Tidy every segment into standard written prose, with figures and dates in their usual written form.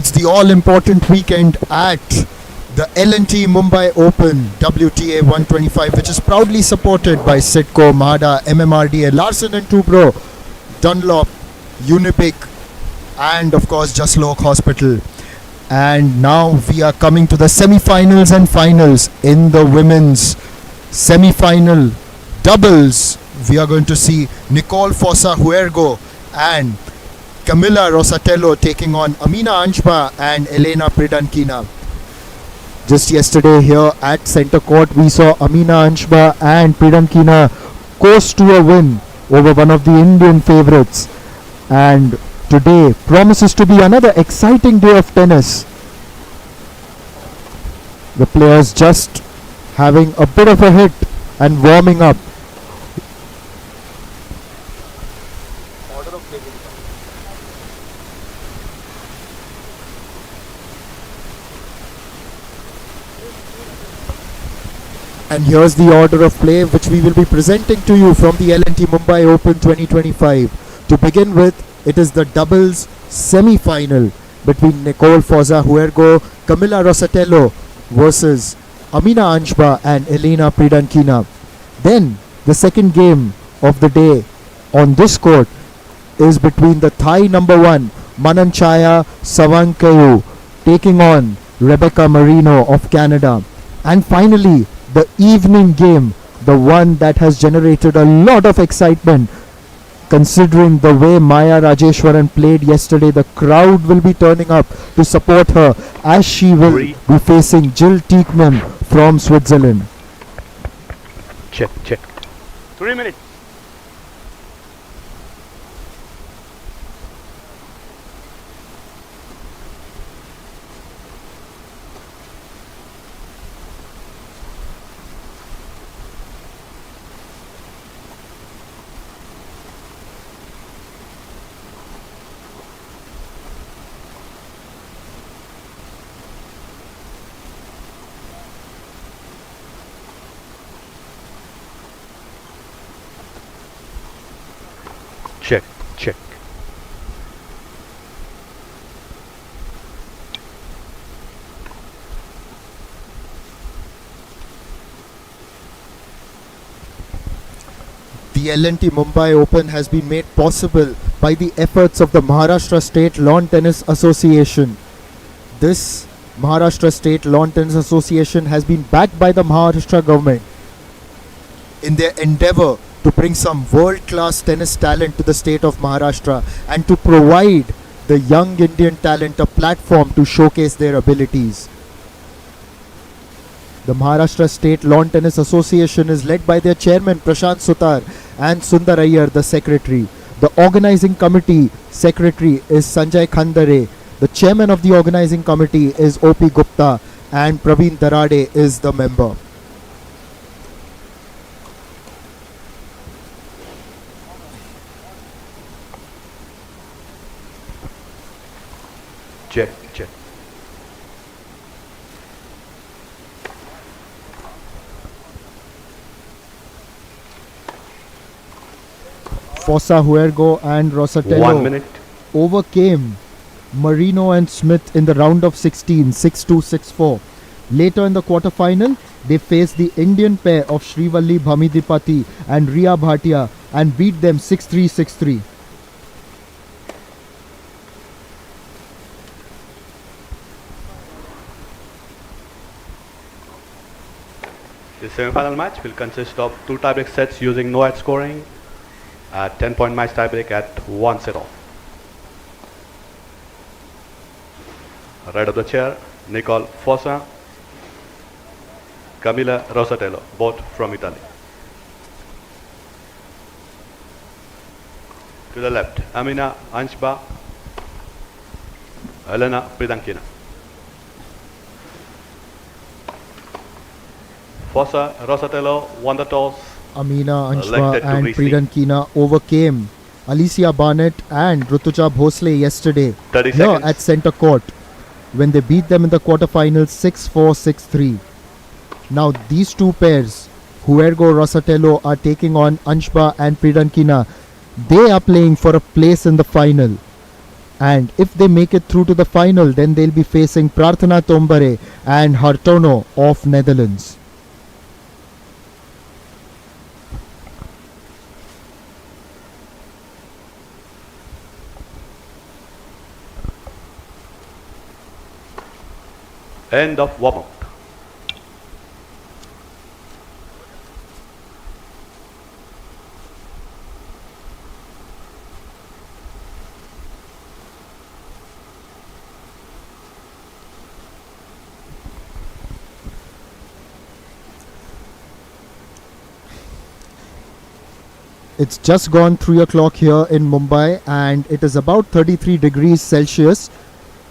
It's the all-important weekend at the L&T Mumbai Open WTA 125, which is proudly supported by Sitco, MADA, MMRDA, Larsen & Toubro, Dunlop, Unipic, and of course Jaslok Hospital. And now we are coming to the semi-finals and finals. In the women's semi-final doubles, we are going to see Nicole Fossa Huergo and Camila Rosatello taking on Amina Anshba and Elena Pridankina. Just yesterday here at Centre Court, we saw Amina Anshba and Pridankina coast to a win over one of the Indian favourites. And today promises to be another exciting day of tennis. The players just having a bit of a hit and warming up. And here's the order of play which we will be presenting to you from the L&T Mumbai Open 2025. To begin with, it is the doubles semi-final between Nicole Fossa Huergo, Camila Rosatello versus Amina Anshba and Elena Pridankina. Then the second game of the day on this court is between the Thai number 1 Mananchaya Savankayu taking on Rebecca Marino of Canada. And finally, the evening game, the one that has generated a lot of excitement. Considering the way Maya Rajeshwaran played yesterday, the crowd will be turning up to support her as she will be facing Jill Teichmann from Switzerland. Check. 3 minutes. Check. The L&T Mumbai Open has been made possible by the efforts of the Maharashtra State Lawn Tennis Association. This Maharashtra State Lawn Tennis Association has been backed by the Maharashtra government in their endeavour to bring some world-class tennis talent to the state of Maharashtra and to provide the young Indian talent a platform to showcase their abilities. The Maharashtra State Lawn Tennis Association is led by their chairman Prashant Sutar and Sundar Iyer, the secretary. The organizing committee secretary is Sanjay Khandare. The chairman of the organizing committee is O.P. Gupta and Praveen Darade is the member. Check. Fossa Huergo and Rosatello 1 minute. overcame Marino and Smith in the round of 16, 6-2, 6-4. Later in the quarterfinal, they faced the Indian pair of Srivalli Bhamidipati and Riya Bhatia and beat them 6-3, 6-3. The semi-final match will consist of 2 tiebreak sets using no ad scoring. A 10-point match tiebreak at 1 set off. Right of the chair, Nicole Fossa, Camila Rosatello, both from Italy. To the left, Amina Anshba, Elena Pridankina. Fossa Rosatello won the toss. Amina Anshba and Pridankina overcame Alicia Barnett and Rutuja Bhosle yesterday 30 here seconds. at Centre Court when they beat them in the quarterfinals 6-4, 6-3. Now these two pairs, Huergo Rosatello, are taking on Anshba and Pridankina. They are playing for a place in the final. And if they make it through to the final, then they'll be facing Prarthana Tombare and Hartono of Netherlands. End of warm-up. It's just gone 3 o'clock here in Mumbai and it is about 33 degrees Celsius.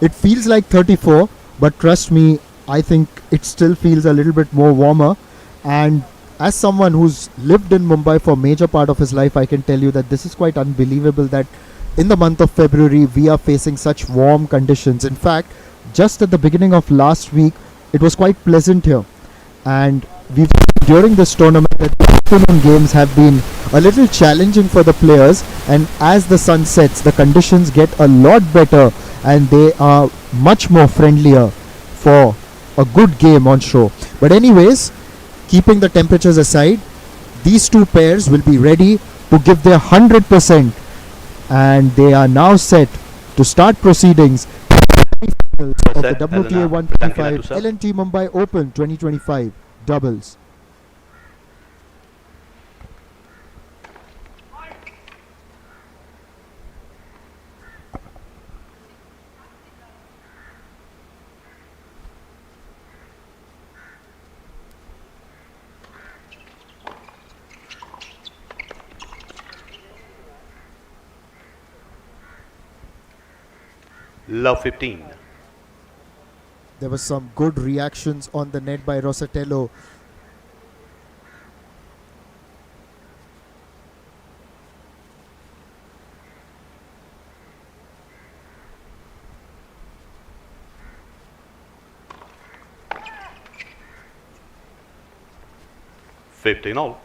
It feels like 34, but trust me, I think it still feels a little bit more warmer. And as someone who's lived in Mumbai for a major part of his life, I can tell you that this is quite unbelievable that in the month of February we are facing such warm conditions. In fact, just at the beginning of last week, it was quite pleasant here. And we've during this tournament that the afternoon games have been a little challenging for the players, and as the sun sets the conditions get a lot better and they are much more friendlier for a good game on show. But anyways, keeping the temperatures aside, these two pairs will be ready to give their 100% and they are now set to start proceedings of the WTA 125 L&T Mumbai Open 2025 doubles. Love 15. There were some good reactions on the net by Rosatello. $15 all.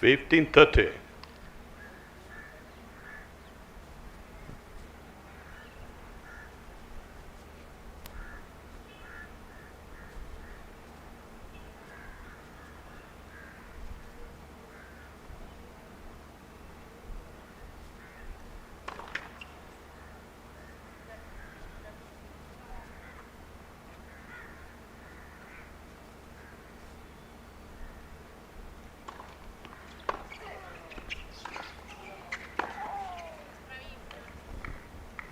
$15-30.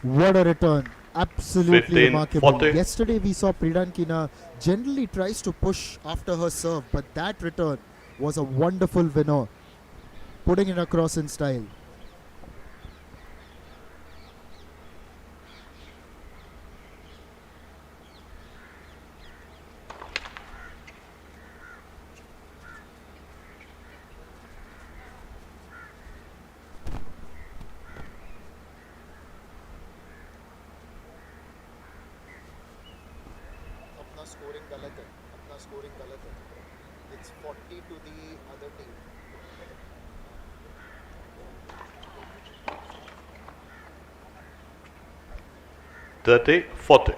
What a return. Absolutely 15, remarkable. 40. Yesterday we saw Pridankina generally tries to push after her serve, but that return was a wonderful winner, putting it across in style. अपना scoring गलत है. It's 40 to the other team. $30-40.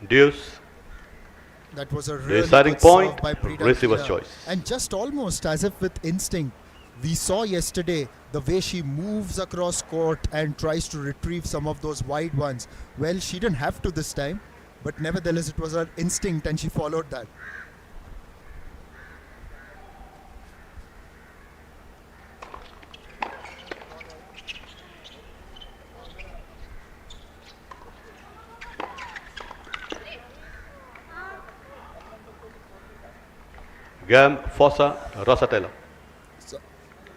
Deuce. That was a really Deciding good point, serve by Pridankina. receiver's choice. And just almost as if with instinct, We saw yesterday the way she moves across court and tries to retrieve some of those wide ones. Well, she didn't have to this time, but nevertheless, it was her instinct and she followed that. Game Fossa Rosatello. So,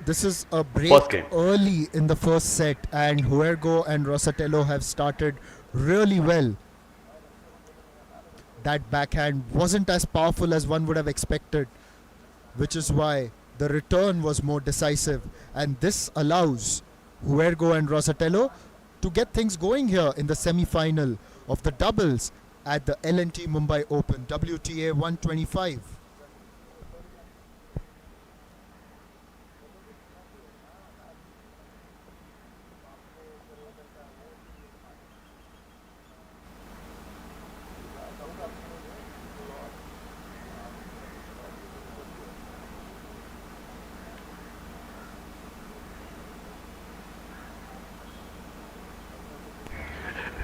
this is a break First game. early in the first set, and Huergo and Rosatello have started really well. That backhand wasn't as powerful as one would have expected, which is why the return was more decisive. And this allows Huergo and Rosatello to get things going here in the semi-final of the doubles at the L&T Mumbai Open, WTA 125.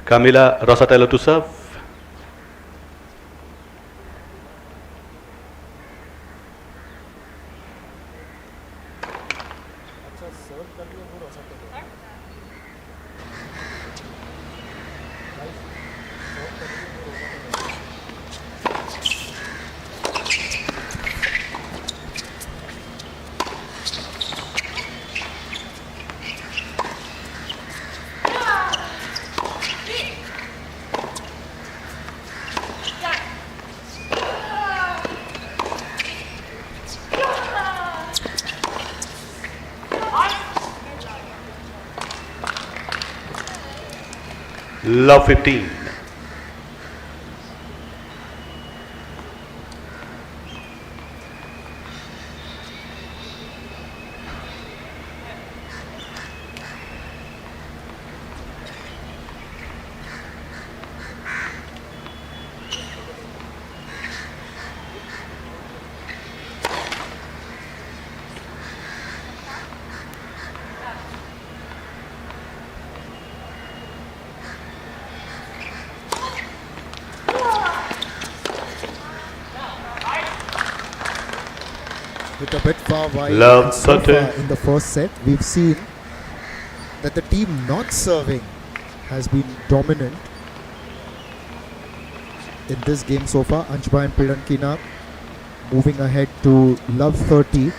Camila Rosatello to serve. Love 15. With a bit far wide, Love and so 13. far in the first set, we've seen that the team not serving has been dominant in this game so far. Anshba and Pirankina moving ahead to love 30.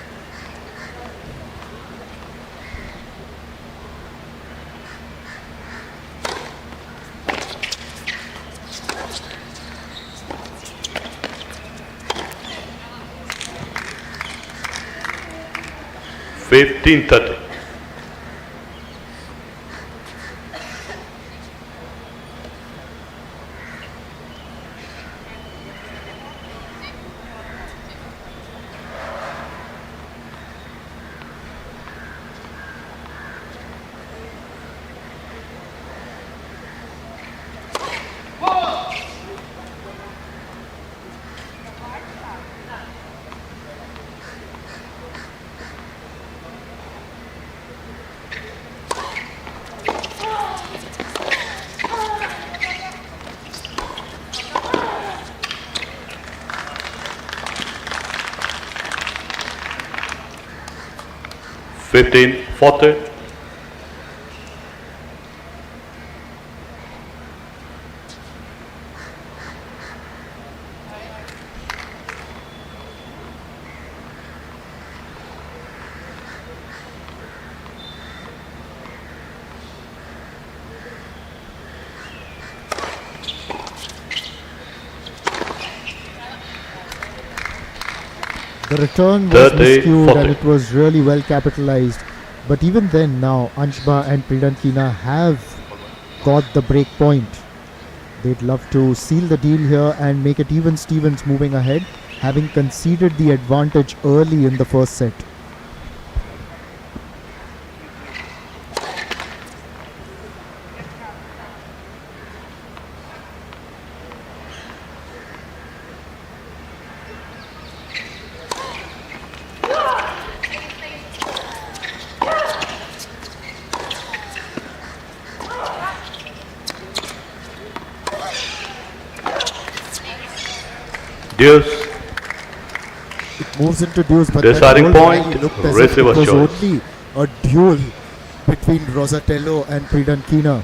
15-30. Fifteen, 40. The return was 30, miscued 40. and it was really well capitalized. But even then now, Anshba and Pirankina have got the break point. They'd love to seal the deal here and make it even Stevens moving ahead, having conceded the advantage early in the first set. Deuce. It moves into deuce, but Deciding that whole point, rally looked as if it receiver's was choice. only a duel between Rosatello and Pridankina.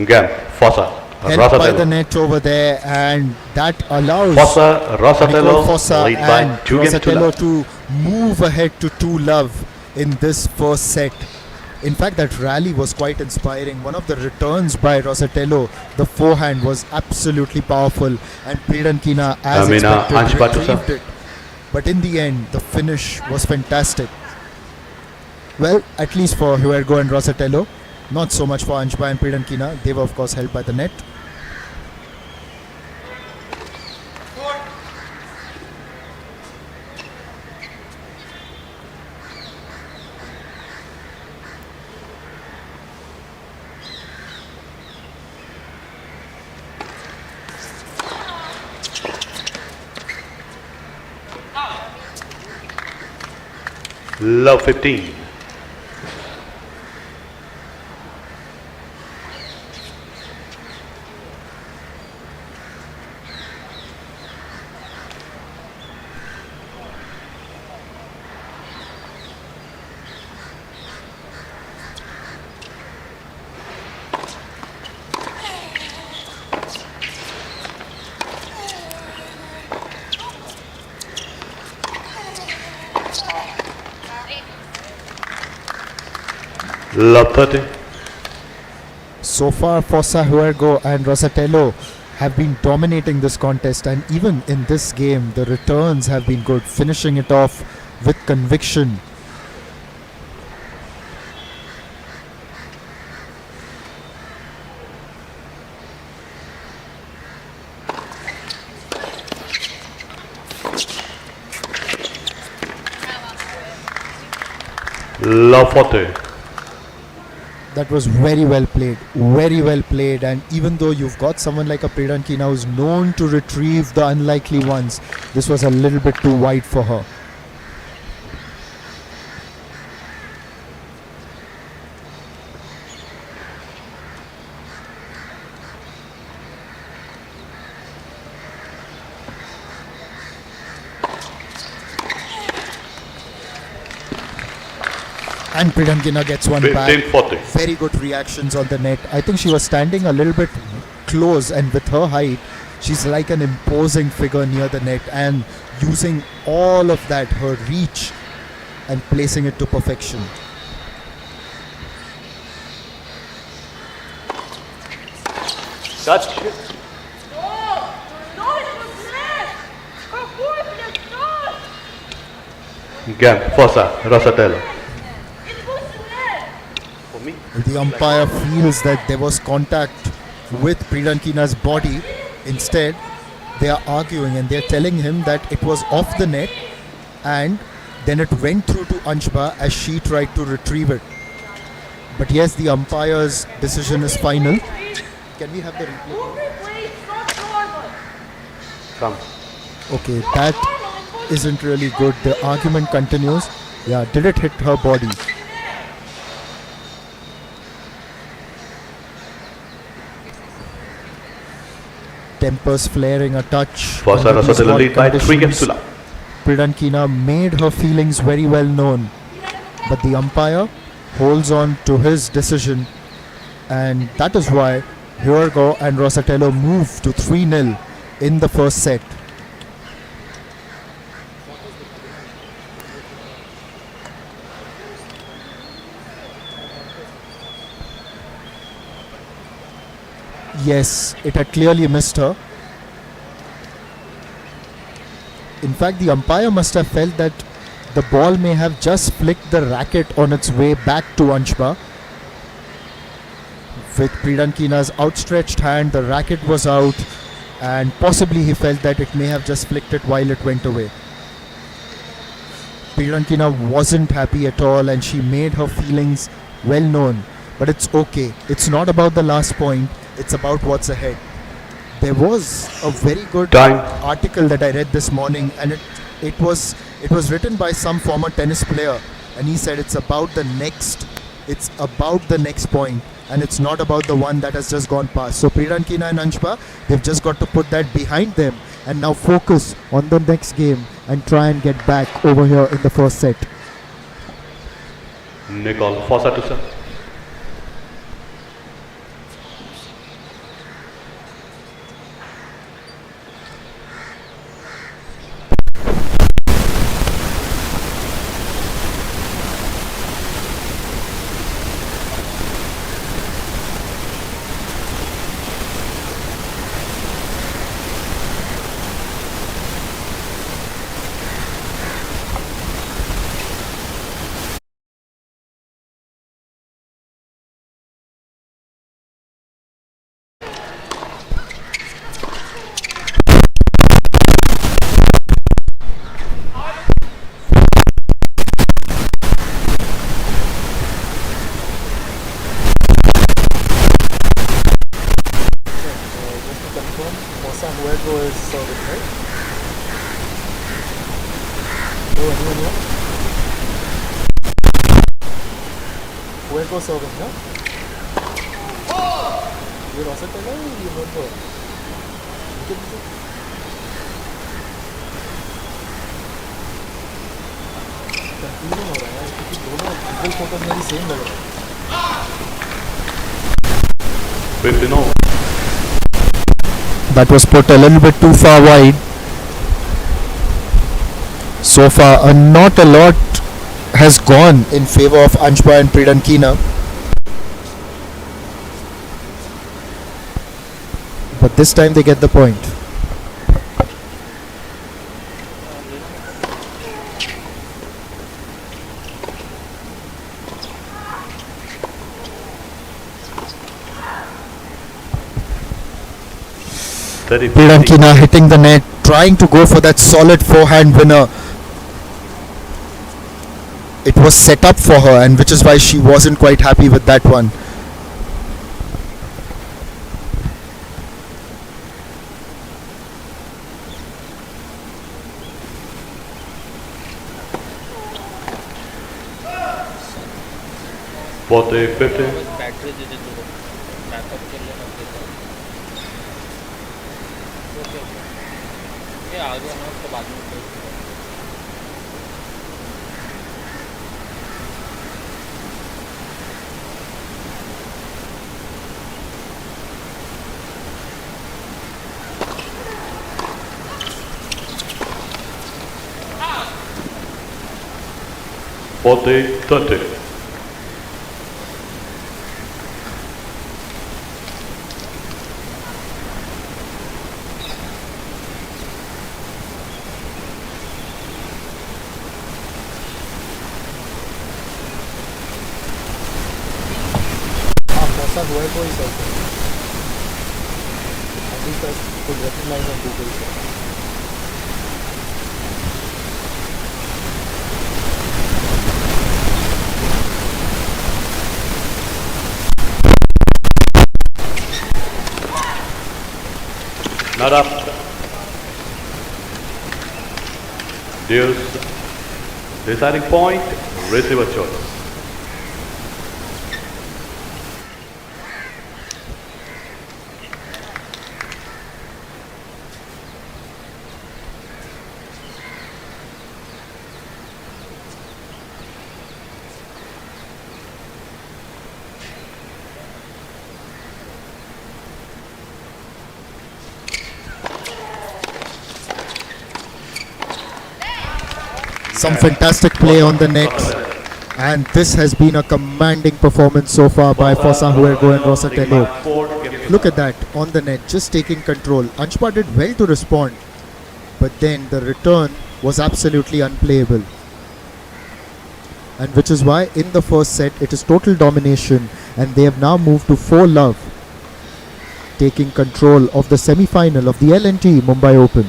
Game. Fossa. Helped by the Rosatello. net over there, and that allows Fossa. Nicole Rosatello. Fossa Lead by and 2-2 Rosatello love. to move ahead to 2-love in this first set. In fact, that rally was quite inspiring. One of the returns by Rosatello, the forehand was absolutely powerful, and Pridankina, as Amina expected, Anshpatusa. retrieved it. But in the end, the finish was fantastic. Well, at least for Huergo and Rosatello, not so much for Anshba and Pridankina. They were, of course, helped by the net. Love 15. Love 30. So far, Fossa, Huergo and Rosatello have been dominating this contest, and even in this game, the returns have been good, finishing it off with conviction. Love 40. That was very well played, and even though you've got someone like a Pridankina who's known to retrieve the unlikely ones, this was a little bit too wide for her. And Pridankina gets one back. 15-40. Very good reactions on the net. I think she was standing a little bit close, and with her height, she's like an imposing figure near the net, and using all of that, her reach, and placing it to perfection. Touch. Game. Fossa. Rosatello. For me. The umpire feels that there was contact with Pridankina's body. Instead, they are arguing and they're telling him that it was off the net, and then it went through to Anshba as she tried to retrieve it. But yes, the umpire's decision is final. Can we have the replay? Come. Okay, that isn't really good. The argument continues. Yeah, did it hit her body? Tempers flaring a touch. Fossa. under these Rosatello hot lead by 3 games to conditions. love. Pridankina made her feelings very well known, but the umpire holds on to his decision, and that is why Huergo and Rosatello move to 3-0 in the first set. Yes, it had clearly missed her. In fact, the umpire must have felt that The ball may have just flicked the racket on its way back to Anshba. With Pridankina's outstretched hand, the racket was out, and possibly he felt that it may have just flicked it while it went away. Pridankina wasn't happy at all, and she made her feelings well known. But it's okay. It's not about the last point. It's about what's ahead. There was a very good Time. article that I read this morning, and it was written by some former tennis player, and he said it's about the next point, and it's not about the one that has just gone past. So Pridankina and Anshba, they've just got to put that behind them and now focus on the next game and try and get back over here in the first set. Nicole Fossa to serve. Fuego serving, no? You lost it again, you remember? Confusion हो रहा है क्योंकि दोनों Google photos मेरी same लग रहा है 15 over. That was put a little bit too far wide. So far, not a lot has gone in favor of Anshba and Pridankina. But this time they get the point. Pridankina hitting the net, trying to go for that solid forehand winner. It was set up for her, and which is why she wasn't quite happy with that one. For the 15. Battery दे दे दो backup के लिए रख देता हूँ ये आ गया ना उसके बाद में For the 30. ऐसा हुआ है कोई सर्च अभी तक could recognize on Google search. Not up. Deuce. Deciding point. Receiver choice. Some fantastic play on the net, and this has been a commanding performance so far by Fossa Huergo and Rosatello. Look at that, on the net, just taking control. Anshba did well to respond, but then the return was absolutely unplayable. and which is why in the first set it is total domination, and they have now moved to 4-love, taking control of the semi-final of the L&T Mumbai Open.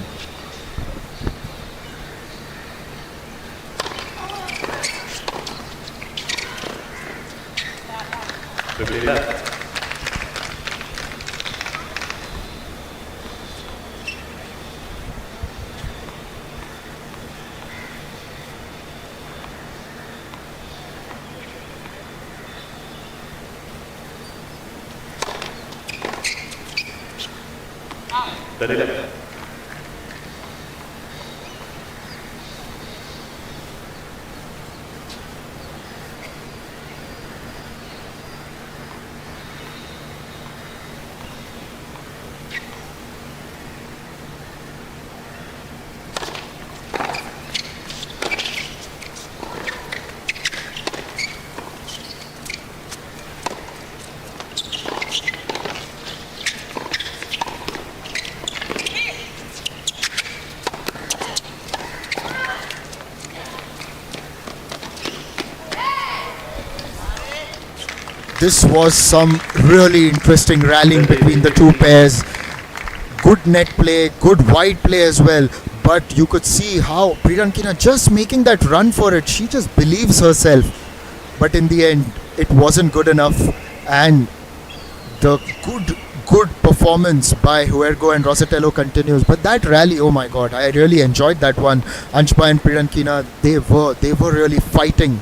This was some really interesting rallying between the two pairs. Good net play, good wide play as well. But you could see how Priyankina just making that run for it. She just believes herself. But in the end, it wasn't good enough. And the good performance by Huergo and Rosatello continues. But that rally, oh my god, I really enjoyed that one. Anshpa and Priyankina, they were really fighting.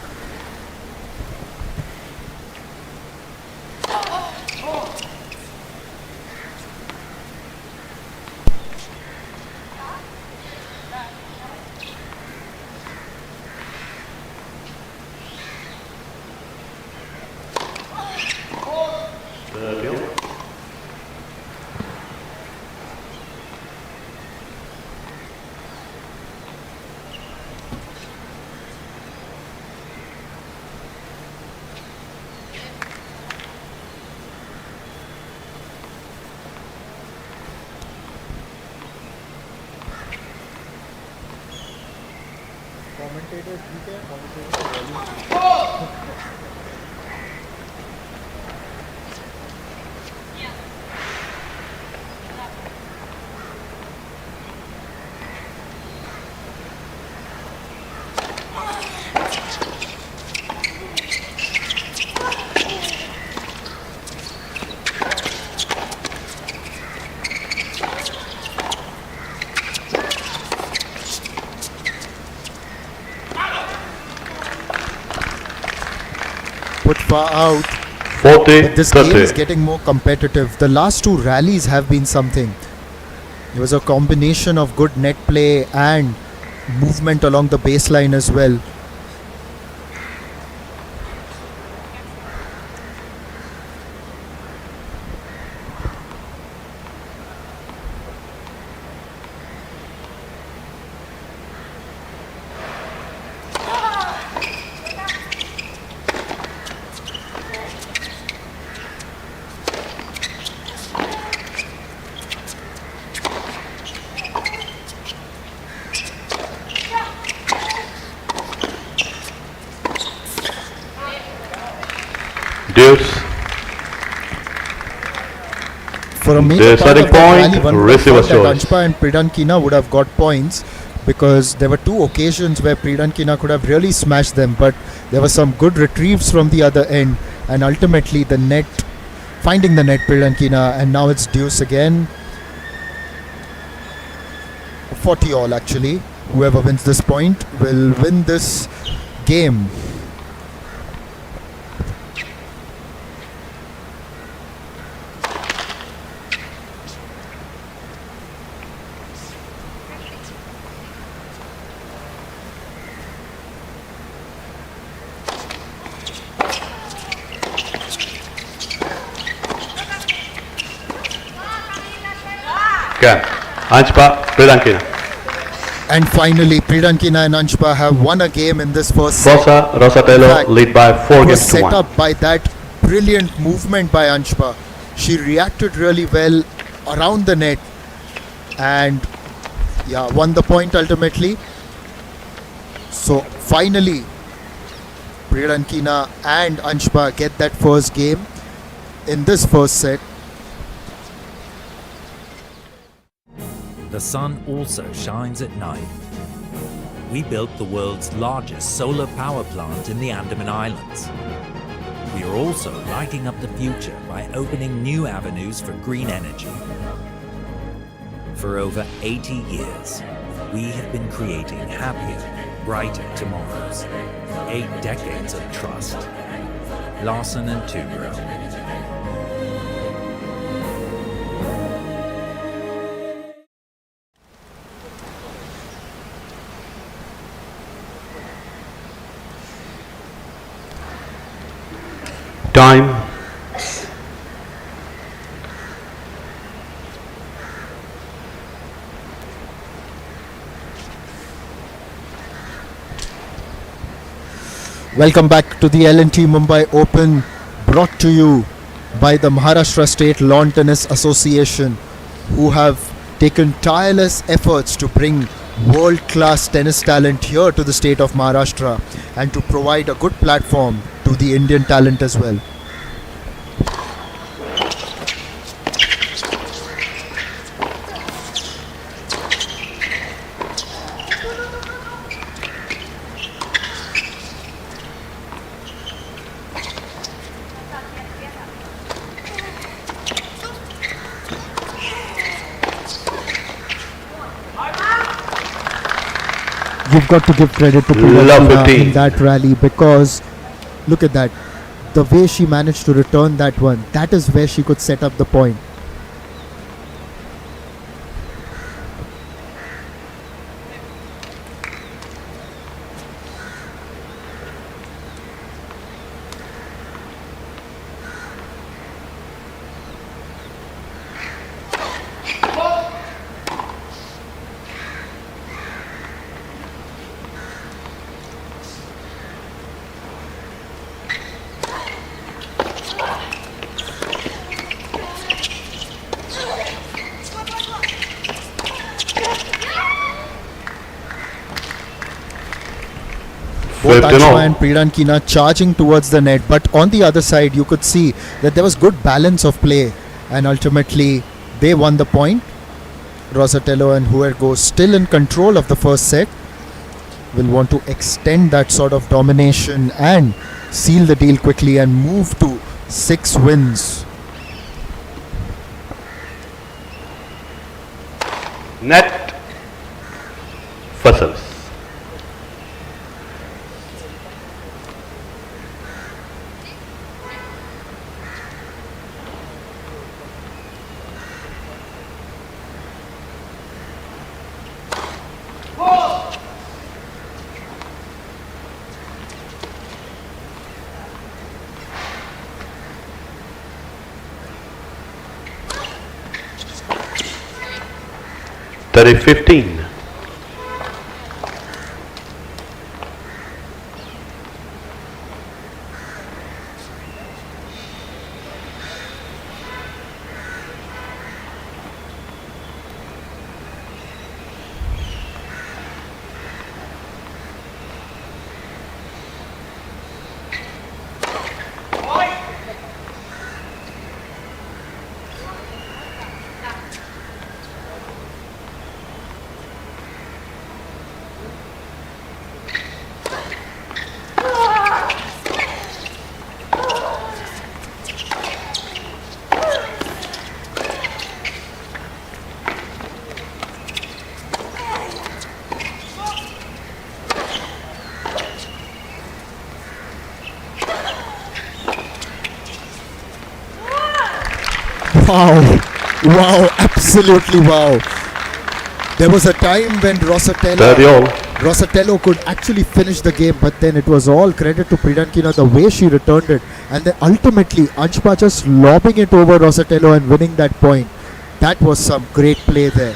commentator ठीक है, commentator का volume ठीक है। Put far out. 40, But this game is 30. getting more competitive. The last two rallies have been something. It was a combination of good net play and movement along the baseline as well. Deuce. For a major The part starting of that point, rally, one would have receiver thought that choice. Anshpa and Priyankina would have got points because there were two occasions where Priyankina could have really smashed them, but there were some good retrieves from the other end, and ultimately the net, finding the net Priyankina, and now it's deuce again. 40 all actually. Whoever wins this point will win this game. Can. Anshpa, Priyankina. And finally, Priyankina and Anshpa have won a game in this first set. Fossa, Rosatello In fact, lead by 4 It was games to set 1. up by that brilliant movement by Anshpa. She reacted really well around the net and won the point ultimately. So finally, Priyankina and Anshba get that first game in this first set. The sun also shines at night. We built the world's largest solar power plant in the Andaman Islands. We are also lighting up the future by opening new avenues for green energy. For over 80 years, we have been creating happier, brighter tomorrows. 8 decades of trust. Larsen and Toubro. Time. Welcome back to the L&T Mumbai Open, brought to you by the Maharashtra State Lawn Tennis Association, who have taken tireless efforts to bring world-class tennis talent here to the state of Maharashtra and to provide a good platform to the Indian talent as well. You've got to give credit to Love Priyankina 15. in that rally, because look at that. The way she managed to return that one, that is where she could set up the point. Both 15 all. Anshba and Priyankina charging towards the net, but on the other side you could see that there was good balance of play, and ultimately they won the point. Rosatello and Huergo still in control of the first set, will want to extend that sort of domination and seal the deal quickly and move to 6 wins. Net. Fussels. That is 15. Wow, absolutely wow. There was a time when 30 all. Rosatello could actually finish the game, but then it was all credit to Priyankina, the way she returned it, and then ultimately Anshba just lobbing it over Rosatello and winning that point. That was some great play there.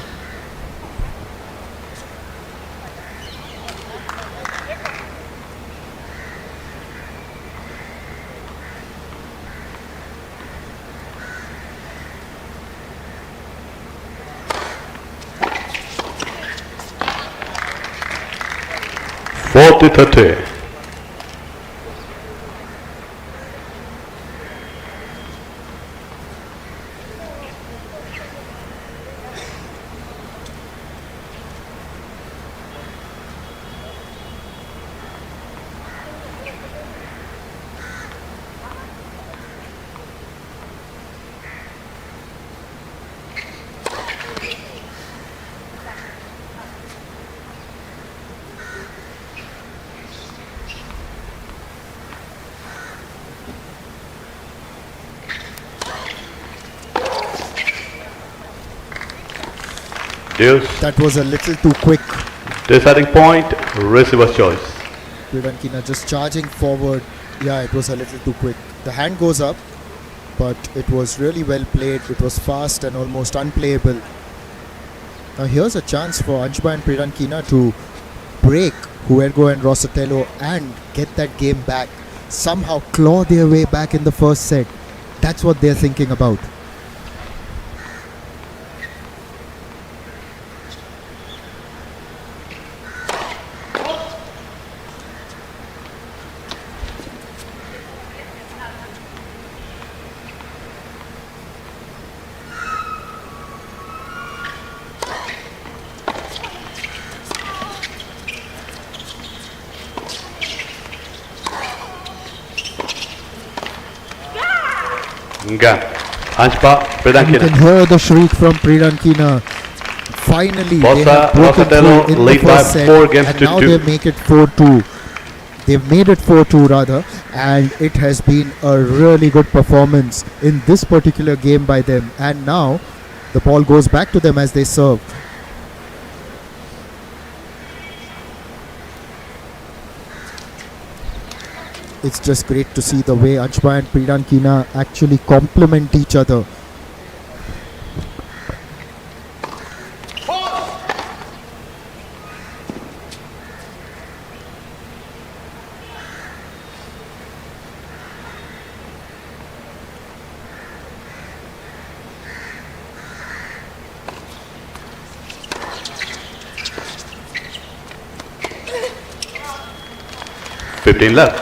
Forty 30. Deuce. That was a little too quick. Deciding point, receiver's choice. Pridankina just charging forward. Yeah, it was a little too quick. The hand goes up, but it was really well played. It was fast and almost unplayable. Now here's a chance for Anshba and Pridankina to break Huergo and Rosatello and get that game back. Somehow claw their way back in the first set. That's what they're thinking about. Game. Anshba, And you can Pridankina. hear the shriek from Pridankina. Finally, they Bossa, have broken Rosatello through in the lead by first set, 4 games and to now 2. they make it 4-2. They've made it 4-2 rather, and it has been a really good performance in this particular game by them. And now the ball goes back to them as they serve. It's just great to see the way Anshba and Pridankina actually complement each other. Fifteen left.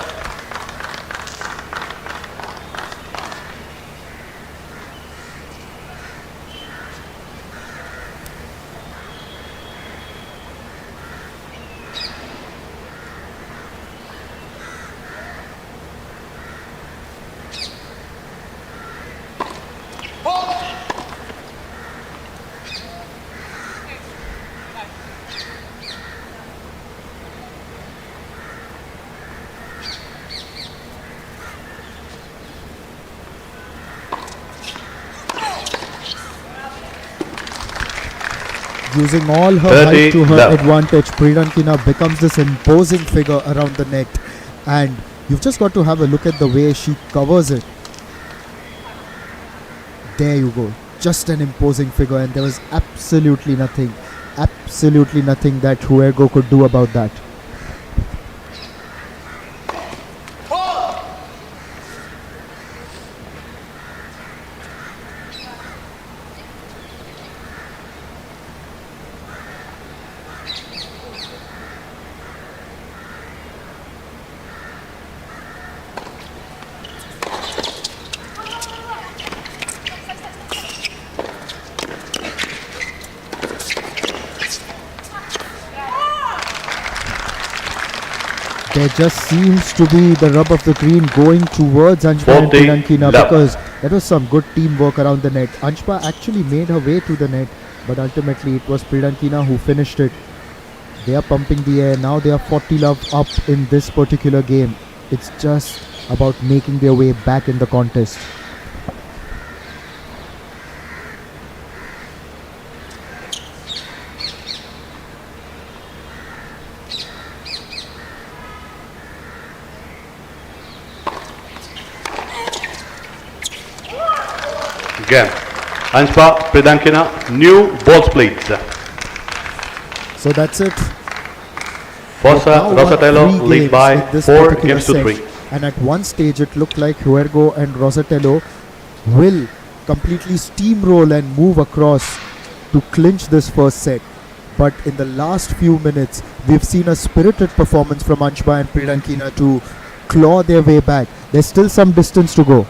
Using all her 30 height to her left. advantage, Pridankina becomes this imposing figure around the net, and you've just got to have a look at the way she covers it. There you go, just an imposing figure, and there was absolutely nothing that Huergo could do about that. There just seems to be the rub of the green going towards Anshba and 40 Pridankina, left. because that was some good teamwork around the net. Anshba actually made her way to the net, but ultimately it was Pridankina who finished it. They are pumping the air. Now they are 40 love up in this particular game. It's just about making their way back in the contest. Game. Anshba, Pridankina, new ball splits. So that's it. Bossa, Now won Rosatello 3 lead games by with this 4 particular games to set. 3. And at one stage it looked like Huergo and Rosatello will completely steamroll and move across to clinch this first set. But in the last few minutes, we've seen a spirited performance from Anshba and Pridankina to claw their way back. There's still some distance to go.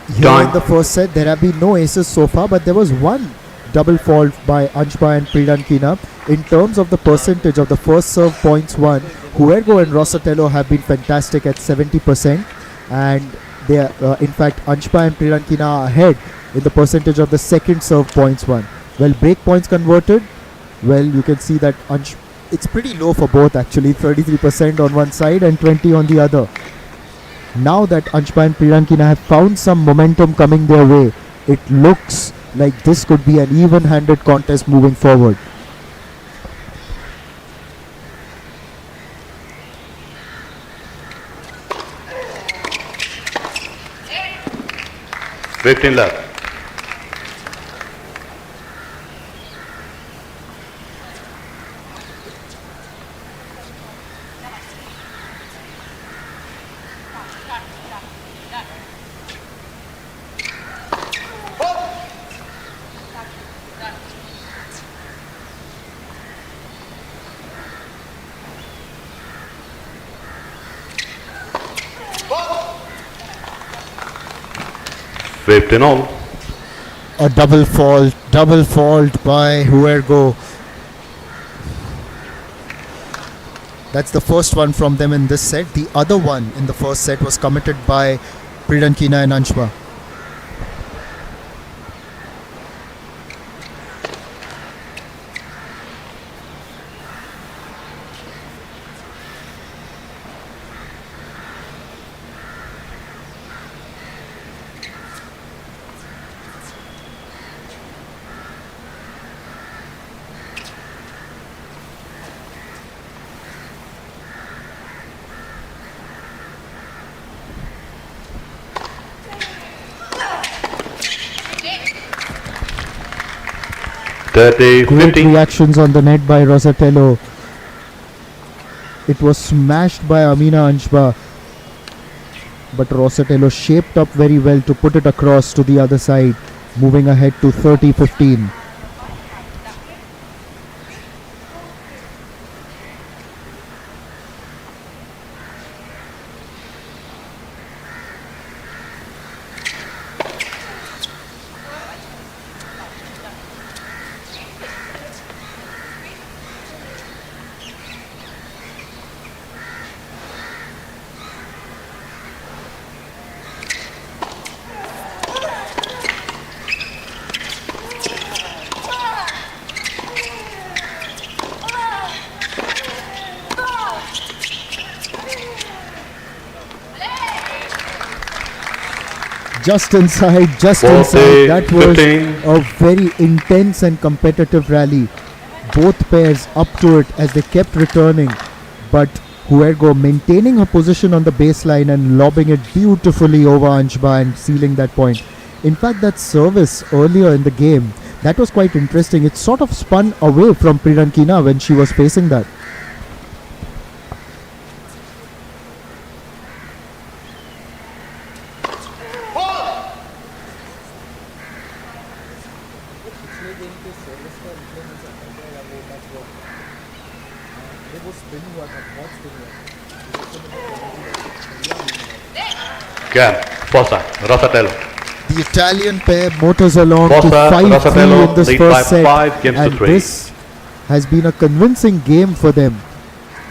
Here Time. in the first set, there have been no aces so far, but there was one double fault by Anshba and Priyankina. In terms of the percentage of the first serve points won, Huergo and Rosatello have been fantastic at 70%, and they are, in fact, Anshba and Priyankina are ahead in the percentage of the second serve points won. Well, break points converted, well, you can see that it's pretty low for both actually, 33% on one side and 20 on the other. Now that Anshba and Priyankina have found some momentum coming their way, it looks like this could be an even-handed contest moving forward. Fifteen left. Fifteen all. A double fault by Huergo. That's the first one from them in this set. The other one in the first set was committed by Priyankina and Anshba. Great 15. reactions on the net by Rosatello. It was smashed by Amina Anshba, but Rosatello shaped up very well to put it across to the other side, moving ahead to 30-15. Just inside. That was 15. a very intense and competitive rally. Both pairs up to it as they kept returning, but Huergo maintaining her position on the baseline and lobbing it beautifully over Anshba and sealing that point. In fact, that service earlier in the game, that was quite interesting. It sort of spun away from Priyankina when she was facing that. Game. Fossa. Rosatello. The Italian pair motors along to Fossa, 5-3 Rosatello in this lead by first set, 5 games to and 3. this has been a convincing game for them.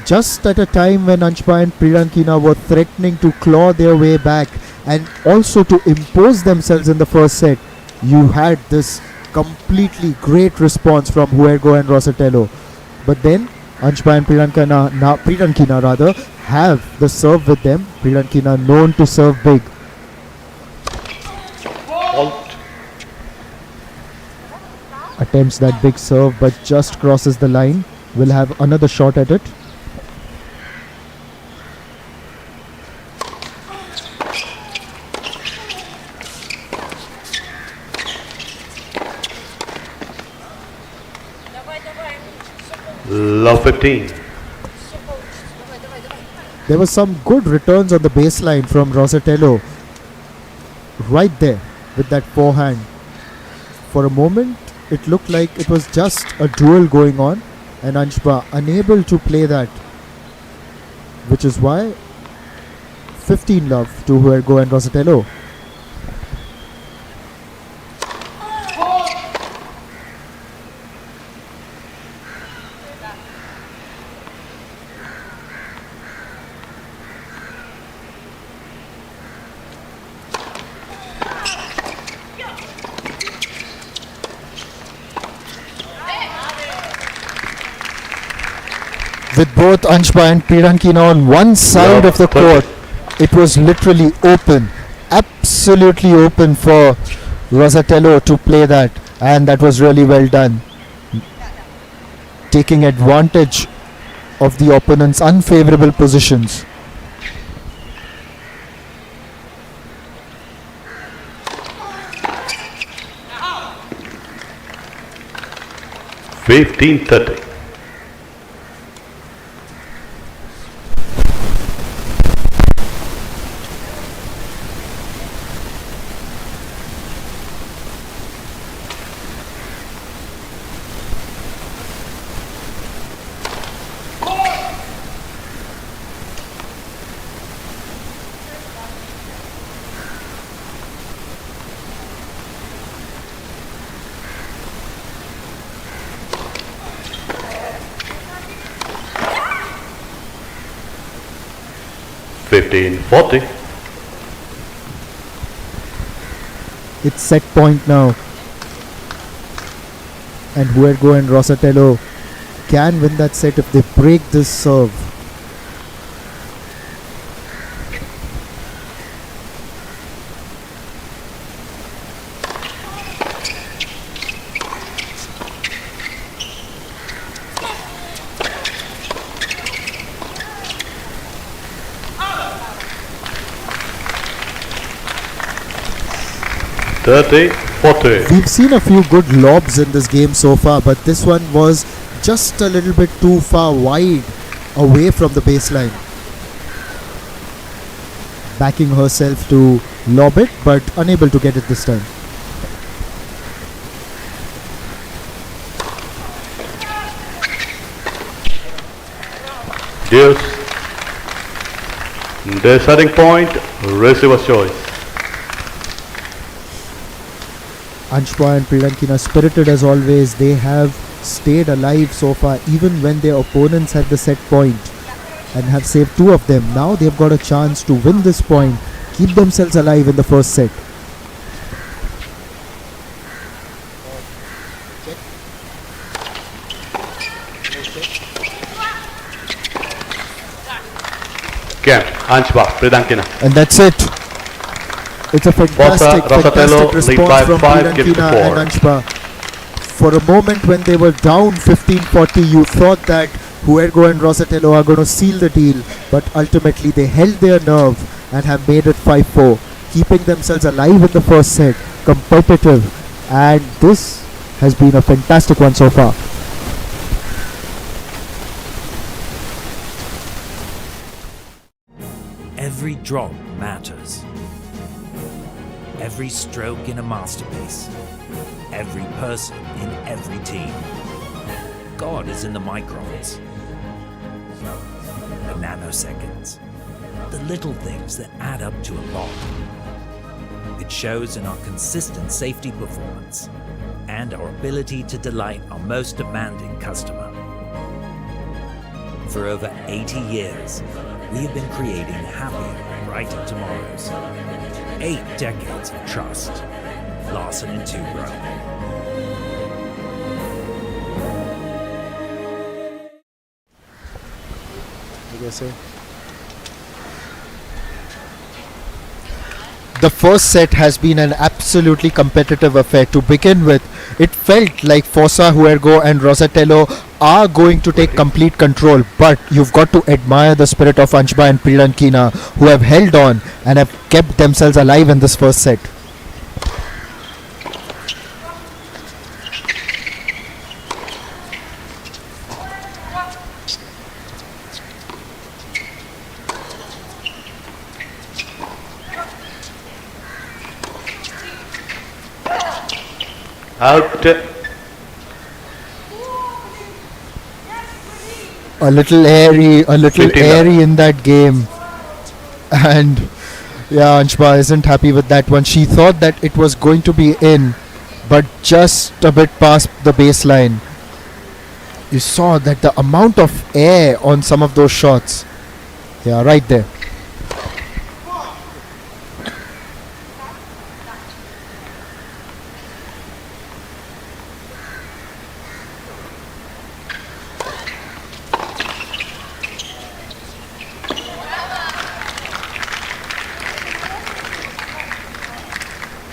Just at a time when Anshba and Priyankina were threatening to claw their way back and also to impose themselves in the first set, you had this completely great response from Huergo and Rosatello. But then Anshba and Priyankina have the serve with them. Priyankina known to serve big. Fault. Attempts that big serve but just crosses the line. Will have another shot at it. Love 15. There were some good returns on the baseline from Rosatello. Right there with that forehand. For a moment, it looked like it was just a duel going on, and Anshba unable to play that. Which is why 15 love to Huergo and Rosatello. with both Anshba and Pirankina on one side Yeah, of the court. It was literally open, absolutely open for Rosatello to play that, and that was really well done. Taking advantage of the opponent's unfavorable positions. Fifteen 30. Fifteen 40. It's set point now, and Huergo and Rosatello can win that set if they break this serve. Thirty 40. We've seen a few good lobs in this game so far, but this one was just a little bit too far wide away from the baseline. Backing herself to lob it, but unable to get it this time. Deuce. The setting point, receiver's choice. Anshpa and Pirankina spirited as always. They have stayed alive so far, even when their opponents had the set point, and have saved two of them. Now they've got a chance to win this point, keep themselves alive in the first set. Game, Anshba, Pirankina. And that's it. It's a fantastic, Rosatello fantastic lead by response from 5 gives to Pirankina 4. and Anshpa. For a moment when they were down 15-40, you thought that Huergo and Rosatello are going to seal the deal, but ultimately they held their nerve and have made it 5-4, keeping themselves alive in the first set, competitive, and this has been a fantastic one so far. Every drop matters. Every stroke in a masterpiece. Every person in every team. God is in the microns. The nanoseconds. The little things that add up to a lot. It shows in our consistent safety performance and our ability to delight our most demanding customer. For over 80 years, we have been creating happier, brighter tomorrows. 8 decades of trust. Larson and Toubro. The first set has been an absolutely competitive affair. To begin with, it felt like Fossa, Huergo and Rosatello are going to take complete control, but you've got to admire the spirit of Anshba and Pirankina, who have held on and have kept themselves alive in this first set. Out. A little airy 15 in that game, and yeah, Anshba isn't happy with that one. She thought that it was going to be in, but just a bit past the baseline. You saw that the amount of air on some of those shots. Yeah, right there.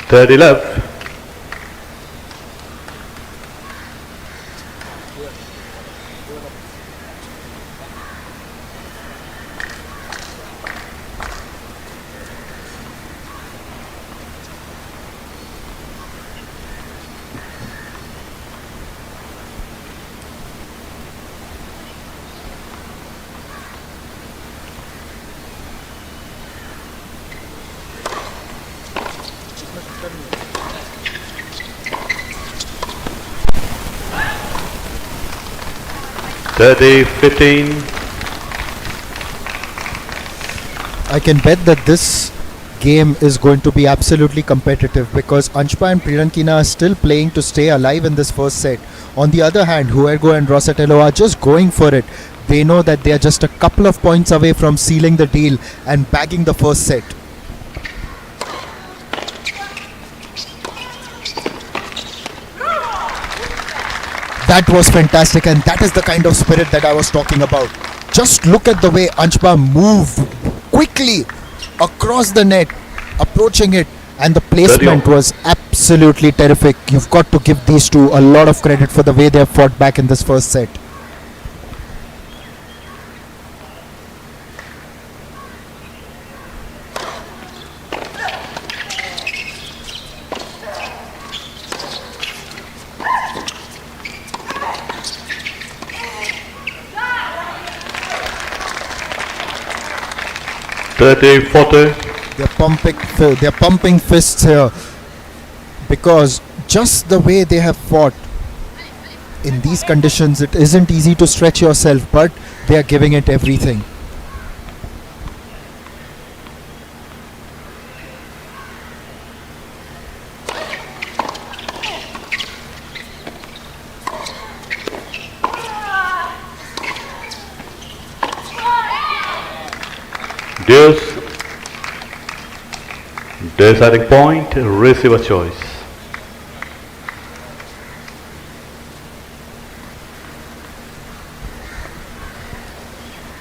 30 left. Thirty, 15. I can bet that this game is going to be absolutely competitive because Anshpa and Prirankina are still playing to stay alive in this first set. On the other hand, Huergo and Rosatello are just going for it. They know that they are just a couple of points away from sealing the deal and bagging the first set. That was fantastic, and that is the kind of spirit that I was talking about. Just look at the way Anshpa moved quickly across the net, approaching it, and the placement was absolutely terrific. You've got to give these two a lot of credit for the way they have fought back in this first set. Thirty, 40. They're pumping fists here because just the way they have fought in these conditions, it isn't easy to stretch yourself, but they are giving it everything. Deuce. Deciding point, receiver choice.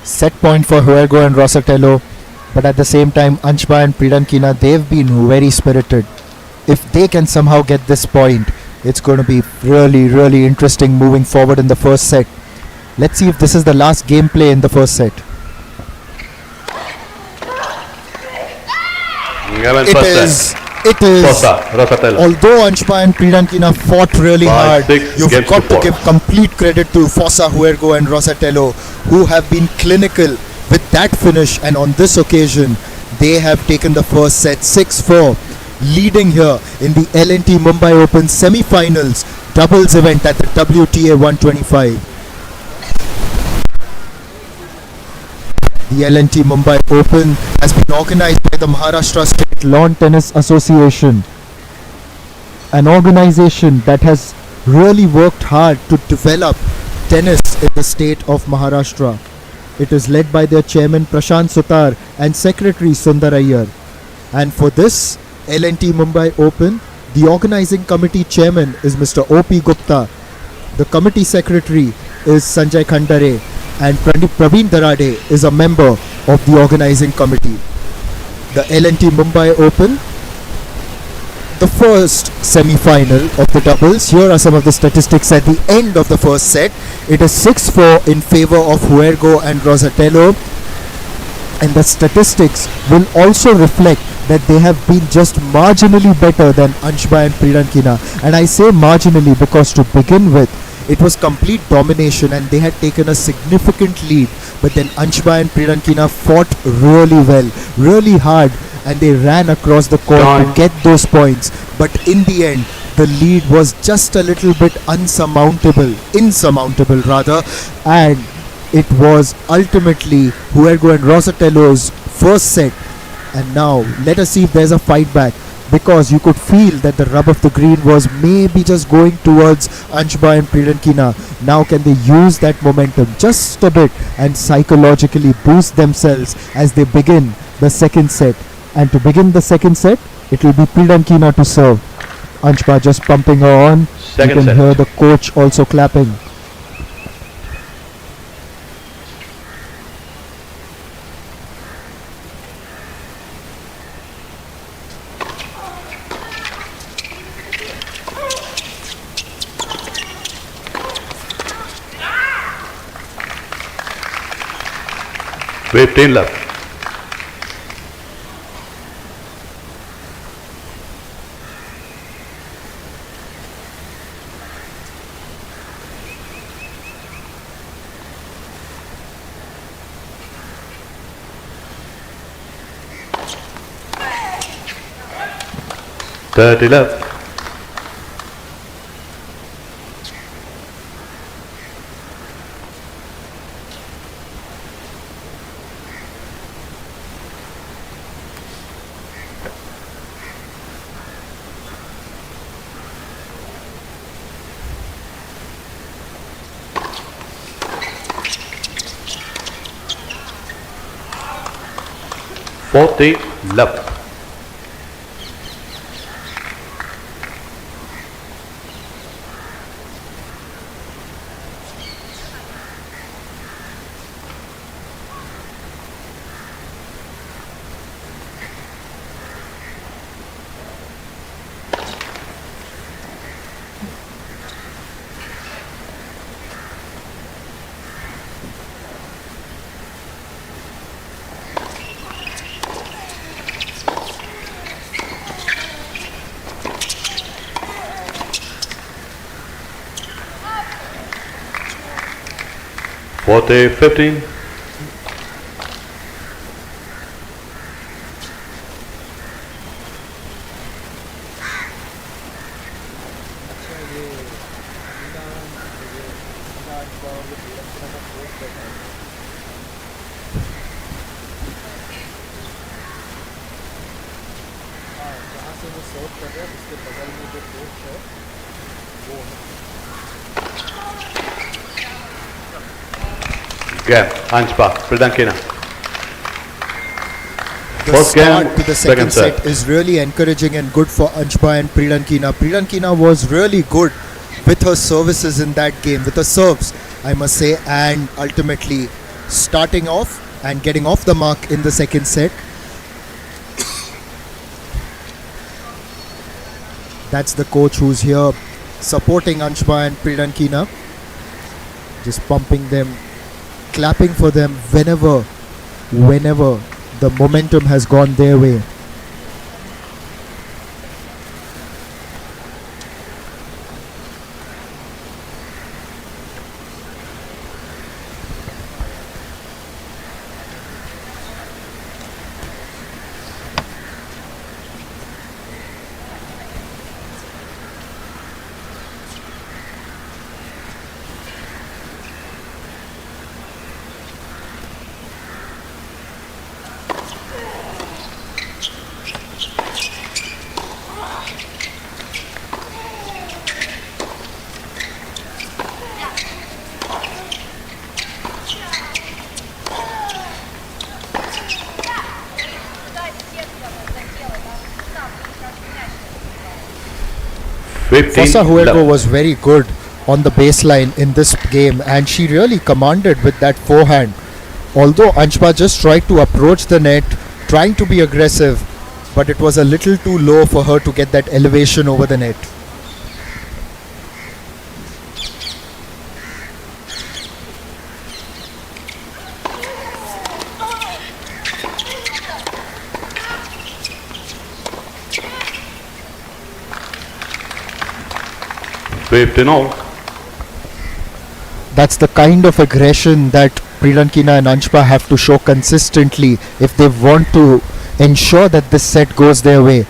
Set point for Huergo and Rosatello, but at the same time Anshpa and Prirankina, they've been very spirited. If they can somehow get this point, it's going to be really interesting moving forward in the first set. Let's see if this is the last gameplay in the first set. It is. Rosatello. Although Anshpa and Prirankina fought really hard, you've got to give complete credit to Fossa, Huergo and Rosatello, who have been clinical with that finish, and on this occasion they have taken the first set 6-4, leading here in the L&T Mumbai Open semi-finals doubles event at the WTA 125. The L&T Mumbai Open has been organized by the Maharashtra State Lawn Tennis Association, an organization that has really worked hard to develop tennis in the state of Maharashtra. It is led by their chairman Prashant Sutar and secretary Sundar Iyer. And for this L&T Mumbai Open, the organizing committee chairman is Mr. O.P. Gupta. The committee secretary is Sanjay Khandare, and Praveen Darade is a member of the organizing committee. The L&T Mumbai Open, the first semi-final of the doubles. Here are some of the statistics at the end of the first set. It is 6-4 in favor of Huergo and Rosatello, and the statistics will also reflect that they have been just marginally better than Anshpa and Prirankina. And I say marginally because to begin with, it was complete domination and they had taken a significant lead, but then Anshpa and Prirankina fought really well, really hard, and they ran across the court to get those points. But in the end, the lead was just a little bit insurmountable rather, and it was ultimately Huergo and Rosatello's first set. And now let us see if there's a fight back, because you could feel that the rub of the green was maybe just going towards Anshpa and Prirankina. Now can they use that momentum just a bit and psychologically boost themselves as they begin the second set? And to begin the second set, it will be Prirankina to serve. Anshpa just pumping her on. You can hear the coach also clapping. 15 left. Thirty left. Forty left. Forty 15. जहाँ से वो सर्व कर रहा है उसके बगल में जो कोच है वो है Game. Anshpa. Pridankina. The First game, start to the second second set is really encouraging and good for Anshpa and Pridankina. Pridankina was really good with her services in that game, with her serves, I must say, and ultimately starting off and getting off the mark in the second set. That's the coach who's here supporting Anshpa and Pridankina, just pumping them, clapping for them whenever the momentum has gone their way. Fossa Huergo was very good on the baseline in this game, and she really commanded with that forehand. Although Anshpa just tried to approach the net, trying to be aggressive, but it was a little too low for her to get that elevation over the net. That's the kind of aggression that Pridankina and Anshpa have to show consistently if they want to ensure that this set goes their way.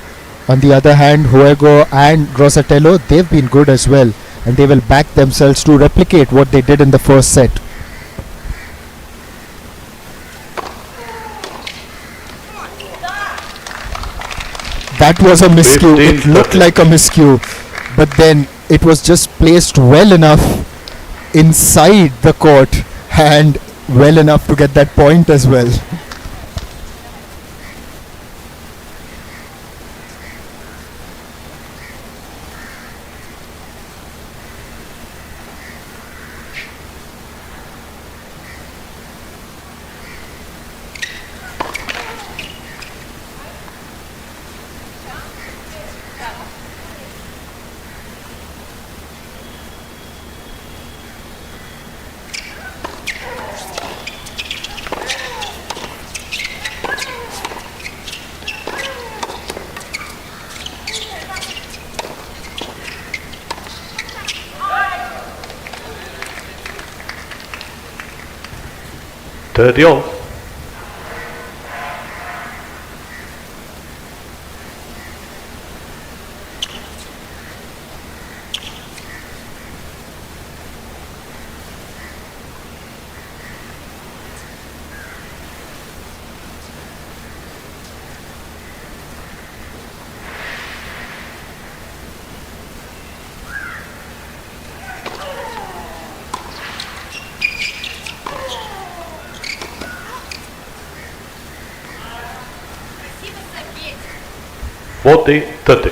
On the other hand, Huergo and Grossatello, they've been good as well, and they will back themselves to replicate what they did in the first set. That was a miscue. It looked like a miscue, but then it was just placed well enough inside the court and well enough to get that point as well. 30 all. Forty, 30.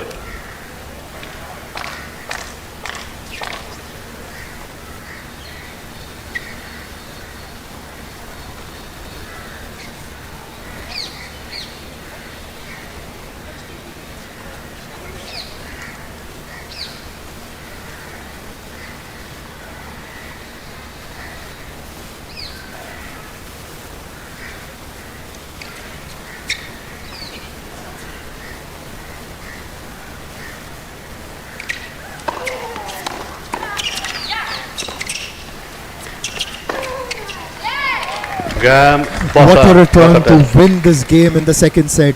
Game. What a return to win this game in the second set.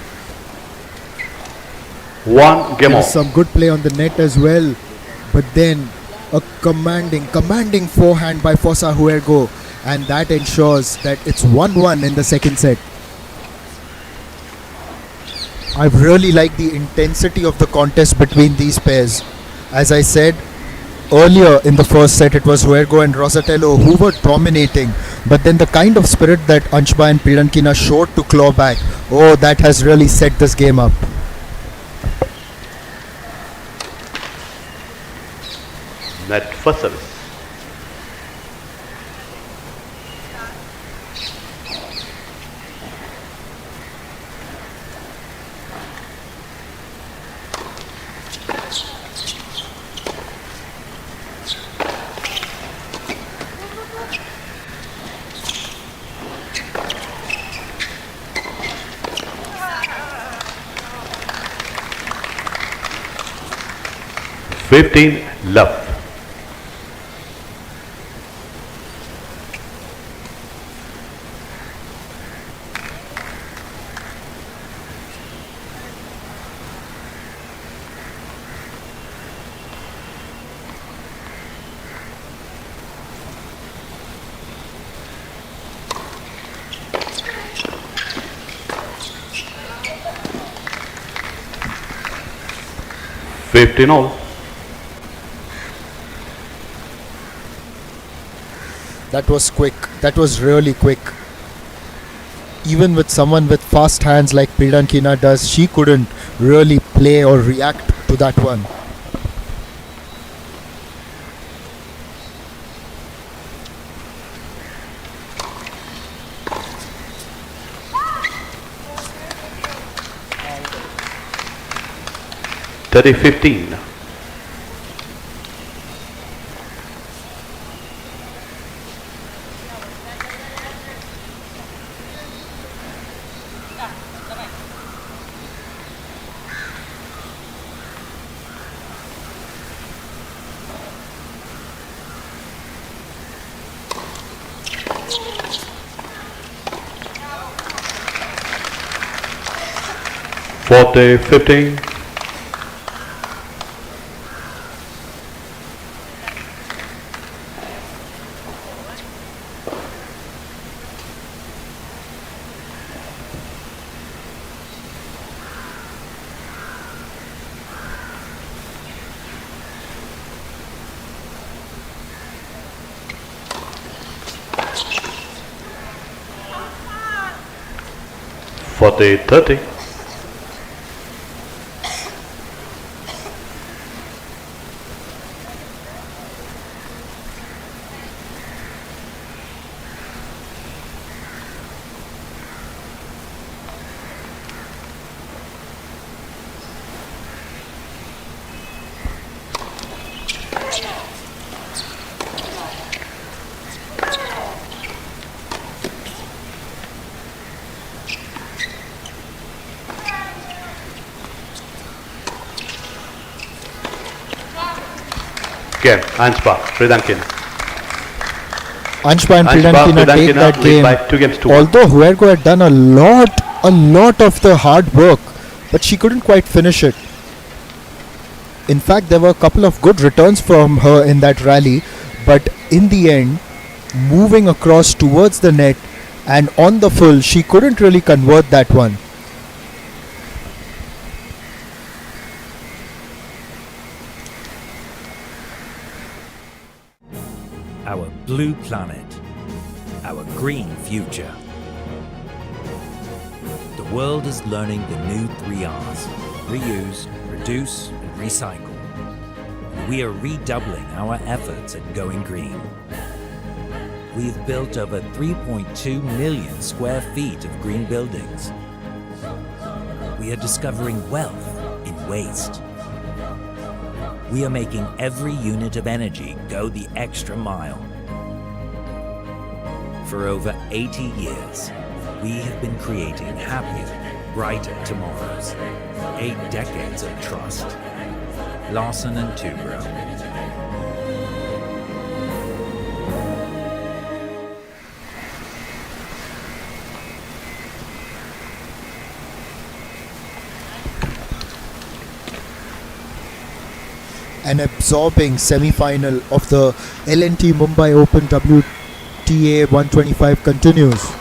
One game There off. was some good play on the net as well, but then a commanding forehand by Fossa Huergo, and that ensures that it's 1-1 in the second set. I've really liked the intensity of the contest between these pairs. As I said earlier in the first set, it was Huergo and Rosatello who were dominating, but then the kind of spirit that Anshba and Pirankina showed to claw back, oh, that has really set this game up. Net first service. Fifteen love. Fifteen all. That was quick. That was really quick. Even with someone with fast hands like Pirankina does, she couldn't really play or react to that one. Thirty, 15. Forty, 15. Forty, 30. Game, Anshba, Pirankina. Anshba and Anshba Pridankina take Pridankina that lead game. by 2 games to 1. Although Huergo had done a lot of the hard work, but she couldn't quite finish it. In fact, there were a couple of good returns from her in that rally, but in the end, moving across towards the net and on the full, she couldn't really convert that one. Our blue planet, our green future. The world is learning the new 3 R's: reuse, reduce, and recycle. We are redoubling our efforts at going green. We've built over 3.2 million square feet of green buildings. We are discovering wealth in waste. We are making every unit of energy go the extra mile. For over 80 years, we have been creating happier, brighter tomorrows. 8 decades of trust. Larsen and Toubro. An absorbing semi-final of the L&T Mumbai Open WTA 125 continues.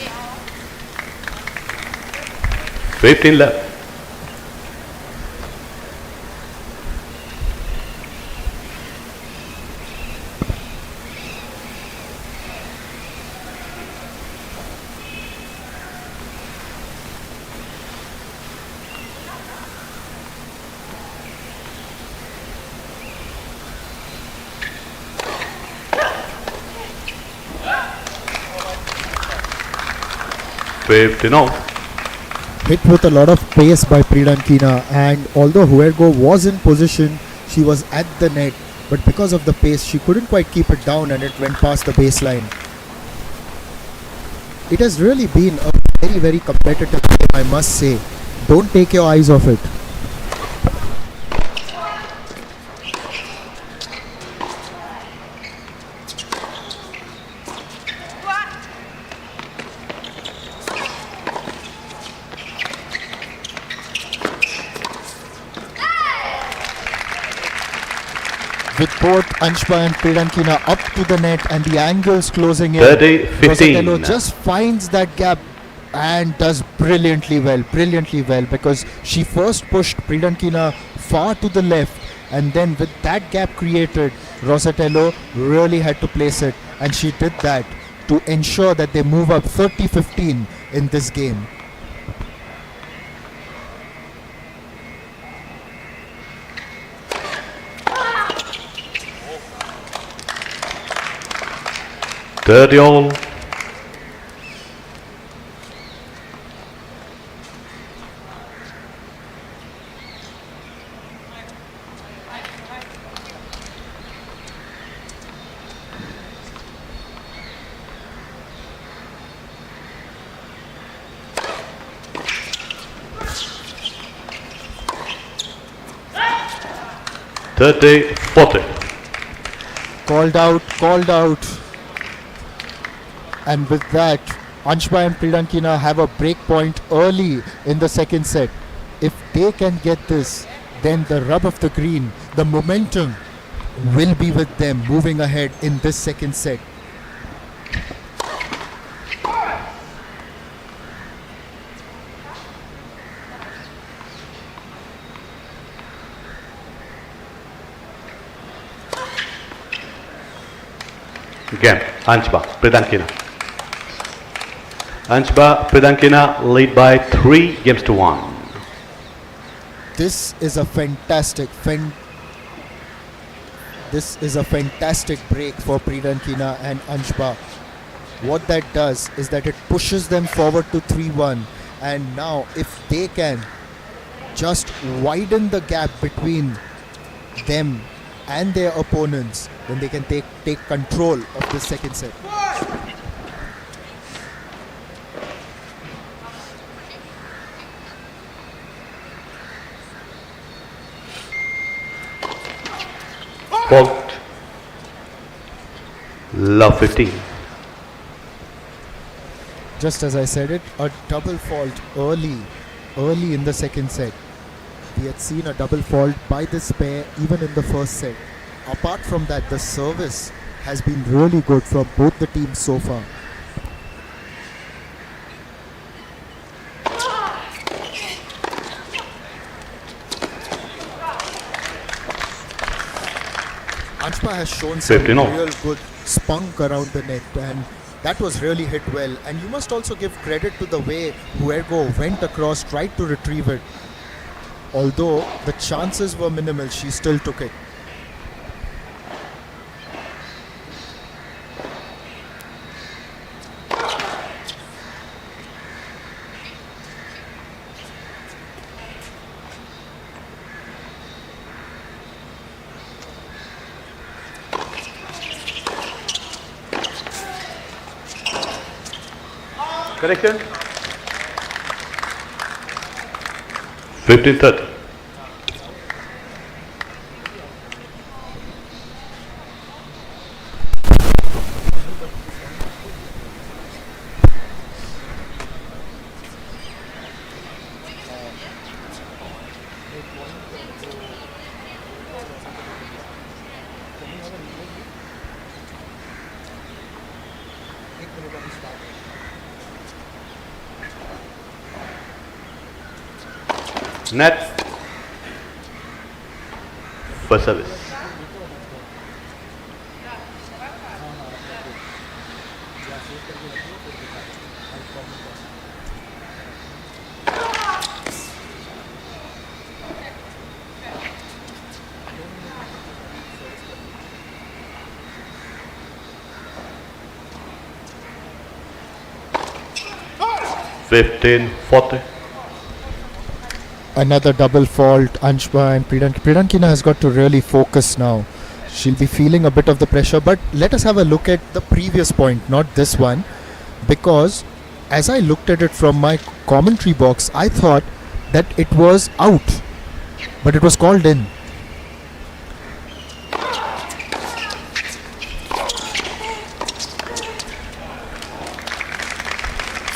Yeah. 15 left. Hit with a lot of pace by Pridankina, and although Huergo was in position, she was at the net, but because of the pace she couldn't quite keep it down and it went past the baseline. It has really been a very competitive game, I must say. Don't take your eyes off it. With both Anshba and Pridankina up to the net and the angles closing in, 30-15. Rosatello just finds that gap and does brilliantly well, because she first pushed Pridankina far to the left, and then with that gap created, Rosatello really had to place it, and she did that to ensure that they move up 30-15 in this game. Thirty all. Thirty, 40. Called out. And with that, Anshba and Pridankina have a break point early in the second set. If they can get this, then the rub of the green, the momentum will be with them moving ahead in this second set. Game, Anshba, Pridankina. Anshba, Pridankina lead by 3 games to 1. This is a fantastic break for Pridankina and Anshba. What that does is that it pushes them forward to 3-1, and now if they can just widen the gap between them and their opponents, then they can take control of the second set. Fault. Love 15. Just as I said it, a double fault early in the second set. We had seen a double fault by this pair even in the first set. Apart from that, the service has been really good from both the teams so far. Anshpa has shown some 15 off. real good spunk around the net, and that was really hit well. And you must also give credit to the way Huergo went across, tried to retrieve it. Although the chances were minimal, she still took it. Correction. 15-30. Net for service. Fifteen 40. Another double fault. Anshpa and Pridankina has got to really focus now. She'll be feeling a bit of the pressure, but let us have a look at the previous point, not this one, because as I looked at it from my commentary box, I thought that it was out, but it was called in.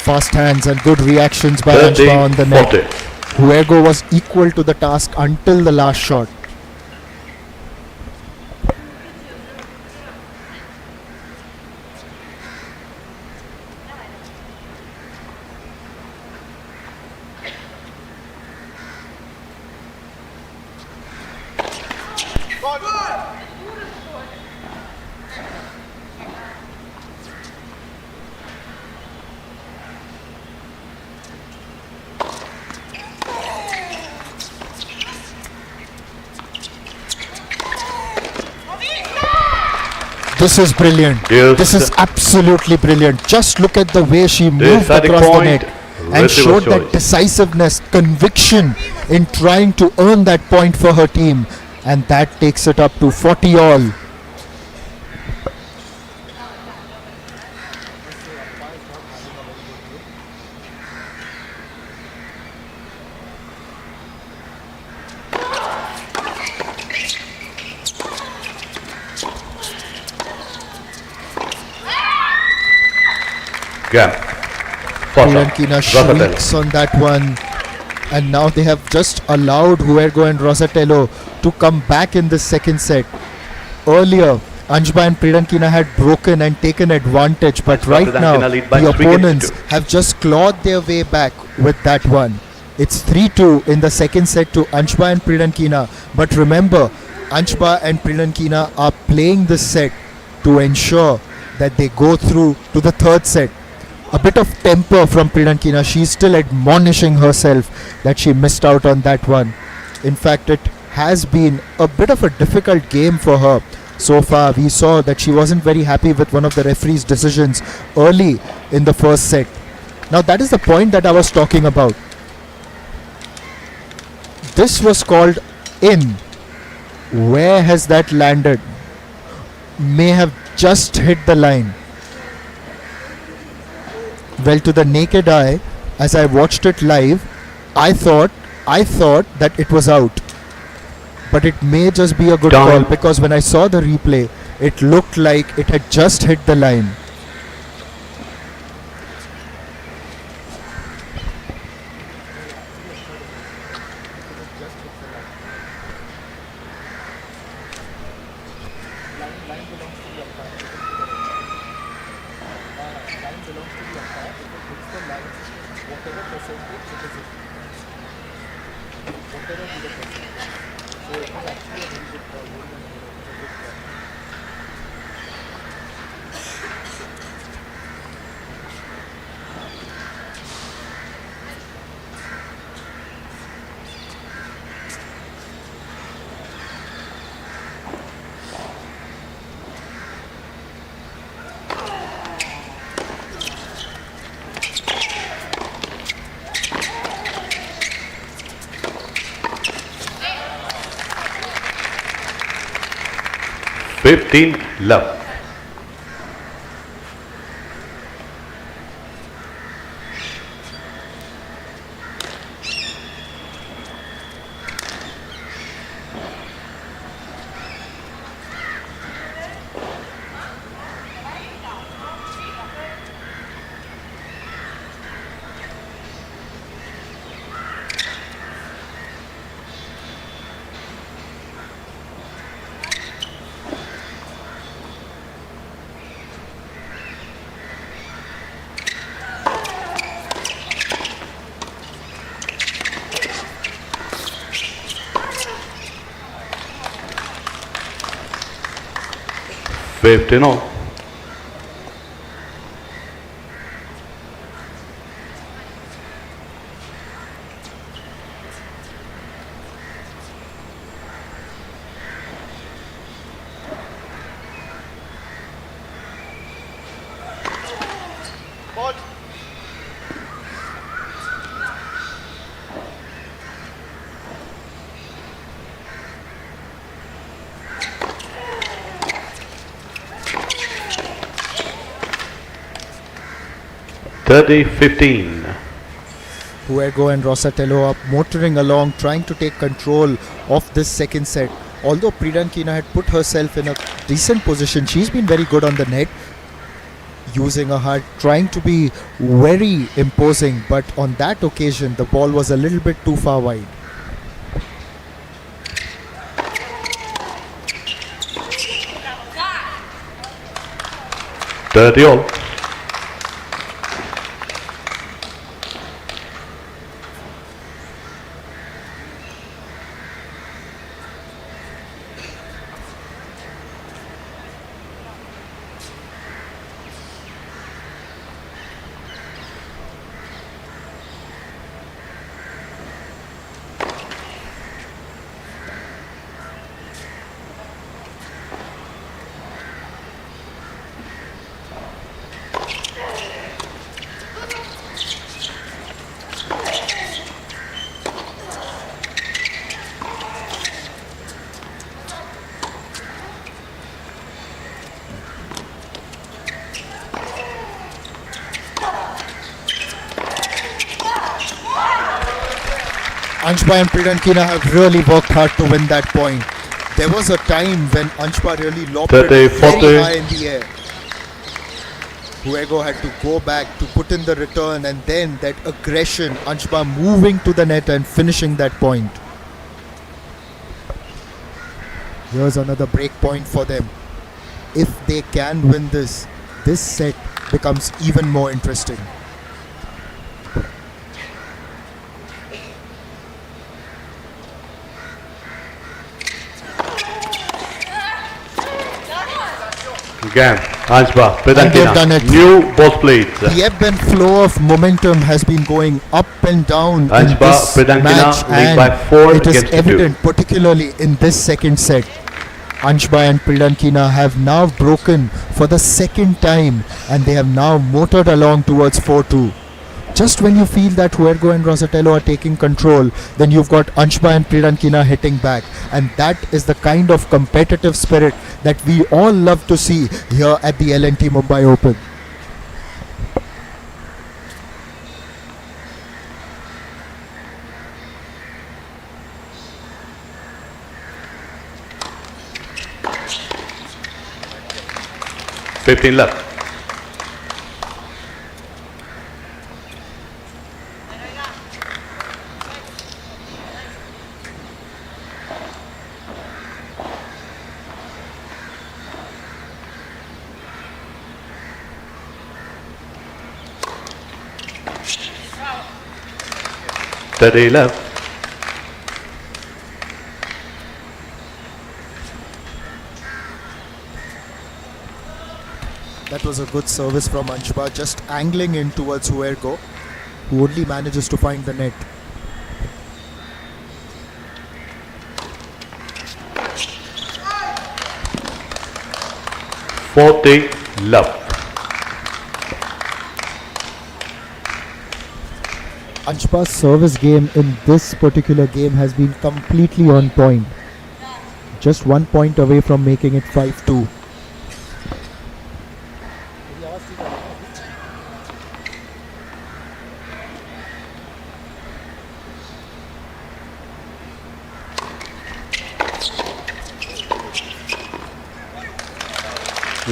Fast hands and good reactions by Anshpa on the net. 40. Huergo was equal to the task until the last shot. This is brilliant. Yes. This is absolutely brilliant. Just look at the way she moved Deciding across the point, net and receiver's showed that choice. decisiveness, conviction in trying to earn that point for her team. And that takes it up to 40 all. Game. First Pridankina shrieks on that one, and now they have just allowed Huergo and Rosatello to come back in the second set. Earlier, Anshba and Pridankina had broken and taken advantage, but right now Pridankina lead by the 3 games opponents to 2. have just clawed their way back with that one. It's 3-2 in the second set to Anshba and Pridankina, but remember, Anshba and Pridankina are playing this set to ensure that they go through to the third set. A bit of temper from Pridankina. She's still admonishing herself that she missed out on that one. In fact, it has been a bit of a difficult game for her so far. We saw that she wasn't very happy with one of the referee's decisions early in the first set. Now that is the point that I was talking about. This was called in. Where has that landed? May have just hit the line. Well, to the naked eye, as I watched it live, I thought that it was out. But it may just be a good Down. call, because when I saw the replay, it looked like it had just hit the line. Line belongs to the umpire. Line belongs to the umpire. If it hits the line, whatever percentage it is, whatever be the percentage. So it was actually a very good call. More than a good call. Fifteen love. Fifteen all. Thirty 15. Fuego and Rosatello are motoring along, trying to take control of this second set. Although Pridankina had put herself in a decent position, she's been very good on the net, using her heart, trying to be very imposing, but on that occasion the ball was a little bit too far wide. Thirty all. Anshba and Pridankina have really worked hard to win that point. There was a time when Anshba really lobbed it 30, very 40. high in the air. Fuego had to go back to put in the return, and then that aggression, Anshba moving to the net and finishing that point. Here's another break point for them. If they can win this set becomes even more interesting. Again, Anshba, And they've done Pridankina, it. new both plates. The ebb and flow of momentum has been going up and down in Anshba, this Pridankina match, lead by and 4 it is against 2. evident, particularly in this second set. Anshba and Pridankina have now broken for the second time, and they have now motored along towards 4-2. just when you feel that Huergo and Rosatello are taking control, then you've got Anshba and Pridankina hitting back. And that is the kind of competitive spirit that we all love to see here at the L&T Mumbai Open. Fifteen left. Steady left. That was a good service from Anshba, just angling in towards Huergo, who only manages to find the net. Forty left. Anshba's service game in this particular game has been completely on point. Just 1 point away from making it 5-2. मेरी आवाज़ ठीक आ रही है?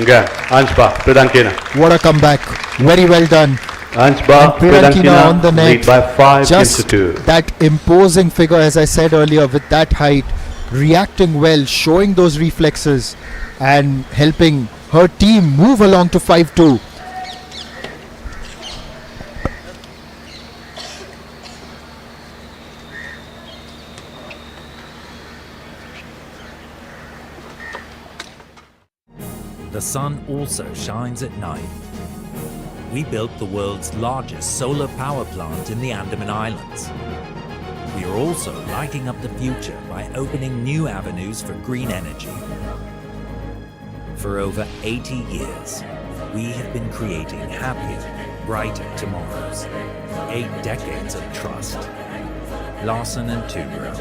Again, Anshba, Pridankina. What a comeback. Very well done. Anshba, Pridankina on the Pridankina net. lead by 5 games to Just 2. that imposing figure, as I said earlier, with that height, reacting well, showing those reflexes and helping her team move along to 5-2. The sun also shines at night. We built the world's largest solar power plant in the Andaman Islands. We are also lighting up the future by opening new avenues for green energy. For over 80 years, we have been creating happier, brighter tomorrows. 8 decades of trust. Larsen and Toubro.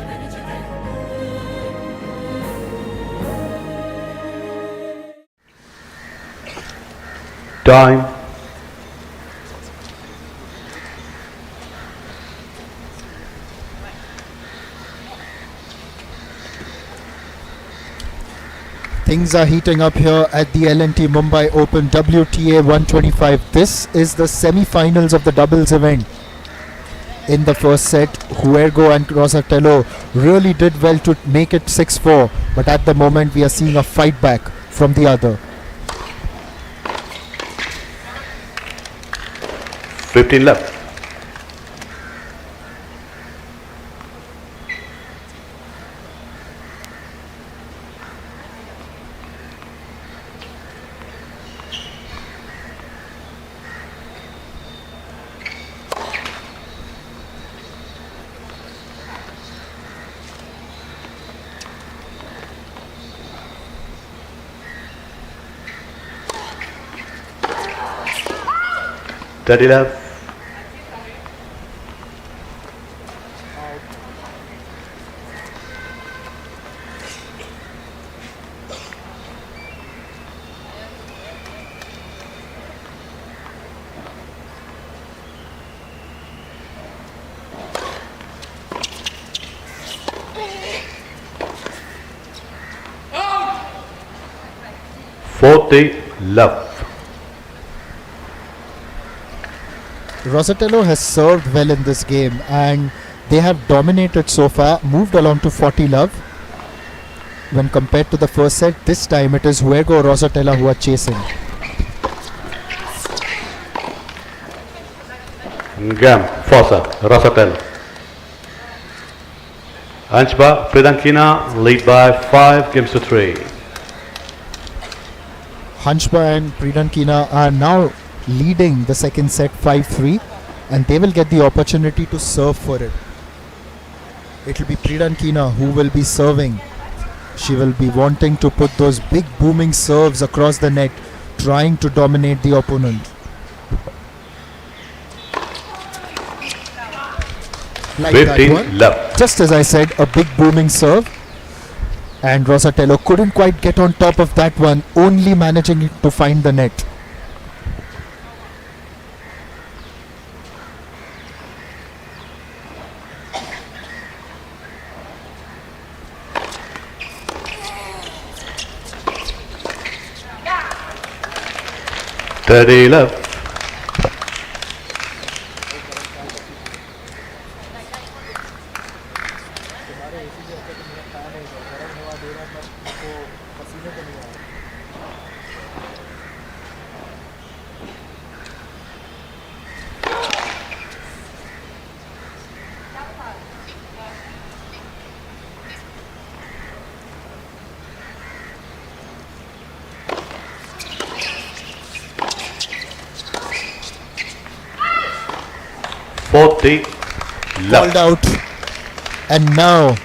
Time. Things are heating up here at the L&T Mumbai Open WTA 125. This is the semi-finals of the doubles event. In the first set, Huergo and Rosatello really did well to make it 6-4, but at the moment we are seeing a fight back from the other. 15 left. Steady left. Forty left. Rosatello has served well in this game and they have dominated so far, moved along to 40 love. When compared to the first set, this time it is Huergo Rosatello who are chasing. Game, Fossa, Rosatello. Anshba, Pridankina lead by 5 games to 3. Anshba and Pridankina are now leading the second set 5-3 and they will get the opportunity to serve for it. It will be Pridankina who will be serving. She will be wanting to put those big booming serves across the net, trying to dominate the opponent. Like that 15 one. love. Just as I said, a big booming serve. And Rosatello couldn't quite get on top of that one, only managing to find the net. Thirty love. तुम्हारे इसीलिए होता है कि मेरा fan है इधर, गर्म हवा दे रहा है पर वो पसीने तो नहीं आ रहे. Forty love. Called out. And now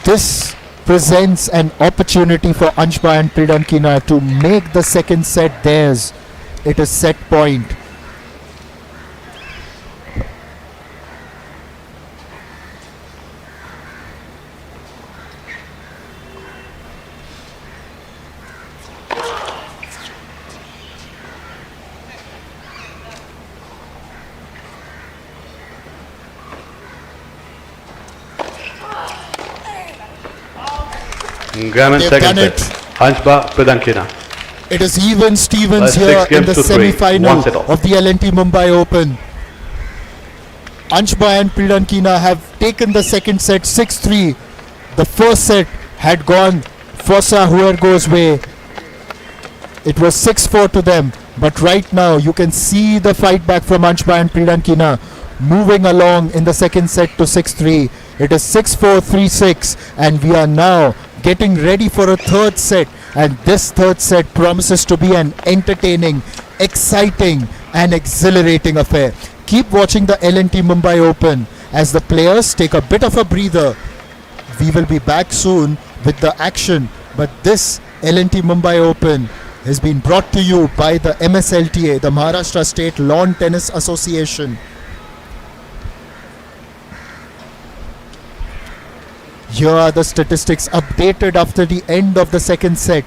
this presents an opportunity for Anshba and Pridankina to make the second set theirs. It is set point. Graham They've second done set. Anshba Pridankina. It is even Stevens 6 here in games the to 3. One semi-final set off. of the LNT Mumbai Open. Anshba and Pridankina have taken the second set 6-3. The first set had gone Fossa Huergo's way. It was 6-4 to them. But right now you can see the fight back from Anshba and Pridankina moving along in the second set to 6-3. It is 6-4, 3-6, and we are now getting ready for a third set. And this third set promises to be an entertaining, exciting, and exhilarating affair. Keep watching the LNT Mumbai Open as the players take a bit of a breather. We will be back soon with the action, but this LNT Mumbai Open has been brought to you by the MSLTA, the Maharashtra State Lawn Tennis Association. Here are the statistics updated after the end of the second set.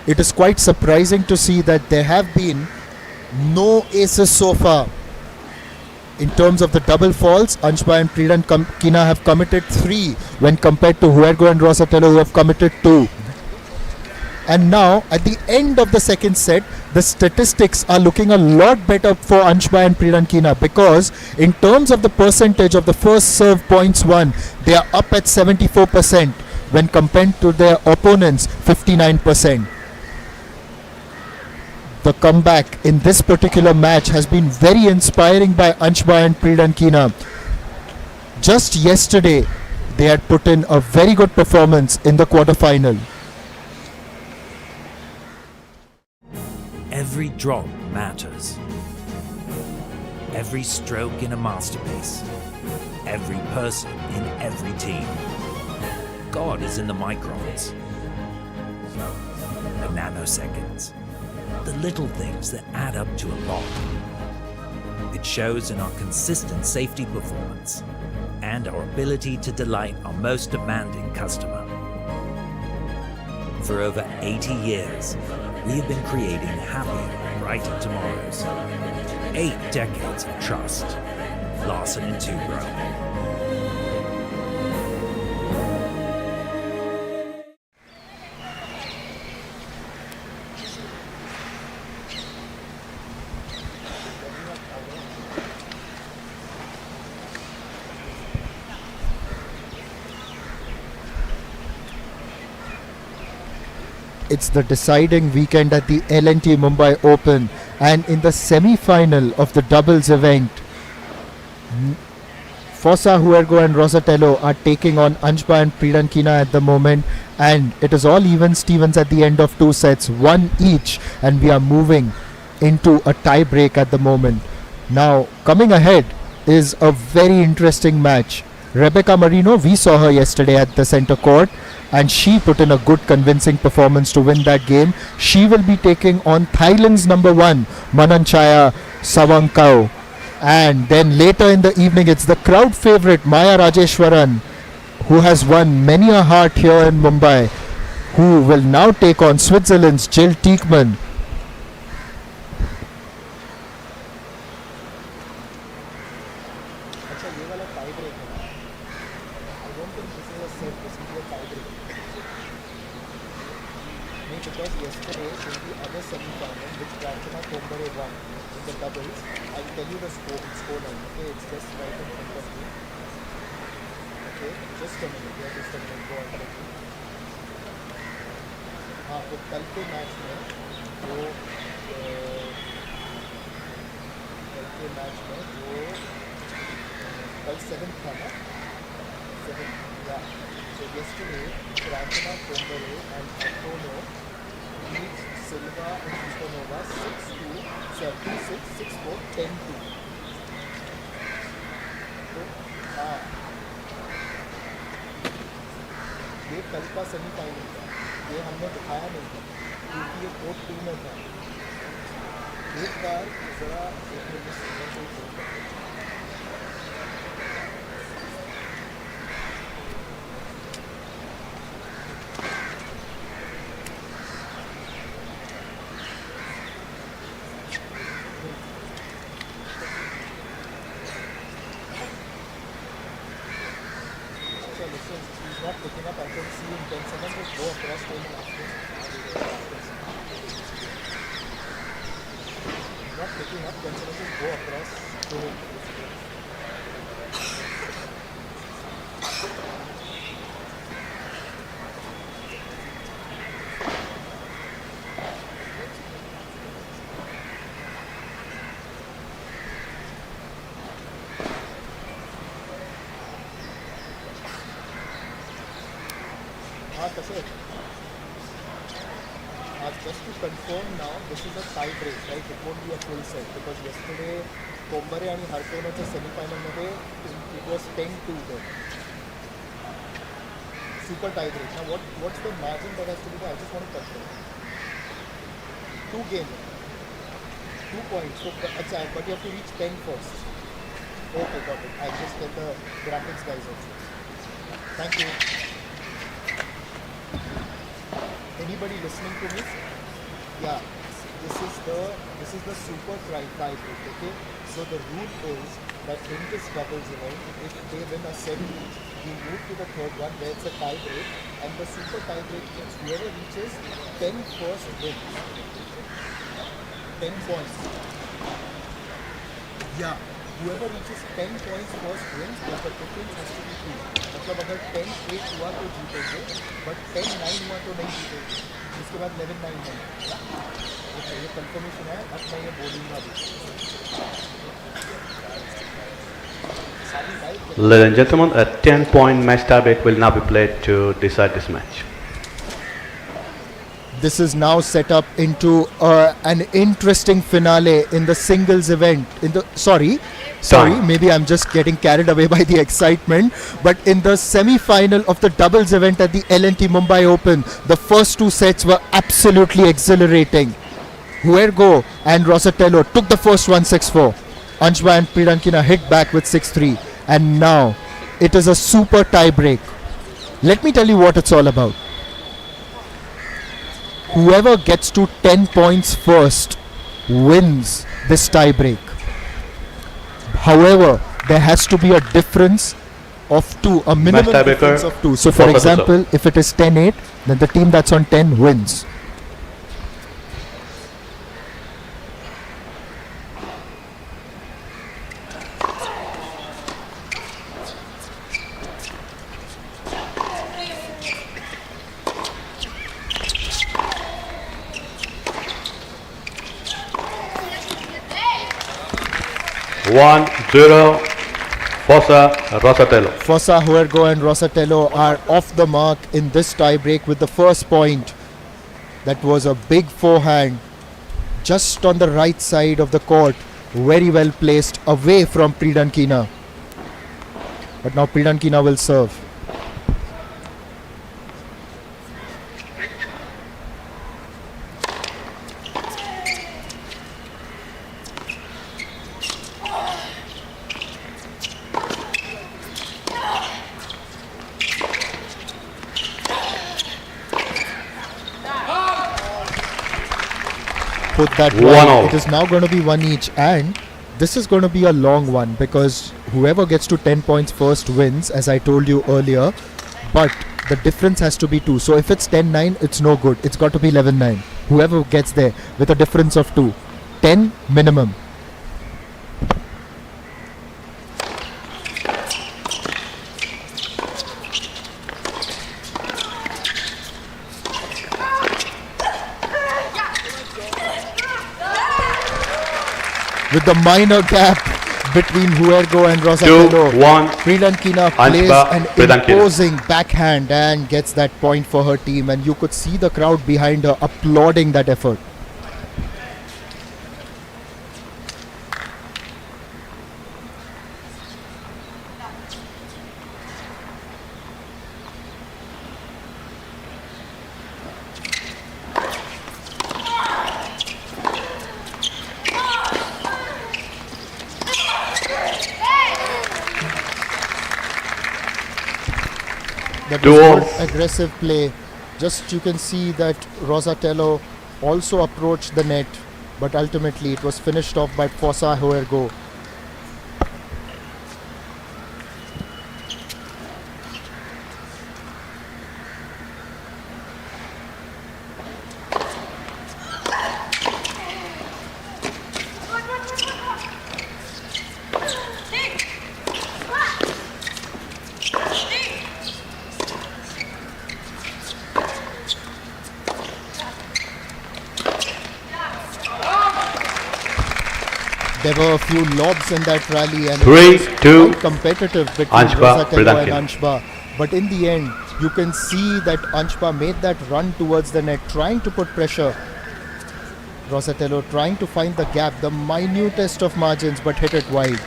It is quite surprising to see that there have been no aces so far. In terms of the double faults, Anshba and Pridankina have committed 3 when compared to Huergo and Rosatello who have committed 2. And now, at the end of the second set, the statistics are looking a lot better for Anshba and Pridankina, because in terms of the percentage of the first serve points won, they are up at 74% when compared to their opponents 59%. The comeback in this particular match has been very inspiring by Anshba and Pridankina. Just yesterday, they had put in a very good performance in the quarterfinal. Every drop matters. Every stroke in a masterpiece. Every person in every team. God is in the microns. The nanoseconds. The little things that add up to a lot. It shows in our consistent safety performance and our ability to delight our most demanding customer. For over 80 years, we have been creating happier, brighter tomorrows. 8 decades of trust. Larson and Toubro. It's the deciding weekend at the LNT Mumbai Open, and in the semi-final of the doubles event, Fossa Huergo and Rosatello are taking on Anshba and Pridankina at the moment, and it is all even Stevens at the end of 2 sets, 1 each, and we are moving into a tie break at the moment. Now, coming ahead is a very interesting match. Rebecca Marino, we saw her yesterday at the center court, and she put in a good convincing performance to win that game. She will be taking on Thailand's number 1, Mananchaya Sawankau. And then later in the evening, it's the crowd favorite Maya Rajeshwaran, who has won many a heart here in Mumbai, who will now take on Switzerland's Jill Teichmann. अच्छा ये वाला tie break है I don't think this is a set this will be a tie break नहीं because yesterday in the other semi-final which Prachana Kombare won in the doubles I'll tell you the score line okay it's just right in front of me okay just a minute just a minute go on हाँ तो कल के match में वो कल 7th था ना 7th yeah so yesterday Prachana Kombare and Antonio beat Silva and Supernova 6-2 2-6 6-4 10-2 तो हाँ ये कल का सेमीफाइनल था ये हमने दिखाया नहीं था क्योंकि ये कोर्ट 2 में था एक बार ज़रा listen, he's not picking up. I can see in 10 seconds just go across to him and ask him. He's not picking up. 10 seconds just go across to him. Kashyap. Just to confirm now, this is a tie break, right? It won't be a full set because yesterday Kombare and Hartono's semi-final मध्ये it was 10-2 there. Super tie break. Now what's the margin that has to be there? I just want to confirm. 2 games, 2 points. So, but you have to reach 10 first. Okay, got it. I'll just get the graphics guys also. Thank you. Anybody listening to me? Yeah, this is the super tie break, okay? So the rule is that in this doubles event, if they win a set each, you move to the third one where it's a tie break, and the super tie break means whoever reaches 10 first wins. 10 points. Yeah, whoever reaches 10 points first wins, but the difference has to be 2. मतलब अगर 10-8 हुआ तो जीतेंगे, but 10-9 हुआ तो नहीं जीतेंगे. इसके बाद 11-9 है. ओके, ये कंफर्मेशन है. अब मैं ये बोलूँगा भी. Ladies and gentlemen, a 10-point match tiebreak will now be played to decide this match. This is now set up into an interesting finale in the singles event. Sorry, maybe I'm just getting carried away by the excitement. But in the semi-final of the doubles event at the L&T Mumbai Open, the first 2 sets were absolutely exhilarating. Huergo and Rosatello took the first one 6-4. Anshba and Pridankina hit back with 6-3. And now it is a super tie break. Let me tell you what it's all about. Whoever gets to 10 points first wins this tie break. However, there has to be a difference of 2, a minimum difference of 2. So for example, if it is 10-8, then the team that's on 10 wins. One, 0, Fossa, Rosatello. Fossa, Huergo and Rosatello are off the mark in this tie break with the first point. That was a big forehand just on the right side of the court. Very well placed away from Pridankina. But now Pridankina will serve. put that 1 wide. all. It is now going to be one each, and this is going to be a long one because whoever gets to 10 points first wins, as I told you earlier. But the difference has to be 2. So if it's 10-9, it's no good. It's got to be 11-9. Whoever gets there with a difference of 2. 10 minimum. With the minor gap between Huergo and 2, Rosatello, 1. Pridankina plays Anshba an Pridankina. imposing backhand and gets that point for her team, and you could see the crowd behind her applauding that effort. That was Duo. good aggressive play. Just you can see that Rosatello also approached the net, but ultimately it was finished off by Fossa Huergo. There were a few lobs in that rally, and 3, it was 2. quite competitive between Anshba Rosatello and Pridankina. Anshba. But in the end, you can see that Anshba made that run towards the net, trying to put pressure. Rosatello trying to find the gap, the minutest of margins, but hit it wide.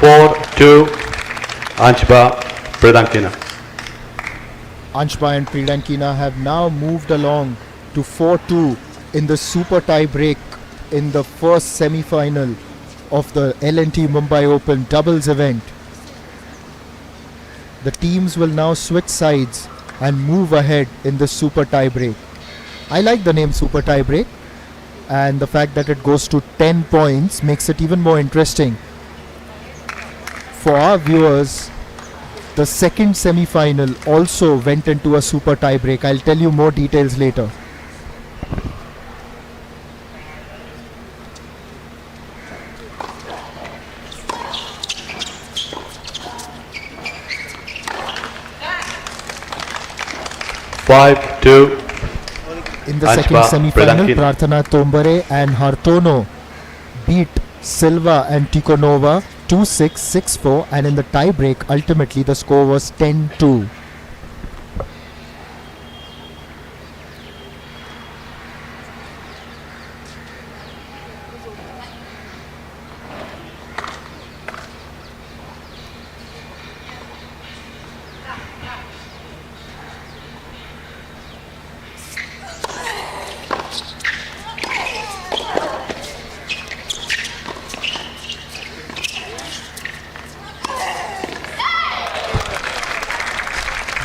Four, 2. Anshba Pridankina. Anshba and Pridankina have now moved along to 4-2 in the super tie break in the first semi-final of the L&T Mumbai Open doubles event. The teams will now switch sides and move ahead in the super tie break. I like the name super tie break, and the fact that it goes to 10 points makes it even more interesting. For our viewers, the second semi-final also went into a super tie break. I'll tell you more details later. Five, 2. In the Anshba second semi-final, Pridankina. Prarthana Tombare and Hartono beat Silva and Tikhonova 2-6, 6-4, and in the tie break, ultimately the score was 10-2.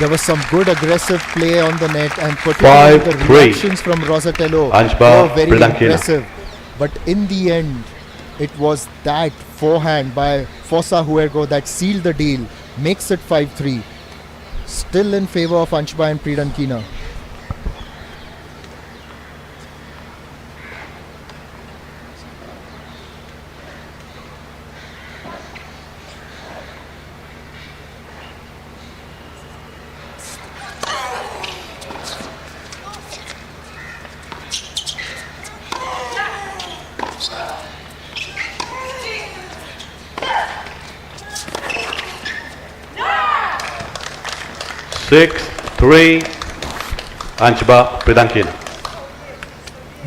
There was some good aggressive play on the net, and particularly the 5-3. reactions from Rosatello Anshba were very Pridankina. impressive. But in the end, it was that forehand by Fossa Huergo that sealed the deal, makes it 5-3. Still in favor of Anshba and Pridankina. Six, 3. Anshba Pridankina.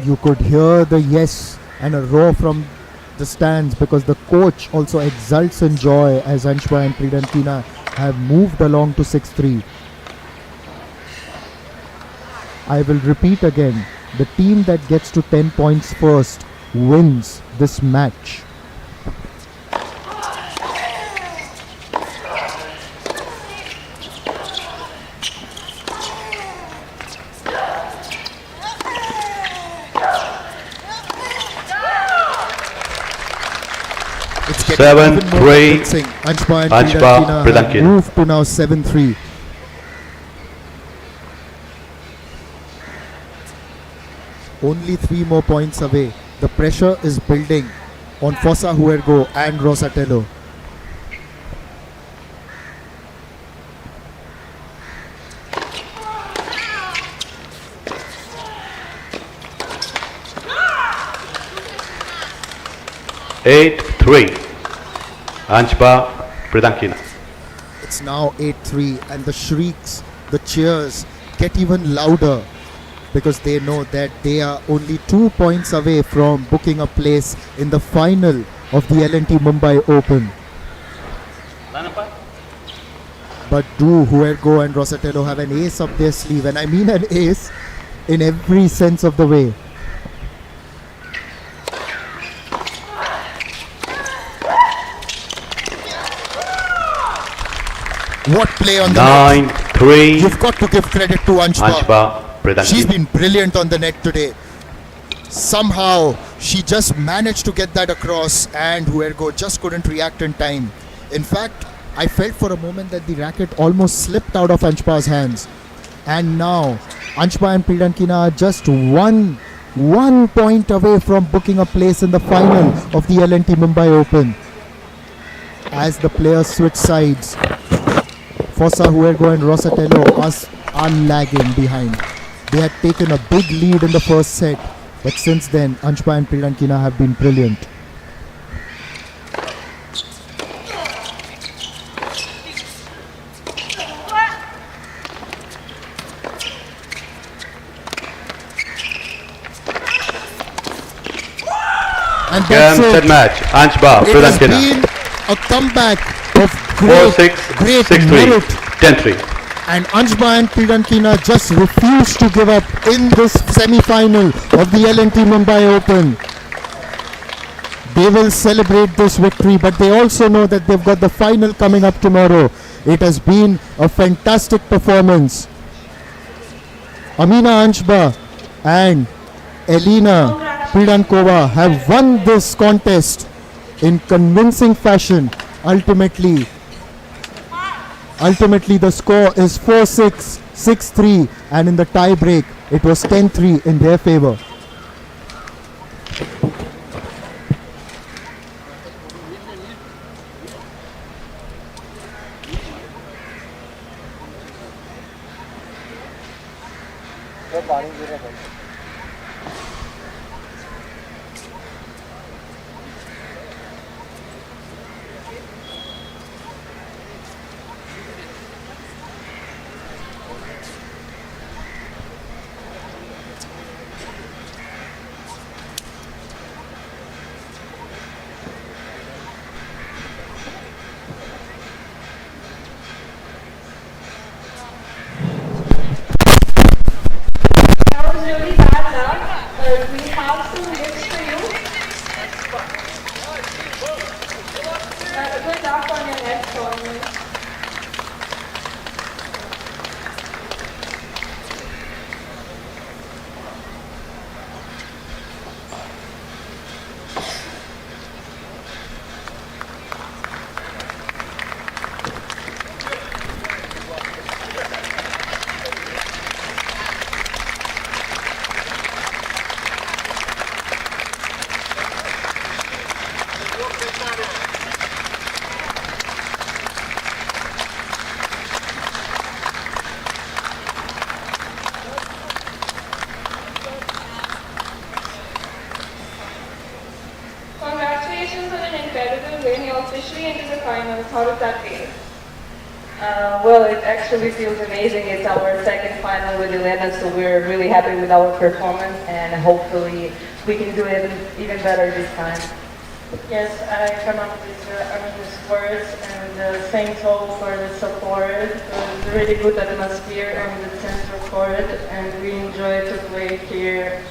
You could hear the yes and a roar from the stands because the coach also exults in joy as Anshba and Pridankina have moved along to 6-3. I will repeat again, the team that gets to 10 points first wins this match. getting 7-3 even more convincing. Anshba and Anshba Pridankina have Pridankina. moved to now 7-3. Only 3 more points away. The pressure is building on Fossa Huergo and Rosatello. Eight three. Anshba Pridankina. It's now 8-3 and the shrieks, the cheers get even louder because they know that they are only 2 points away from booking a place in the final of the L&T Mumbai Open. But do Huergo and Rosatello have an ace up their sleeve? And I mean an ace in every sense of the way. What play on the net? 9-3. You've got to give credit to Anshba. Anshba Pridankina. She's been brilliant on the net today. Somehow she just managed to get that across and Huergo just couldn't react in time. In fact, I felt for a moment that the racket almost slipped out of Anshba's hands. And now Anshba and Pridankina are just one point away from booking a place in the final of the L&T Mumbai Open. As the players switch sides, Fossa Huergo and Rosatello are lagging behind. They had taken a big lead in the first set, but since then Anshba and Pridankina have been brilliant. And that's Game, set, it. match. Anshba It has Pridankina. been a comeback of 4-6, great 6-3, merit. 10-3. And Anshba and Pridankina just refused to give up in this semi-final of the L&T Mumbai Open. They will celebrate this victory, but they also know that they've got the final coming up tomorrow. It has been a fantastic performance. Amina Anshba and Elina Pridankova have won this contest in convincing fashion. Ultimately the score is 4-6, 6-3, and in the tie break it was 10-3 in their favor. That was really bad luck. We have some gifts for you. Good luck on your next tournament. Congratulations on an incredible win. You're officially into the finals. How does that feel? Well, it actually feels amazing. It's our second final with Elena, so we're really happy with our performance, and hopefully we can do it even better this time. Yes, I cannot with words, and thanks all for the support. It was a really good atmosphere on the center court, and we enjoyed to play here.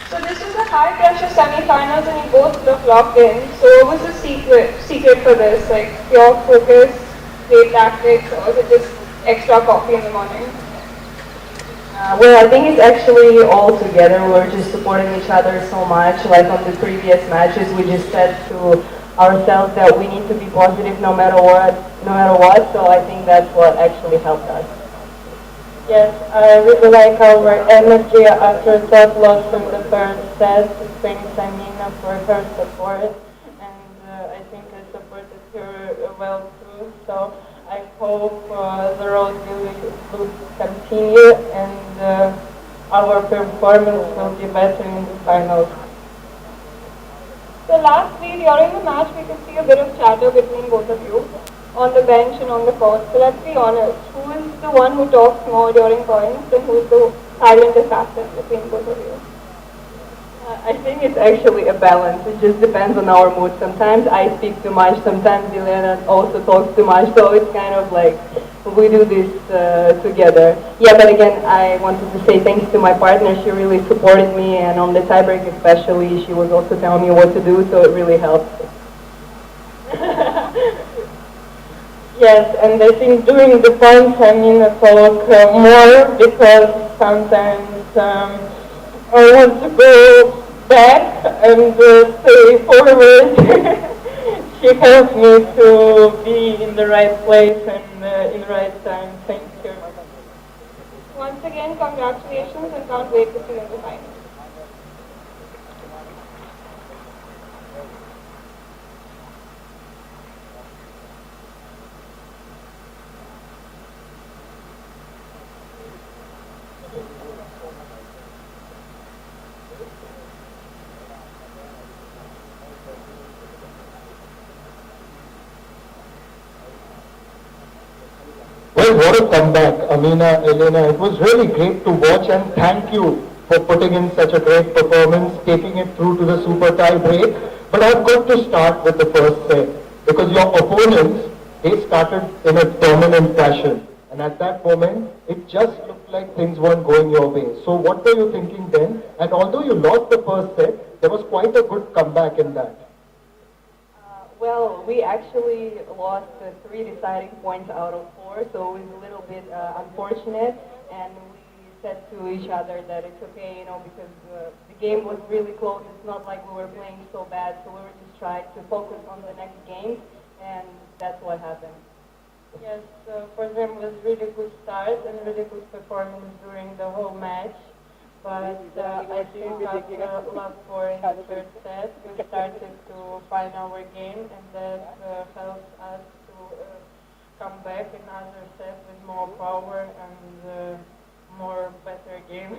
So this was a high-pressure semi-finals, and you both looked locked in. So what was the secret for this? Like pure focus, great tactics, or was it just extra coffee in the morning? Well, I think it's actually all together. We're just supporting each other so much. Like on the previous matches, we just said to ourselves that we need to be positive no matter what, no matter what. So I think that's what actually helped us. Yes, I really like our energy after that loss in the first set. Thanks, Amina, for her support. And I think I supported her well too. So I hope the road will continue and our performance will be better in the finals. So lastly, during the match, we could see a bit of chatter between both of you on the bench and on the court. So let's be honest, who is the one who talks more during points and who is the silent assassin between both of you? I think it's actually a balance. It just depends on our mood. Sometimes I speak too much, sometimes Elena also talks too much, so it's kind of like we do this together. Yeah, but again, I wanted to say thanks to my partner. She really supported me, and on the tiebreak especially, she was also telling me what to do, so it really helped. Yes, and I think during the points I mean I talk more because sometimes I want to go back and stay forward. She helped me to be in the right place and in the right time. Thank you. Once again, congratulations and can't wait to see you in the final. Well, what a comeback, Amina, Elena. It was really great to watch, and thank you for putting in such a great performance, taking it through to the super tie break. But I've got to start with the first set because your opponents, they started in a dominant fashion. And at that moment, it just looked like things weren't going your way. So what were you thinking then? And although you lost the first set, there was quite a good comeback in that. Well, we actually lost 3 deciding points out of 4, so it was a little bit unfortunate. And we said to each other that it's okay, you know, because the game was really close. It's not like we were playing so bad, so we were just trying to focus on the next game, and that's what happened. Yes, for them it was really good start and really good performance during the whole match. But I think after love for in the third set, we started to find our game, and that helped us to come back in other set with more power and more better game.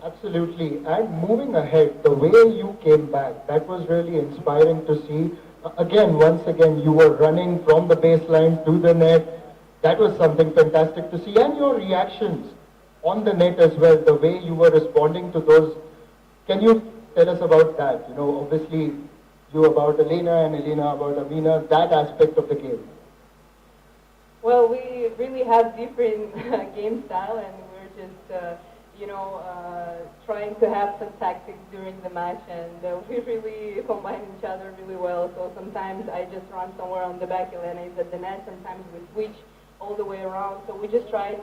Absolutely. And moving ahead, the way you came back, that was really inspiring to see. Again, once again, you were running from the baseline to the net. That was something fantastic to see. And your reactions on the net as well, the way you were responding to those. Can you tell us about that? You know, obviously, you about Elena and Elena about Amina, that aspect of the game. Well, we really have different game style, and we're just, trying to have some tactics during the match, and we really combine each other really well. So sometimes I just run somewhere on the back, Elena is at the net. Sometimes we switch all the way around. So we just try to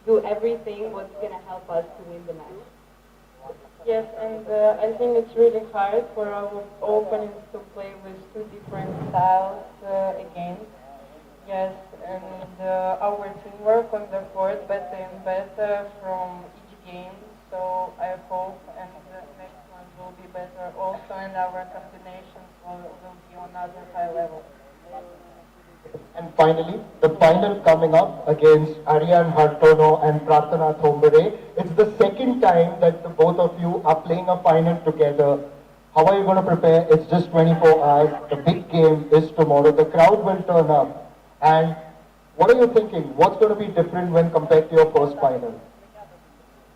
do everything what's going to help us to win the match. Yes, and I think it's really hard for our opponents to play with 2 different styles against. Yes, and our teamwork on the court better and better from each game. So I hope and the next ones will be better also, and our combinations will be on another high level. And finally, the final coming up against Ariane Hartono and Pratana Thombare. It's the second time that the both of you are playing a final together. How are you going to prepare? It's just 24 hours. The big game is tomorrow. The crowd will turn up. And what are you thinking? What's going to be different when compared to your first final?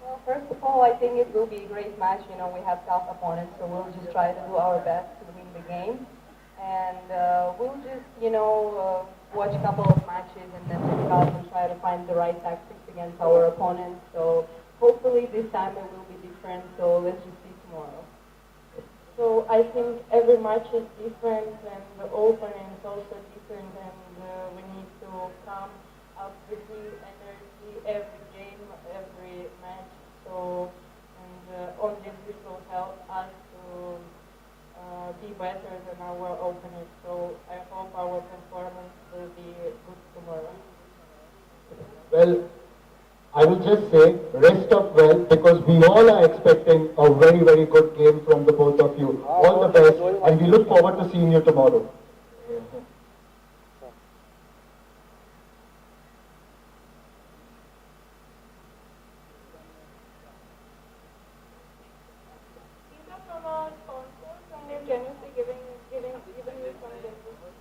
Well, first of all, I think it will be a great match. You know, we have tough opponents, so we'll just try to do our best to win the game. And we'll just, watch a couple of matches and then discuss and try to find the right tactics against our opponents. So hopefully this time it will be different. So let's just see tomorrow. So I think every match is different and the opening is also different, and we need to come up with the energy every game, every better than our openers. So I hope our performance will be good tomorrow. Well, I will just say, rest up well, because we all are expecting a very, very good game from the both of you. All the best, and we look forward to seeing you tomorrow. These are from our sponsors, and they're generously giving me some business.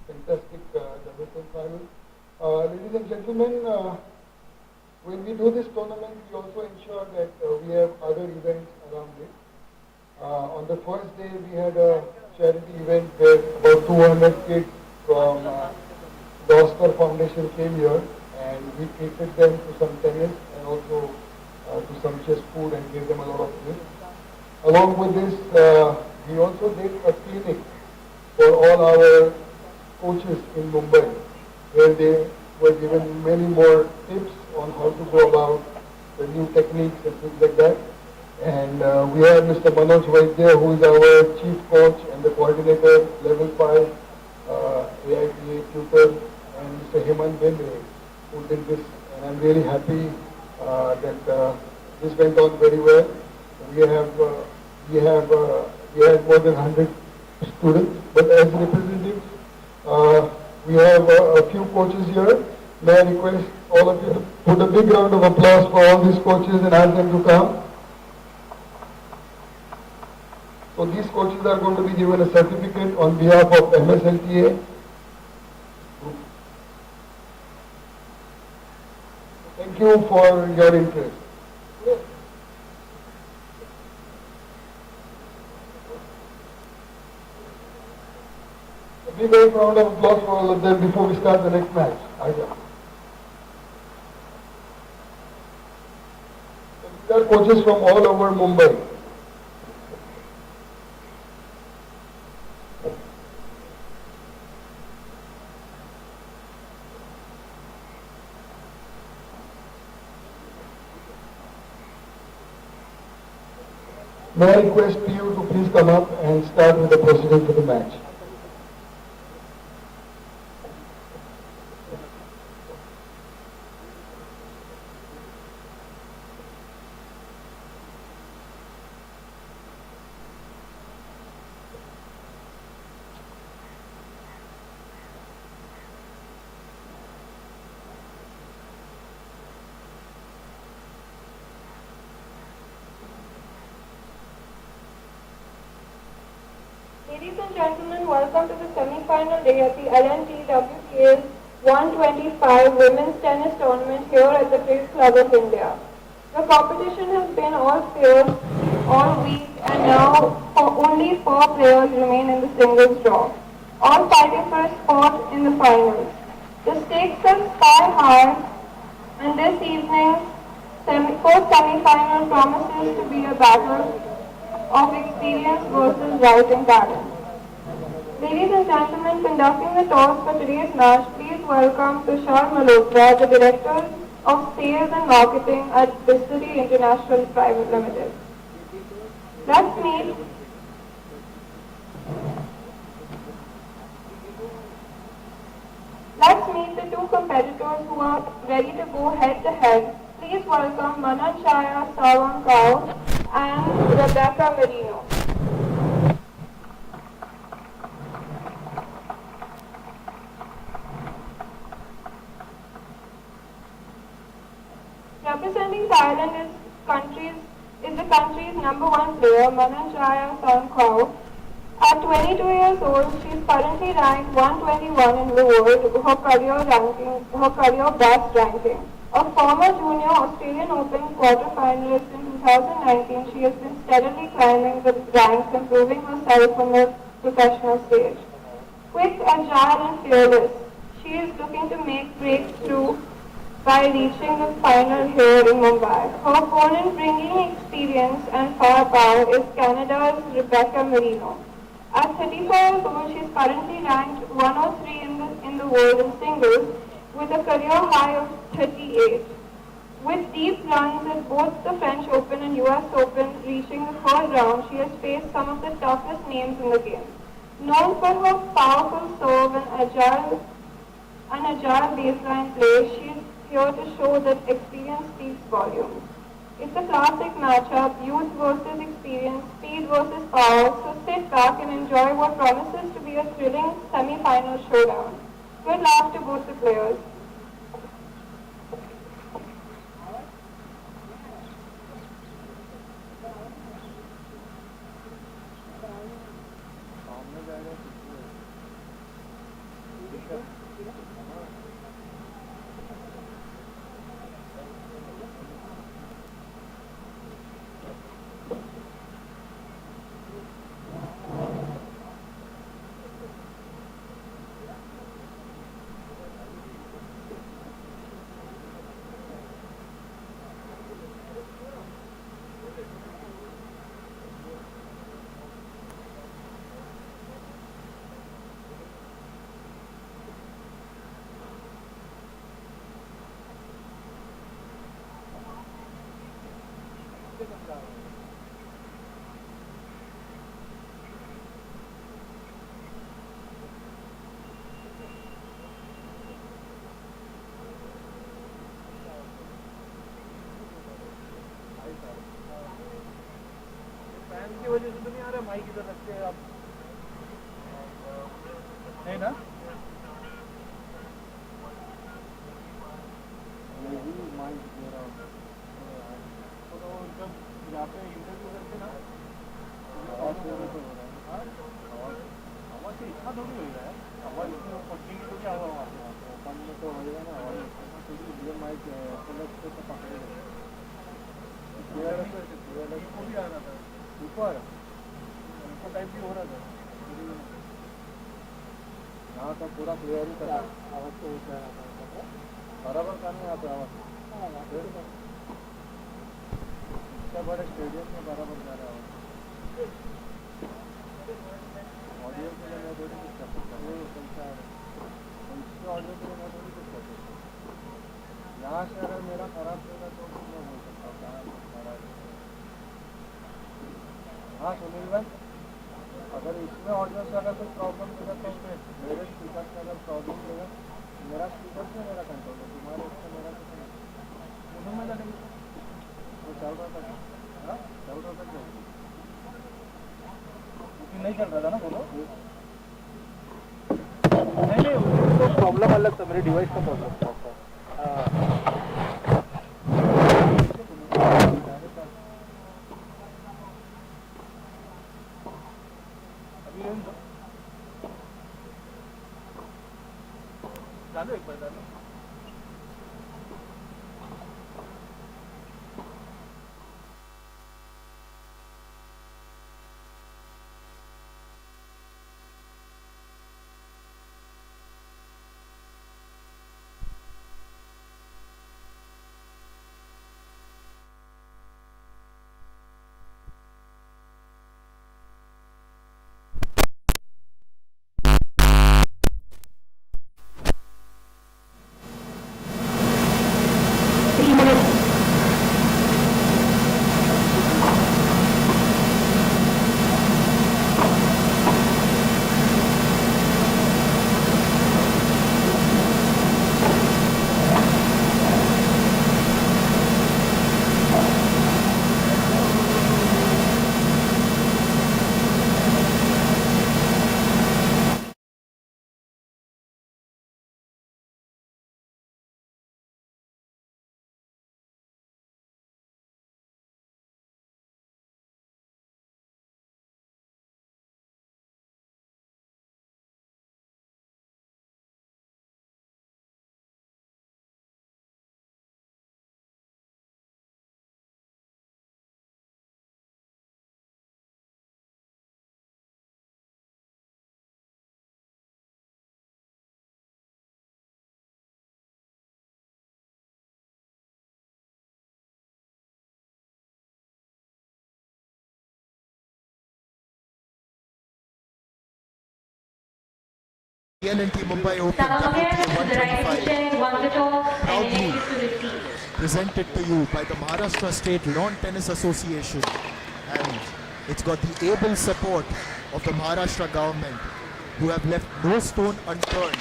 Fantastic double final. Ladies and gentlemen, when we do this tournament, we also ensure that we have other events around it. On the first day, we had a charity event where about 200 kids from the Oscar Foundation came here, and we treated them to some tennis and also to some chess food and gave them a lot of gifts. Along with this, we also did a clinic for all our coaches in Mumbai, where they were given many more tips on how to go about the new techniques and things like that. And we have Mr. Manoj Vaidya, who is our chief coach and the coordinator, level 5 AITA tutor, and Mr. Hemant Bendre, who did this. And I'm really happy that this went on very well. We had more than 100 students, but as representatives, we have a few coaches here. May I request all of you to put a big round of applause for all these coaches and ask them to come. So these coaches are going to be given a certificate on behalf of MSLTA. Thank you for your interest. A big round of applause for all of them before we start the next match. These are coaches from all over Mumbai. May I request you to please come up and start with the procedure for the match. Ladies and gentlemen, welcome to the semi-final day at the LNT WTA's 125 Women's Tennis Tournament here at the Cricket Club of India. The competition has been all fierce all week, and now only 4 players remain in the singles draw, all fighting for a spot in the finals. The stakes are sky high, and this evening's first semi-final promises to be a battle of experience versus rising talent. Ladies and gentlemen, conducting the toss for today's match, please welcome Tushar Malhotra, the Director of Sales and Marketing at Distillery International Private Limited. Let's meet the two competitors who are ready to go head to head. Please welcome Mananchaya Sawankau and Rebecca Merino. Representing Thailand is the country's #1 player, Mananchaya Sawankau. At 22 years old, she is currently ranked 121 in the world, her career best ranking. A former junior Australian Open quarter-finalist in 2019, she has been steadily climbing the ranks, improving herself on the professional stage. Quick, agile and fearless, she is looking to make breakthrough by reaching the final here in Mumbai. Her opponent, bringing experience and firepower, is Canada's Rebecca Merino. At 34 years old, she is currently ranked 103 in the world in singles with a career high of 38. With deep runs at both the French Open and US Open reaching the third round, she has faced some of the toughest names in the game. Known for her powerful serve and agile baseline play, she is here to show that experience speaks volumes. It's a classic matchup, youth versus experience, speed versus power, so sit back and enjoy what promises to be a thrilling semi-final showdown. Good luck to both the players. Fan की वजह से तो नहीं आ रहा mic इधर रखते हैं आप है ना माइक मेरा तो जब यहाँ पे इंटरव्यू करते ना आवाज़ से इतना थोड़ी हो रहा है आवाज़ इसमें पट्टी की तो क्या हुआ वहाँ पे अपन में तो होगा ना आवाज़ थोड़ी रियल माइक अलग से तो पकड़े को भी आ रहा था ऊपर उनको टाइप भी हो रहा था यहाँ का पूरा क्लियर ही था आवाज़ तो ऊँचा था बराबर का नहीं आता आवाज़ इतना बड़े स्टेडियम में बराबर जा रहा है ऑडियो के लिए मैं थोड़ी कुछ कर सकता हूँ चलता है इसके ऑडियो के लिए मैं थोड़ी कुछ कर सकता हूँ यहाँ से अगर मेरा खराब होगा तो मैं बोल सकता हूँ कहाँ खराब है हाँ सुनील भाई अगर इसमें ऑडियो से अगर कोई प्रॉब्लम होगा तो मेरे स्पीकर से अगर प्रॉब्लम होगा मेरा स्पीकर से मेरा कंट्रोल है तुम्हारे उससे मेरा कुछ नहीं दोनों में लगे वो चल रहा था हाँ चल रहा था क्योंकि नहीं चल रहा था ना बोलो नहीं उसको प्रॉब्लम अलग था मेरे डिवाइस का प्रॉब्लम था डालो एक बार डालो The L&T Mumbai Open Some WTA players to the right 125 position, one to toss and Proudly. eight to receive. presented to you by the Maharashtra State Lawn Tennis Association, and it's got the able support of the Maharashtra government, who have left no stone unturned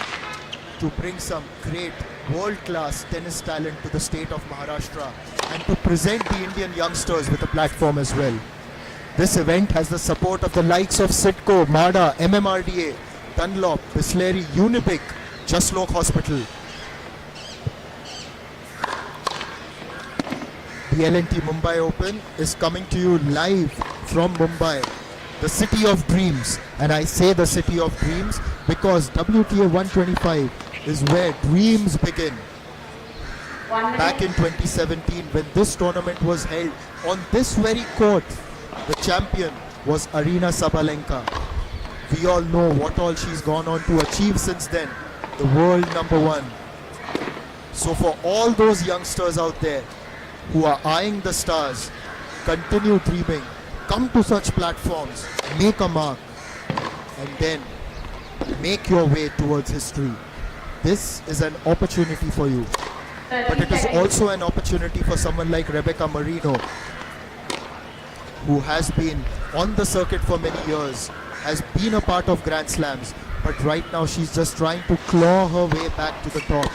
to bring some great world-class tennis talent to the state of Maharashtra and to present the Indian youngsters with a platform as well. This event has the support of the likes of Sitco, MADA, MMRDA, Dunlop, Bisleri, Unipic, Jaslok Hospital. The L&T Mumbai Open is coming to you live from Mumbai, the city of dreams. And I say the city of dreams because WTA 125 is where dreams begin. 1 minute. Back in 2017, when this tournament was held on this very court, the champion was Arina Sabalenka. We all know what all she's gone on to achieve since then, the world number one. So for all those youngsters out there who are eyeing the stars, continue dreaming, come to such platforms, make a mark, and then make your way towards history. This is an opportunity for you. 30 But it is seconds. also an opportunity for someone like Rebecca Marino, who has been on the circuit for many years, has been a part of Grand Slams, but right now she's just trying to claw her way back to the top.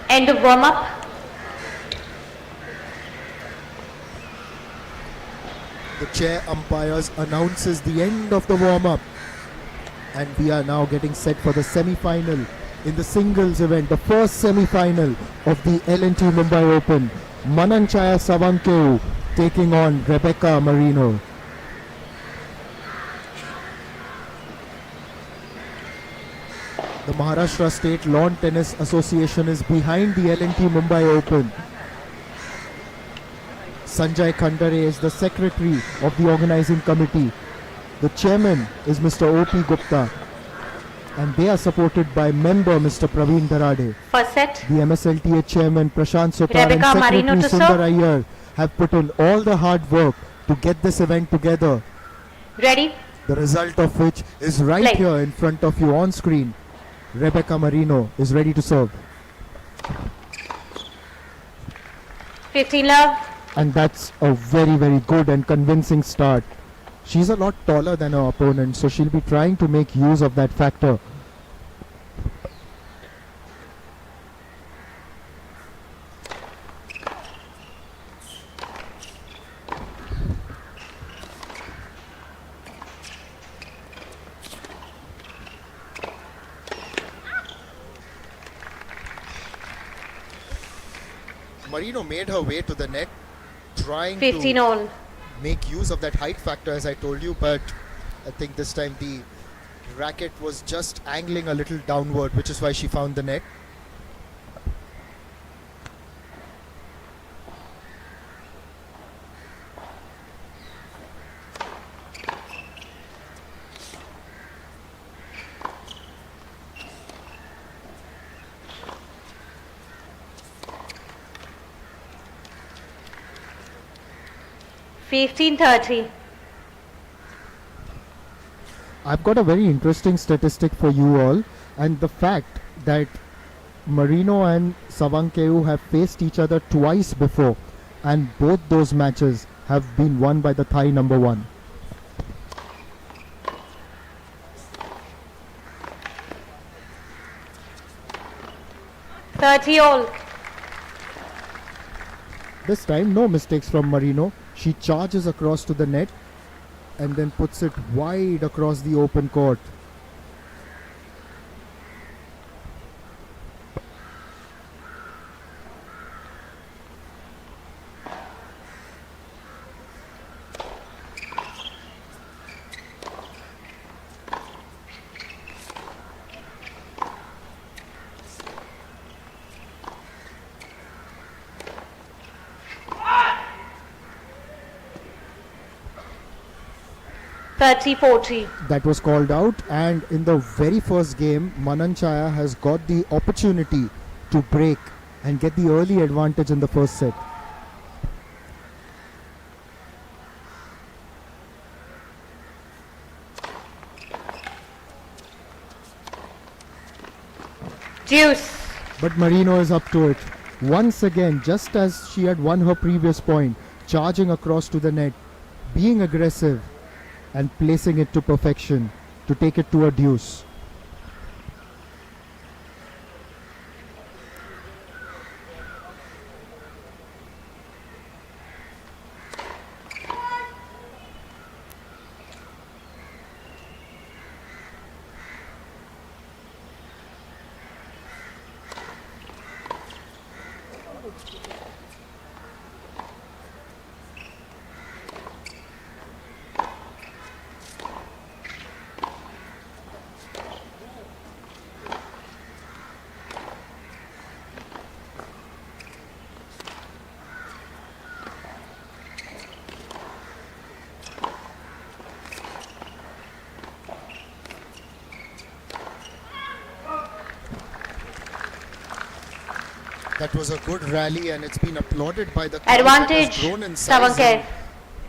End of warm-up. The chair umpires announces the end of the warm-up, and we are now getting set for the semi-final in the singles event, the first semi-final of the L&T Mumbai Open. Mananchaya Savankeu taking on Rebecca Marino. The Maharashtra State Lawn Tennis Association is behind the L&T Mumbai Open. Sanjay Khandare is the secretary of the organizing committee. The chairman is Mr. O.P. Gupta, and they are supported by member Mr. Praveen Dharade. First set. The MSLTA chairman Prashant Sukar and Rebecca secretary Marino to Sundar serve. Iyer have put in all the hard work to get this event together, Ready? the result of which is right Play. here in front of you on screen. Rebecca Marino is ready to serve. 15 love. And that's a very, very good and convincing start. She's a lot taller than her opponent, so she'll be trying to make use of that factor. Marino made her way to the net, trying 15 to all. make use of that height factor, as I told you, but I think this time the racket was just angling a little downward, which is why she found the net. Fifteen 30. I've got a very interesting statistic for you all, and the fact that Marino and Savankeu have faced each other twice before, and both those matches have been won by the Thai number one. Thirty all. This time, no mistakes from Marino. She charges across to the net and then puts it wide across the open court. 30-40. That was called out, and in the very first game, Mananchaya has got the opportunity to break and get the early advantage in the first set. Deuce. But Marino is up to it. Once again, just as she had won her previous point, charging across to the net, being aggressive and placing it to perfection to take it to a deuce. That was a good rally, and it's been applauded by the crowd. Advantage, It has grown in size Savanker. in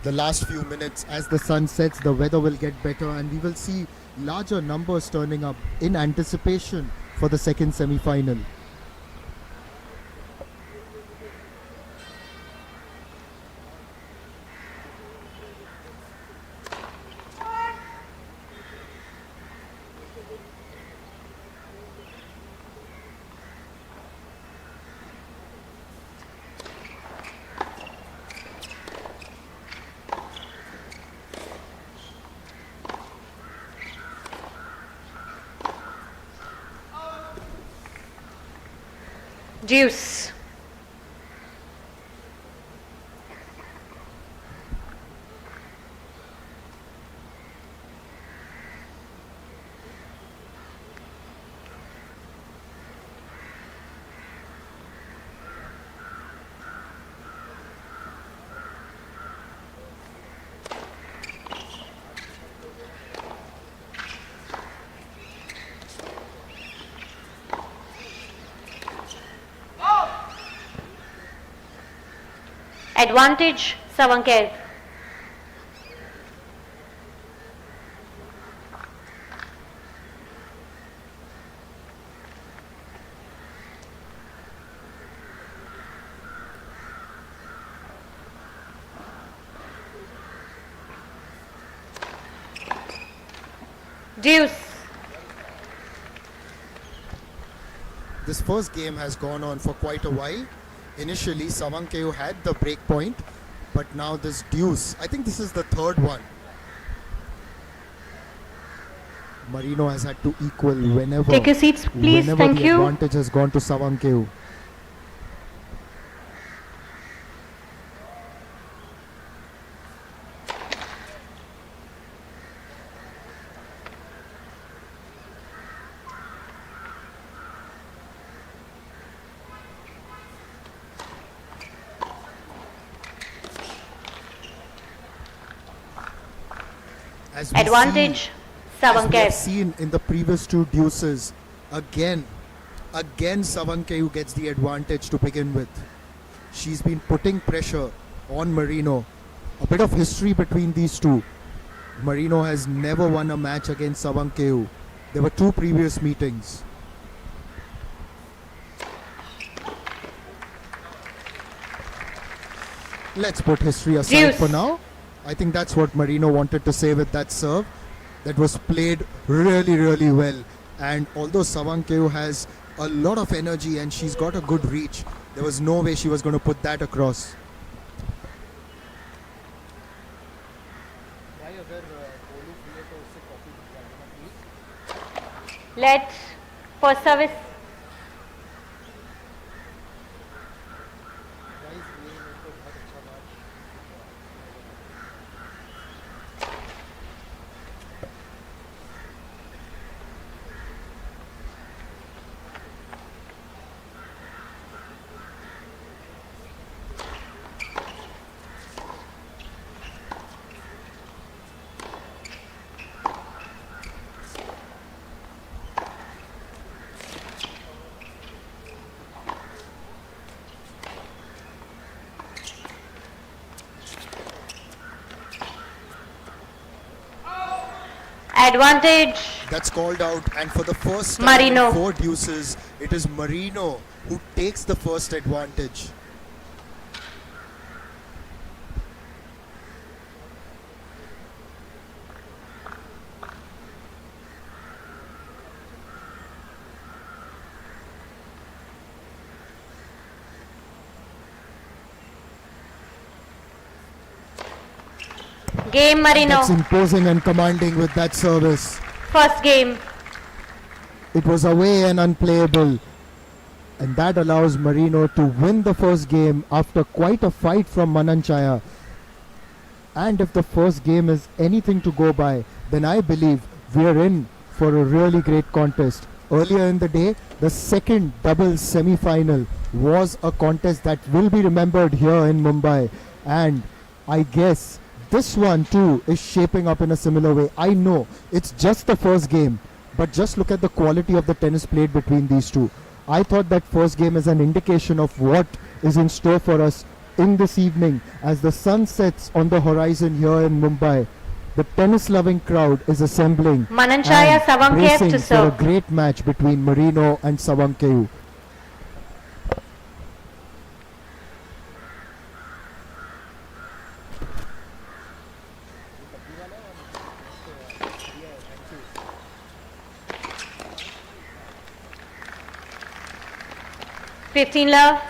the last few minutes. As the sun sets, the weather will get better, and we will see larger numbers turning up in anticipation for the second semi-final. Deuce. Advantage, Savanker. Deuce. This first game has gone on for quite a while. Initially, Savankeo had the break point, but now this deuce. I think this is the third one. Marino has had to equal whenever. Take your seats, please. Whenever Thank the you. advantage has gone to Savankeo. As we Advantage, As we have Savanker. seen in the previous two deuces, again Savankeo gets the advantage to begin with. She's been putting pressure on Marino. A bit of history between these two. Marino has never won a match against Savankeo. There were two previous meetings. Let's put history aside Deuce. for now. I think that's what Marino wanted to say with that serve. That was played really, really well. And although Savankeo has a lot of energy and she's got a good reach, there was no way she was going to put that across. Let first service. Advantage. That's called out, and for the first time Marino. in 4 deuces, it is Marino who takes the first advantage. Game Marino. That's imposing and commanding with that service. First game. It was away and unplayable, and that allows Marino to win the first game after quite a fight from Mananchaya. And if the first game is anything to go by, then I believe we're in for a really great contest. Earlier in the day, the second doubles semi-final was a contest that will be remembered here in Mumbai, and I guess this one too is shaping up in a similar way. I know it's just the first game, but just look at the quality of the tennis played between these two. I thought that first game is an indication of what is in store for us in this evening as the sun sets on the horizon here in Mumbai. The tennis-loving crowd is assembling Mananchaya and Savankev bracing to for a serve. great match between Marino and Savankev. Fifteen love.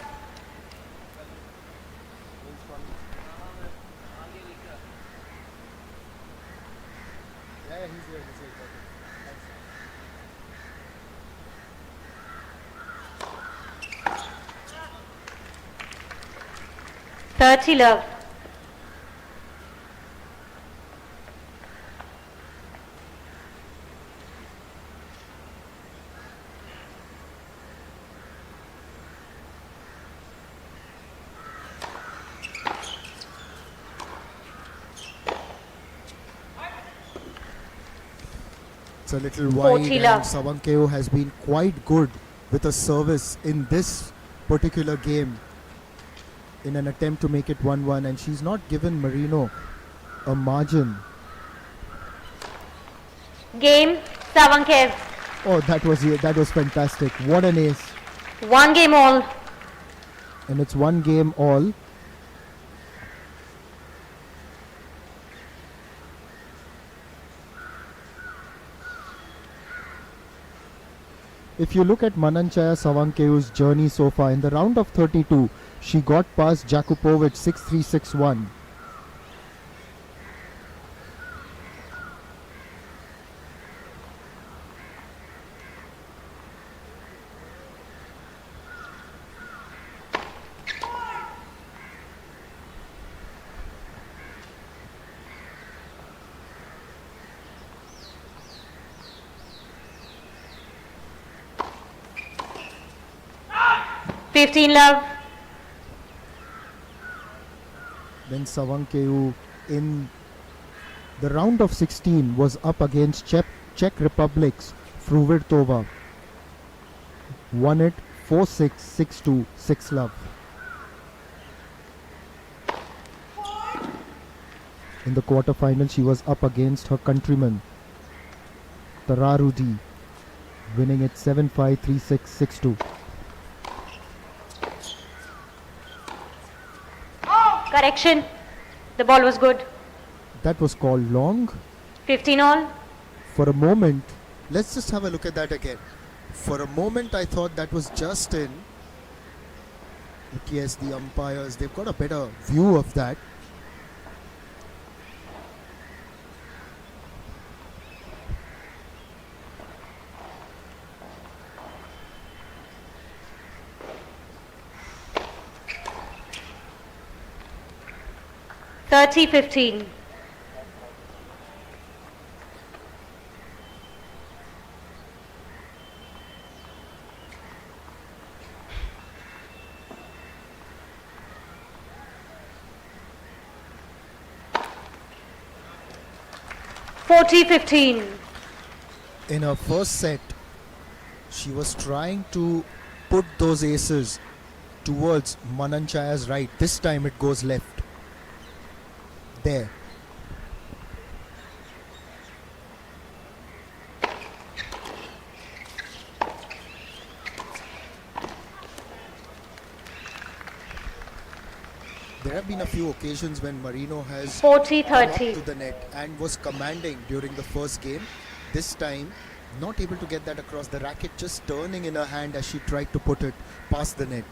Thirty love. It's a little wide, 40 and love. Savankev has been quite good with a service in this particular game in an attempt to make it 1-1, and she's not given Marino a margin. Game Savankev. Oh, that was fantastic. What an ace. One game all. And it's 1 game all. If you look at Mananchaya Savankev's journey so far, in the round of 32, she got past Jakupovic 6-3, 6-1. Fifteen love. Then Savankev in the round of 16 was up against Czech Republic's Fruvirtova. Won it 4-6, 6-2, 6 love. In the quarterfinal, she was up against her countryman Tararudi, winning it 7-5, 3-6, 6-2. Correction. The ball was good. That was called long. 15 all. For a moment, let's just have a look at that again. For a moment, I thought that was just in. But yes, the umpires, they've got a better view of that. Thirty 15. Forty 15. In her first set, she was trying to put those aces towards Mananchaya's right. This time it goes left. There. there have been a few occasions when Marino has 40-30. come up to the net and was commanding during the first game. This time, not able to get that across. The racket just turning in her hand as she tried to put it past the net.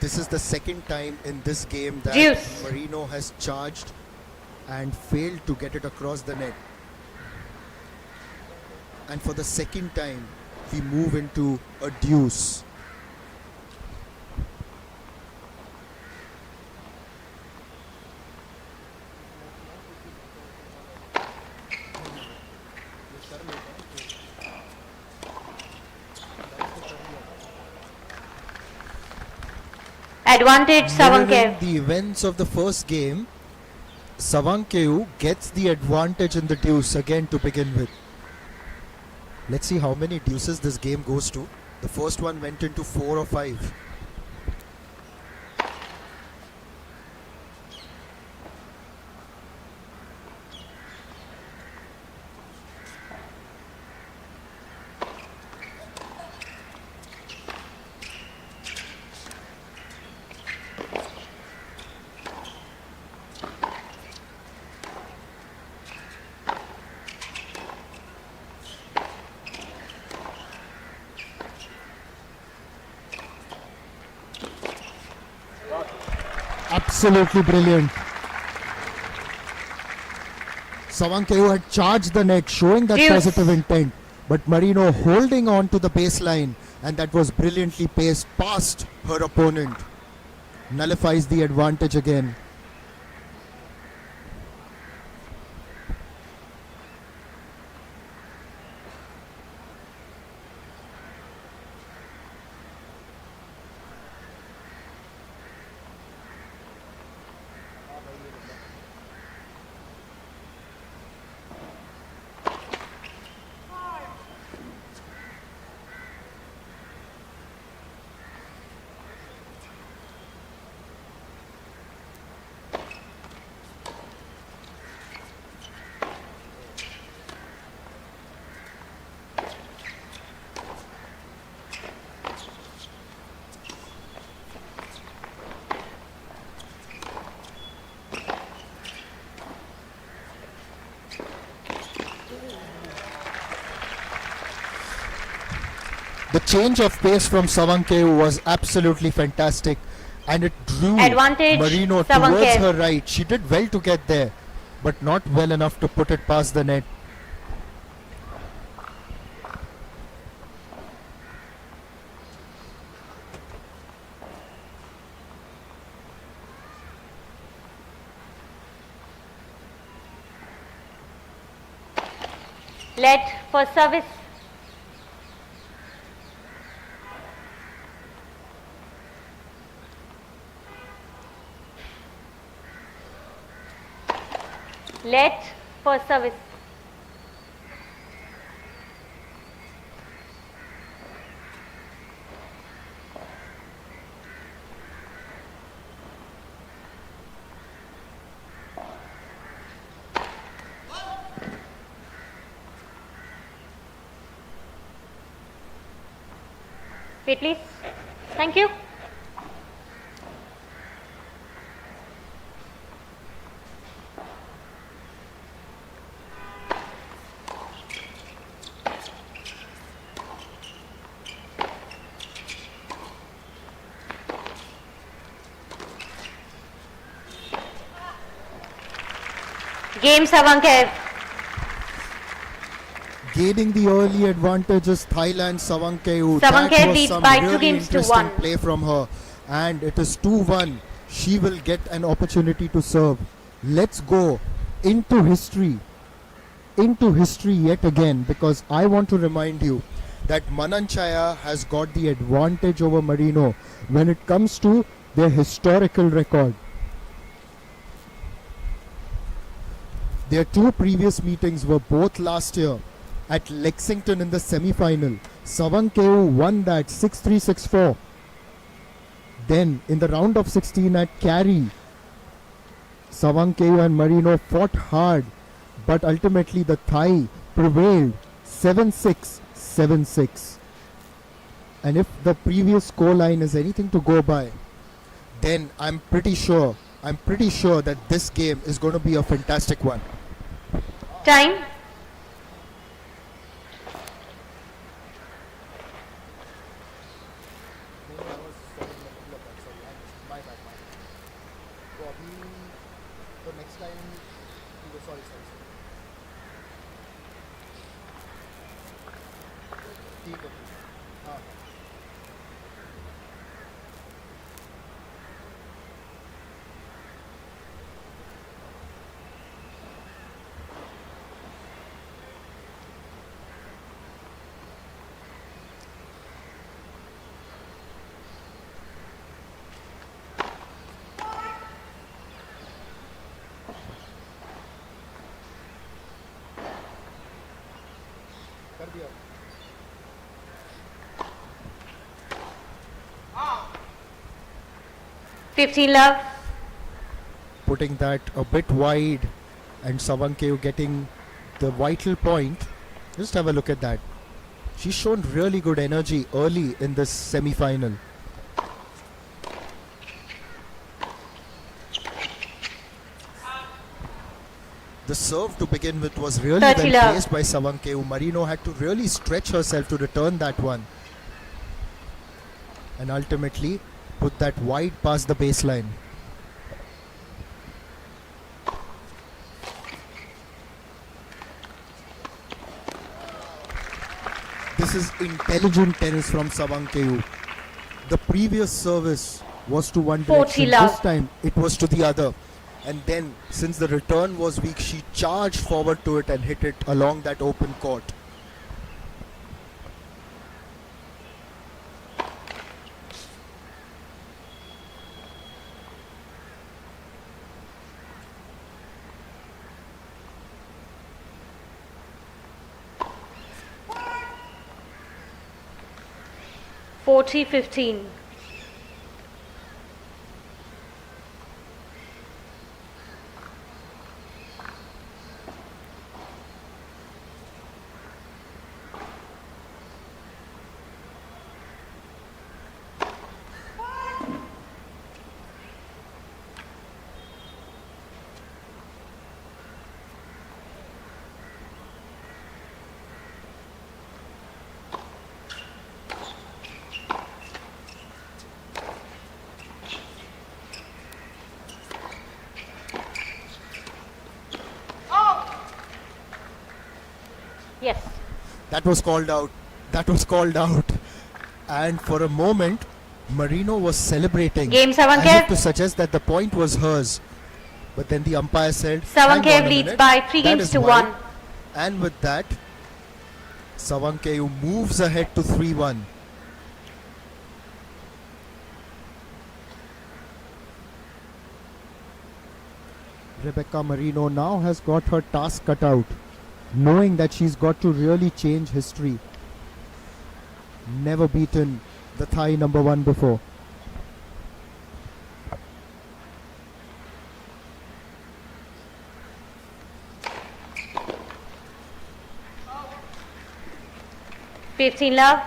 This is the second time in this game that Deuce. Marino has charged and failed to get it across the net. And for the second time, we move into a deuce. Advantage Mirroring Savankev. the events of the first game, Savankeu gets the advantage in the deuce again to begin with. Let's see how many deuces this game goes to. The first one went into 4 or 5. Absolutely brilliant. Savankeu had charged the net, showing that Deuce. positive intent. But Marino holding on to the baseline, and that was brilliantly paced past her opponent. Nullifies the advantage again. The change of pace from Savankeu was absolutely fantastic, and it drew Advantage, Marino towards Savankev. her right. She did well to get there, but not well enough to put it past the net. Let for service. Let for service. Wait, please. Thank you. Game Savankev. Gaining the early advantage is Thailand Savankeu. Savankev That was leads some by 2 really games to interesting 1. play from her, and it is 2-1. She will get an opportunity to serve. Let's go into history yet again, because I want to remind you that Mananchaya has got the advantage over Marino when it comes to their historical record. Their 2 previous meetings were both last year, at Lexington in the semi-final. Savankeau won that 6-3, 6-4. Then in the round of 16 at Cary, Savankeau and Marino fought hard, but ultimately the Thai prevailed 7-6, 7-6. And if the previous scoreline is anything to go by, then I'm pretty sure that this game is going to be a fantastic one. Time. तो अभी तो next time sorry ठीक है हाँ कर दिया 15 love. Putting that a bit wide and Savankeau getting the vital point. Just have a look at that. She's shown really good energy early in this semi-final. The serve to begin with was really 30 well love. placed by Savankeau. Marino had to really stretch herself to return that one. And ultimately put that wide past the baseline. This is intelligent tennis from Savankeau. The previous service was to one 40 direction. love. This time it was to the other. And then, since the return was weak, she charged forward to it and hit it along that open court. Forty 15. Yes. That was called out. That was called out. And for a moment, Marino was celebrating. Game as if Savankeau. to suggest that the point was hers. But then the umpire said, "Hang on Savankeau a leads minute, by 3 that games is to wide." 1. And with that, Savankeau moves ahead to 3-1. Rebecca Marino now has got her task cut out, knowing that she's got to really change history. Never beaten the Thai number 1 before. Fifteen love.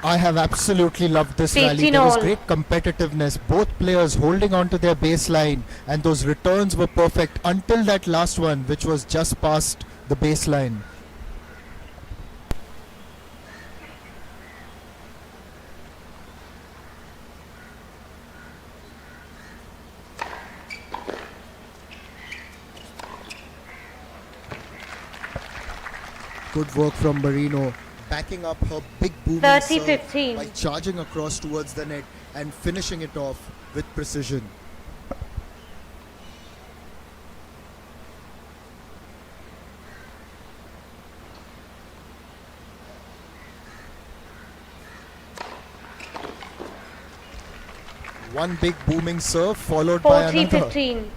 I have absolutely loved this 15 rally. There was all. great competitiveness. Both players holding on to their baseline, and those returns were perfect until that last one, which was just past the baseline. Good work from Marino, backing up her big booming 30-15. serve by charging across towards the net and finishing it off with precision. One big booming serve followed by another. 40-15.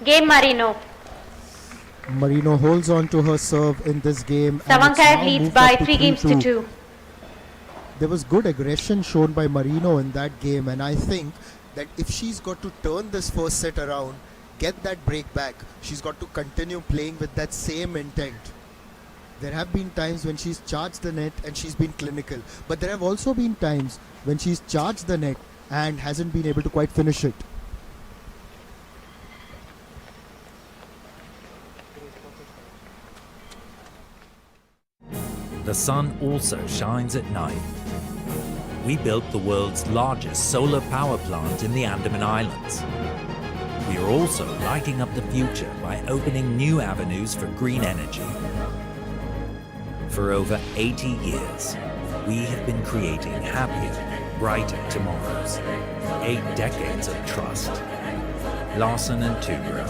Game Marino. Marino holds on to her serve in this game. and it's Savankaev now leads moved by up to 3 games to 3-2. 2. There was good aggression shown by Marino in that game, and I think that if she's got to turn this first set around, get that break back, she's got to continue playing with that same intent. There have been times when she's charged the net and she's been clinical, but there have also been times when she's charged the net and hasn't been able to quite finish it. The sun also shines at night. We built the world's largest solar power plant in the Andaman Islands. We are also lighting up the future by opening new avenues for green energy. For over 80 years, we have been creating happier, brighter tomorrows. 8 decades of trust. Larsen and Toubro.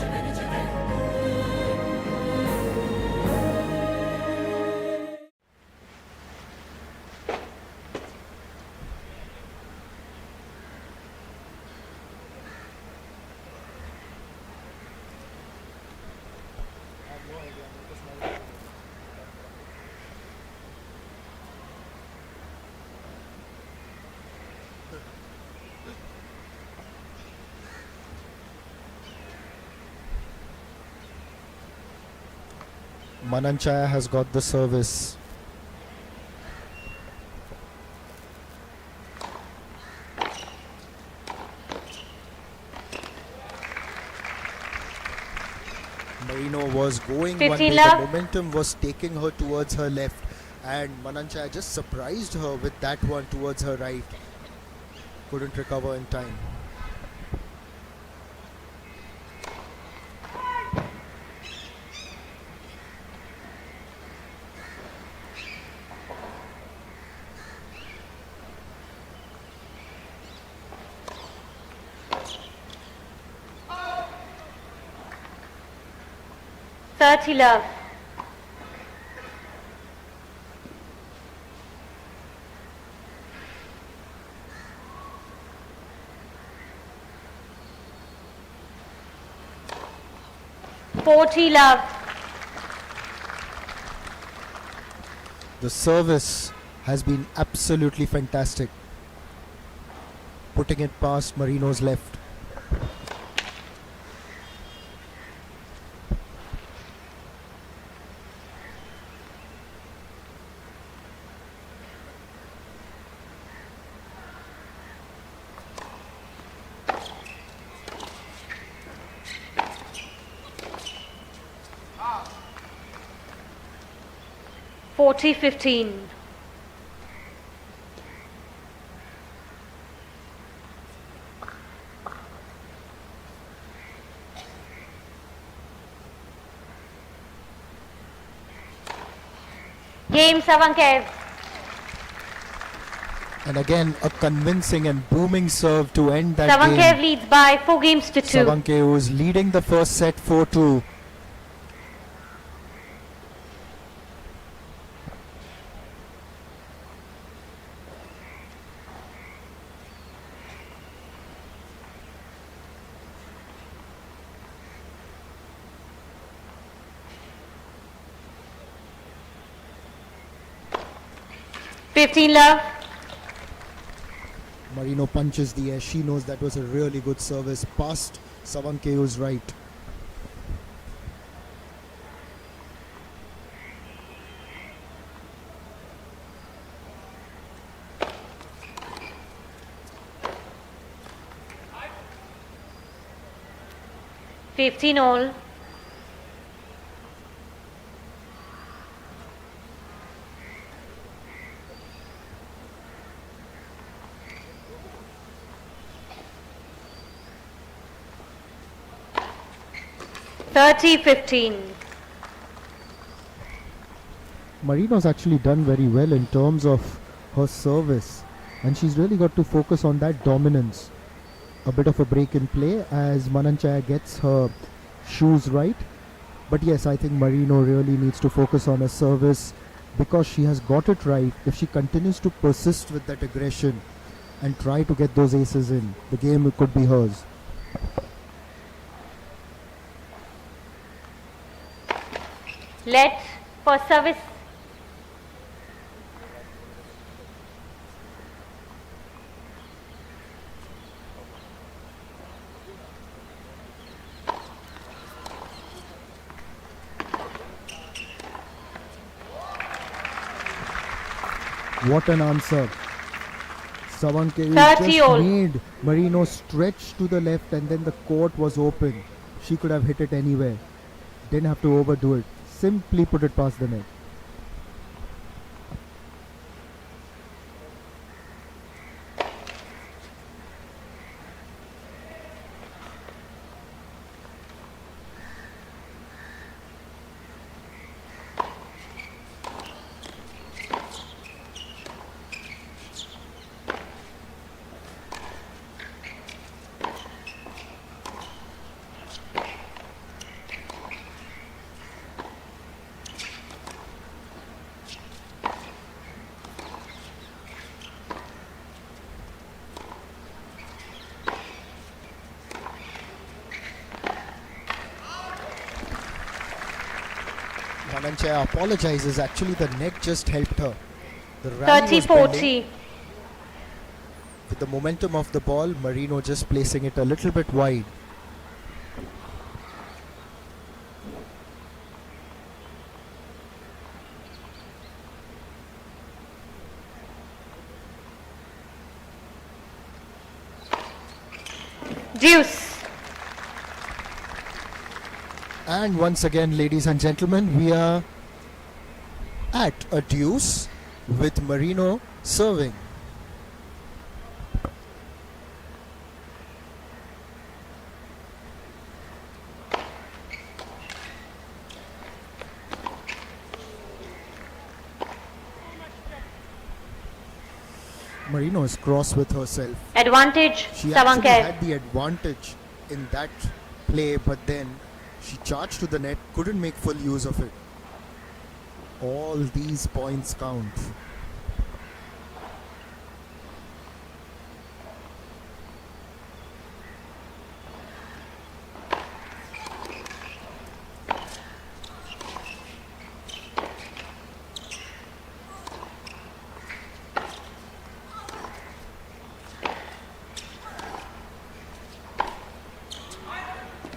Mananchaya has got the service. Marino was going one 15 way, love. the momentum was taking her towards her left, and Mananchaya just surprised her with that one towards her right. Couldn't recover in time. Thirty love. Forty love. The service has been absolutely fantastic, putting it past Marino's left. 40-15. Game Savankaev. And again, a convincing and booming serve to end that Savankaev game. leads by 4 games to 2. Savankaev is leading the first set 4-2. Fifteen love. Marino punches the air. She knows that was a really good service past Savankeu's right. Fifteen all. 30-15. Marino's actually done very well in terms of her service, and she's really got to focus on that dominance. A bit of a break in play as Mananchaya gets her shoes right. But yes, I think Marino really needs to focus on her service because she has got it right. If she continues to persist with that aggression and try to get those aces in, the game could be hers. Let for service. What an answer. Savankeu 30 just all. made Marino stretch to the left and then the court was open. She could have hit it anywhere. Didn't have to overdo it. Simply put it past the net. Mananchaya apologizes. Actually, the net just helped her. The rally was bending. 30-40. With the momentum of the ball, Marino just placing it a little bit wide. Deuce. And once again, ladies and gentlemen, we are at a deuce with Marino serving. Marino is cross with herself. Advantage. She actually Savankev. had the advantage in that play, but then she charged to the net, couldn't make full use of it. All these points count.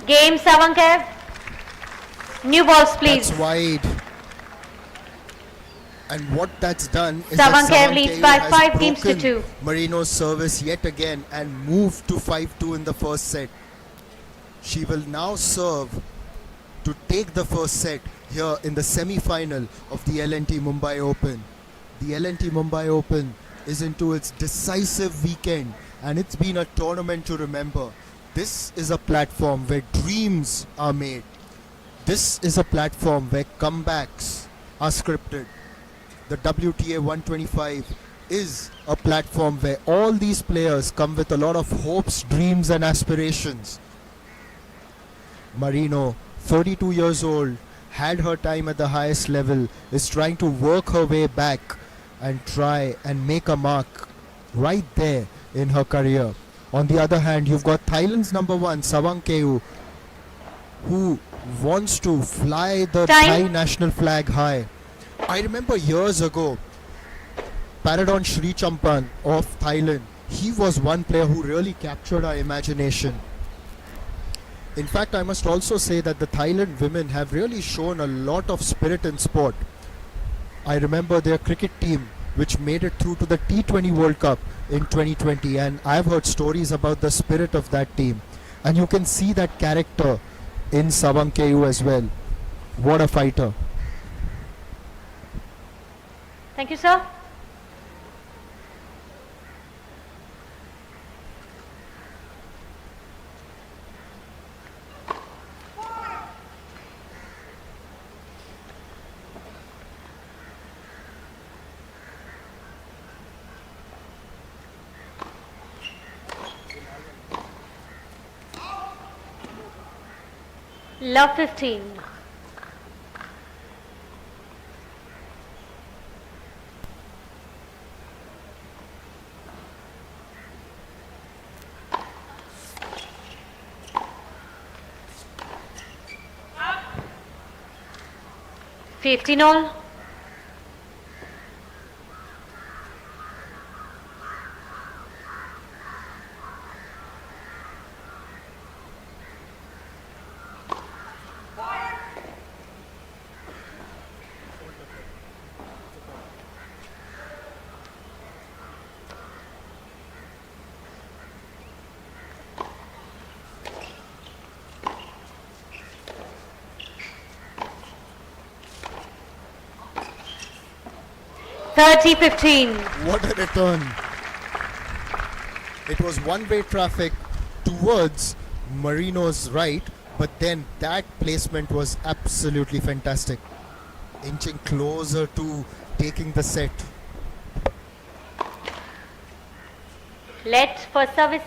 Game Savankev. New balls, please. That's wide. And what that's done is Savankev that leads Savankeu by has 5 games to broken 2. Marino's service yet again and moved to 5-2 in the first set. She will now serve to take the first set here in the semi-final of the L&T Mumbai Open. The L&T Mumbai Open is into its decisive weekend and it's been a tournament to remember. This is a platform where dreams are made. This is a platform where comebacks are scripted. The WTA 125 is a platform where all these players come with a lot of hopes, dreams and aspirations. Marino, 32 years old, had her time at the highest level, is trying to work her way back and try and make a mark right there in her career. On the other hand, you've got Thailand's number 1, Savankeu, who wants to fly the Thai national flag high. I remember years ago, Paradon Sri Champan of Thailand he was one player who really captured our imagination. In fact, I must also say that the Thailand women have really shown a lot of spirit in sport. I remember their cricket team, which made it through to the T20 World Cup in 2020, and I've heard stories about the spirit of that team. And you can see that character in Savankeyu as well. What a fighter. Thank you, sir. Love 15. Fifteen all. Thirty 15. What a return. It was one-way traffic towards Marino's right, but then that placement was absolutely fantastic. Inching closer to taking the set. Let for service.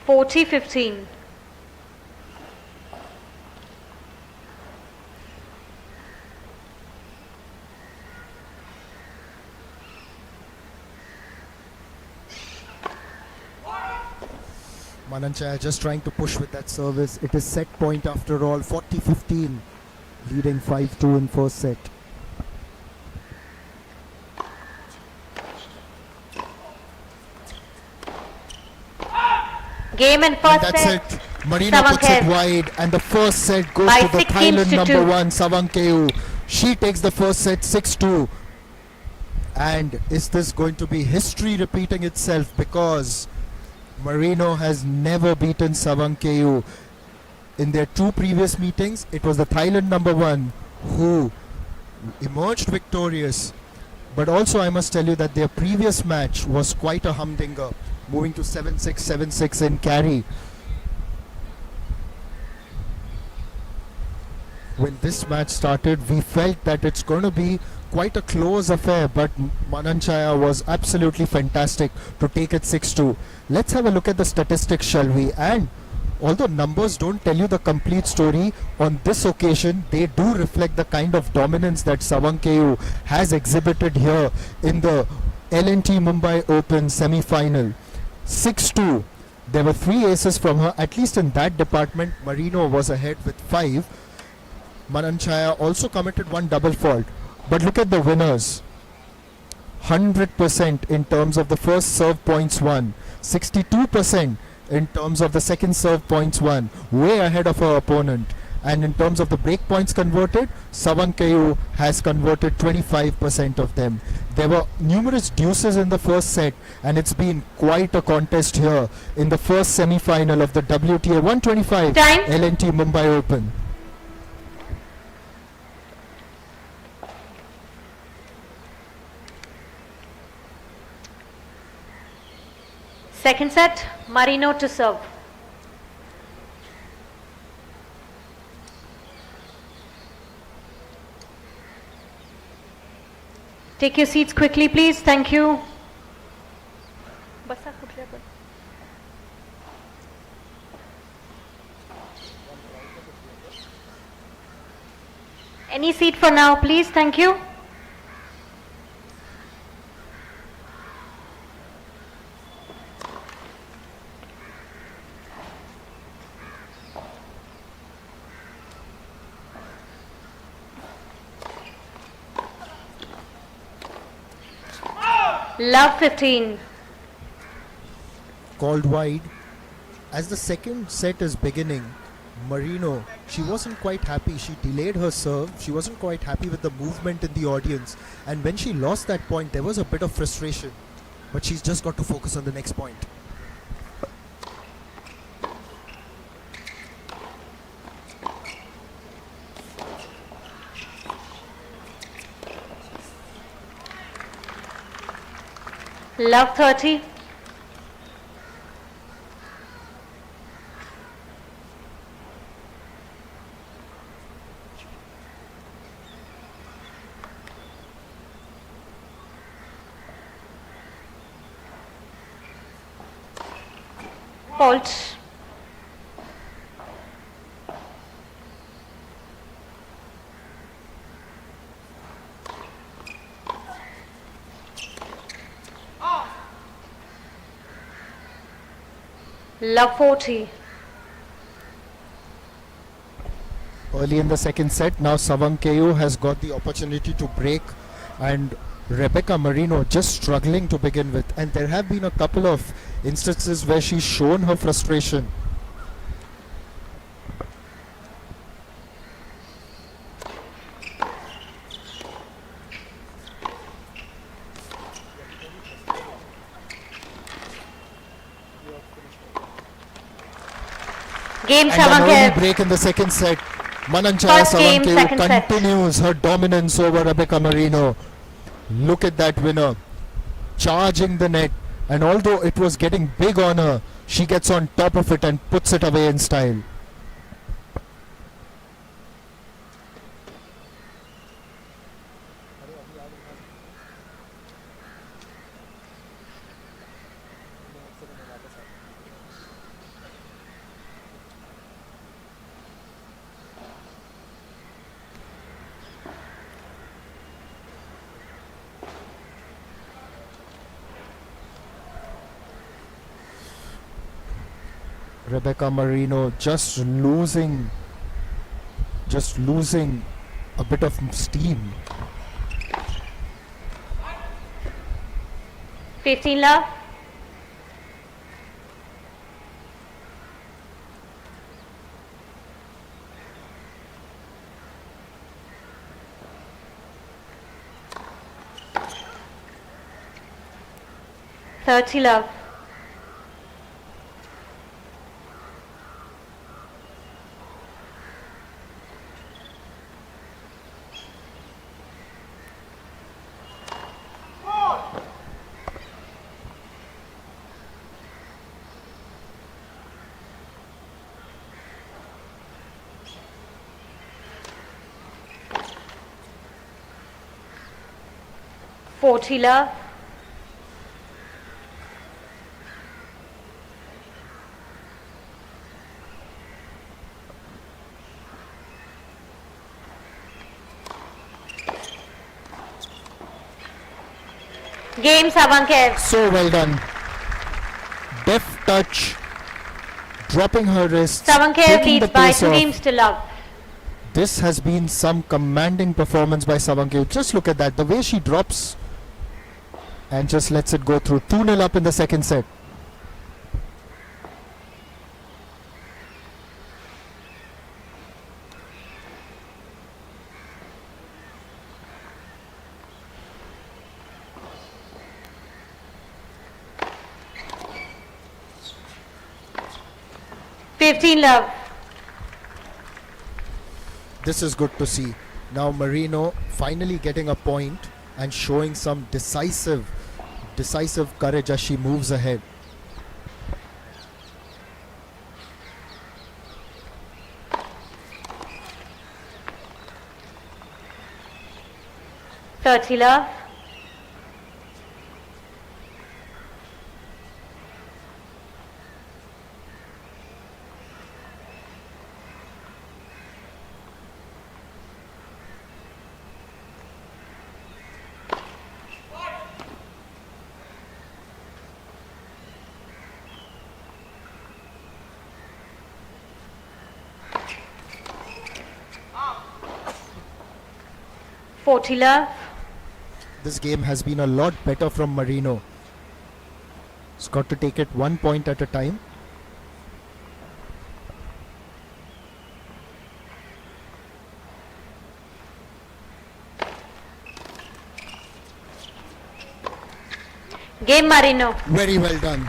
Forty 15. Mananchaya just trying to push with that service. It is set point after all. 40-15. Leading 5-2 in first set. Game and And first that's set. it. Marino puts it Savankev. wide, and the first set goes By to the 6 games Thailand to number 2. one, Savankeyu. She takes the first set 6-2. And is this going to be history repeating itself? Because Marino has never beaten Savankeyu. In their two previous meetings, it was the Thailand number one who emerged victorious. But also I must tell you that their previous match was quite a humdinger, moving to 7-6, 7-6 in carry. When this match started, we felt that it's going to be quite a close affair, but Mananchaya was absolutely fantastic to take it 6-2. Let's have a look at the statistics, shall we? And although numbers don't tell you the complete story, on this occasion they do reflect the kind of dominance that Savankeyu has exhibited here in the L&T Mumbai Open semi-final. 6-2. There were 3 aces from her, at least in that department. Marino was ahead with 5. Mananchaya also committed one double fault. But look at the winners. 100% in terms of the first serve points won. 62% in terms of the second serve points won. Way ahead of her opponent. And in terms of the break points converted, Savankeyu has converted 25% of them. There were numerous deuces in the first set, and it's been quite a contest here in the first semi-final of the WTA 125 Time. L&T Mumbai Open. Second set, Marino to serve. Take your seats quickly, please. Thank you. Any seat for now, please. Thank you. Love 15. Called wide. As the second set is beginning, Marino, she wasn't quite happy. She delayed her serve. She wasn't quite happy with the movement in the audience. And when she lost that point, there was a bit of frustration. But she's just got to focus on the next point. Love 30. Fault. Love 40. Early in the second set, now Savankeyu has got the opportunity to break, and Rebecca Marino just struggling to begin with. And there have been a couple of instances where she's shown her frustration. Game And an early Savankev. break in the second set. Mananchaya First game, Savankeyu second set. continues her dominance over Rebecca Marino. Look at that winner, charging the net. And although it was getting big on her, she gets on top of it and puts it away in style. Rebecca Marino just losing a bit of steam. 15 love. Thirty love. Forty love. Game Savankev. So well done. Deft touch, dropping her wrist, Savankev taking the leads by pace 2 off. games to love. This has been some commanding performance by Savankeyu. Just look at that, the way she drops and just lets it go through. 2-0 up in the second set. Fifteen love. This is good to see. Now Marino finally getting a point and showing some decisive courage as she moves ahead. Thirty love. Forty love. this game has been a lot better from Marino. He's got to take it 1 point at a time. Game Marino. Very well done.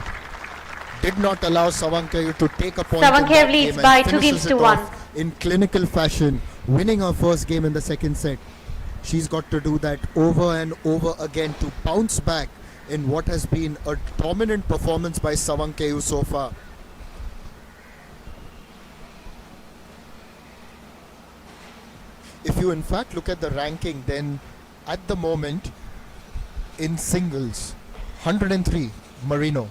Did not allow Savankayu to take a point. Savankayu in that leads game by and 2 games finishes to it 1. off in clinical fashion, winning her first game in the second set. She's got to do that over and over again to bounce back in what has been a dominant performance by Savankayu so far. If you in fact look at the ranking, then at the moment in singles, 103 Marino.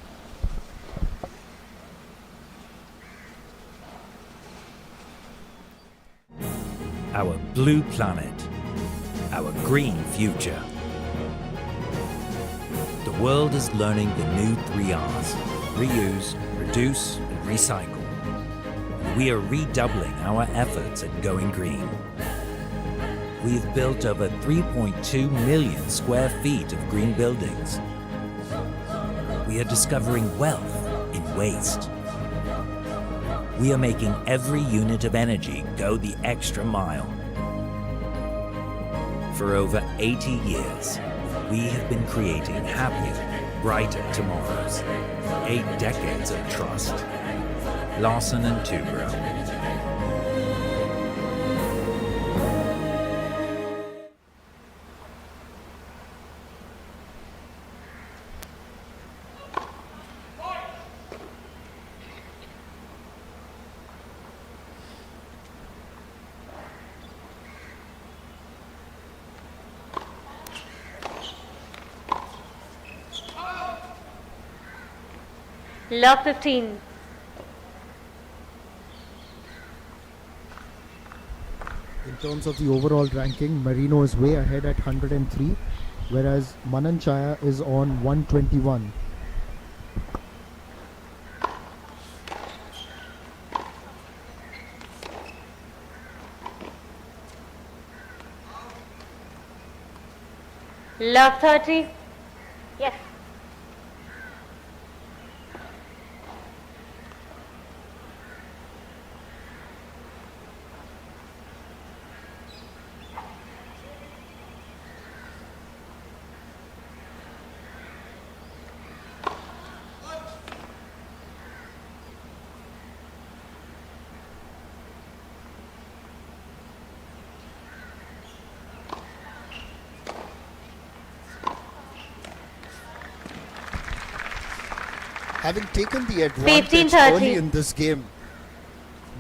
Our blue planet, our green future. The world is learning the new 3 R's: reuse, reduce, and recycle. And we are redoubling our efforts at going green. We've built over 3.2 million square feet of green buildings. We are discovering wealth in waste. We are making every unit of energy go the extra mile. For over 80 years, we have been creating happier, brighter tomorrows. 8 decades of trust. Larsen and Toubro. Love 15. In terms of the overall ranking, Marino is way ahead at 103, whereas Manan Chaya is on 121. Love 30. Yes. Having taken the advantage 15-30. early in this game,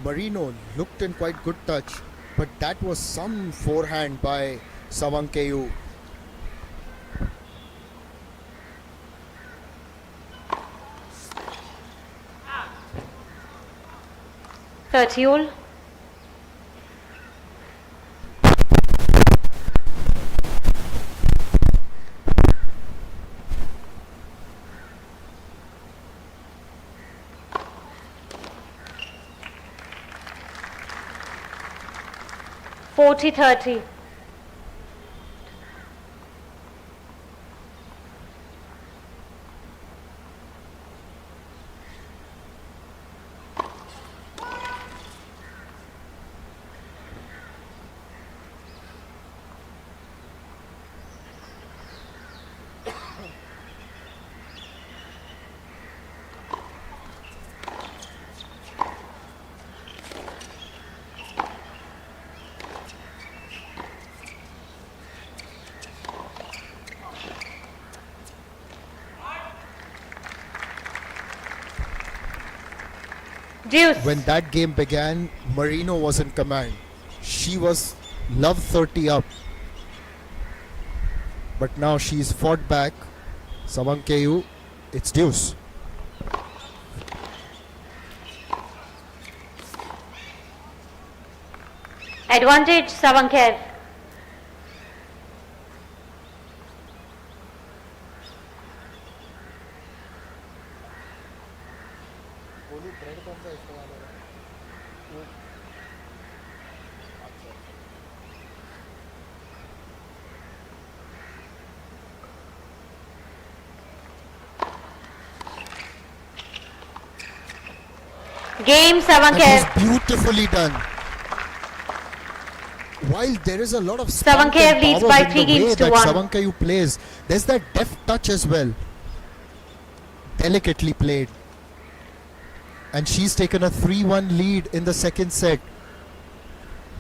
Marino looked in quite good touch, but that was some forehand by Savankayu. Thirtiol. Forty 30. Deuce. When that game began, Marino was in command. She was love 30 up. But now she's fought back. Savankayu, it's deuce. Advantage Savankev. Game That Savankev. was beautifully done. While there is a lot of spunk Savankev and leads power by in 3 the way games to that 1. Savankev plays, there's that deft touch as well. Delicately played. And she's taken a 3-1 lead in the second set.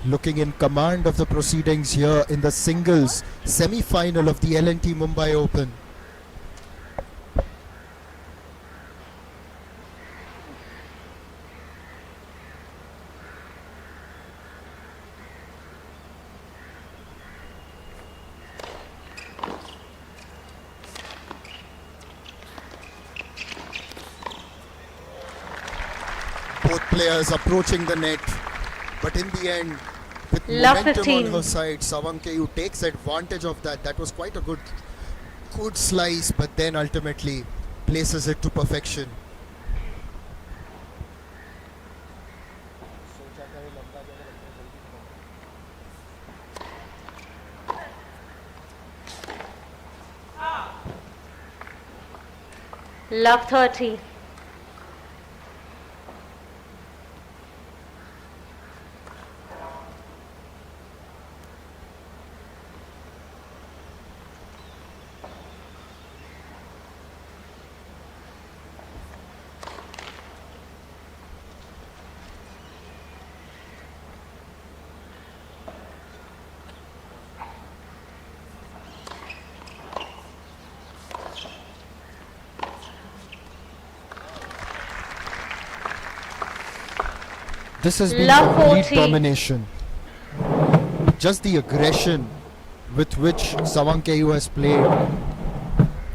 Looking in command of the proceedings here in the singles semi-final of the L&T Mumbai Open. Both players approaching the net, but in the end, with Love momentum 15. on her side, Savankev takes advantage of that. That was quite a good slice, but then ultimately places it to perfection. Love 30. This has been Love complete 40. domination. Just the aggression with which Savankev has played.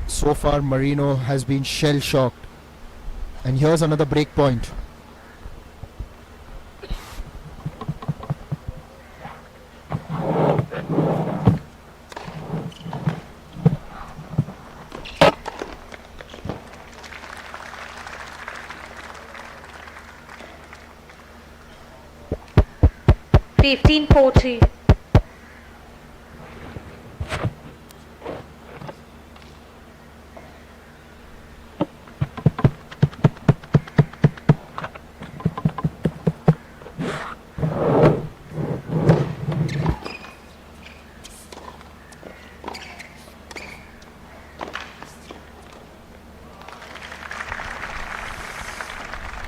So far, Marino has been shell-shocked. And here's another break point. Fifteen 40.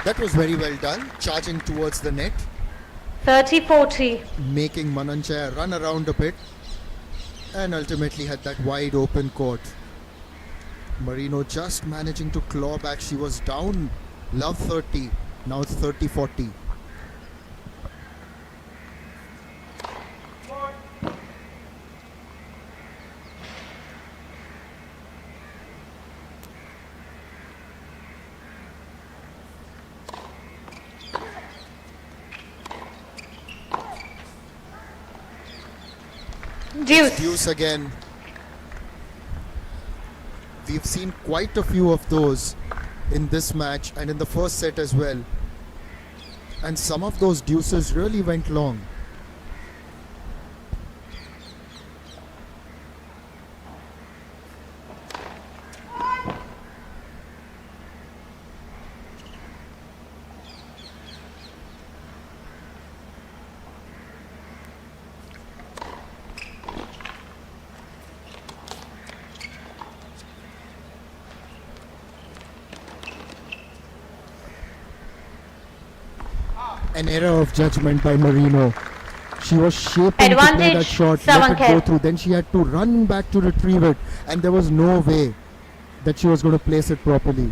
That was very well done, charging towards the net, 30-40. making Mananchaya run around a bit, and ultimately had that wide open court. Marino just managing to claw back. She was down love 30, now it's 30-40. Deuce. Deuce again. We've seen quite a few of those in this match and in the first set as well. And some of those deuces really went long. An error of judgment by Marino. She was shaping to play that Advantage, shot, let it go Savankev. through. Then she had to run back to retrieve it, and there was no way that she was going to place it properly.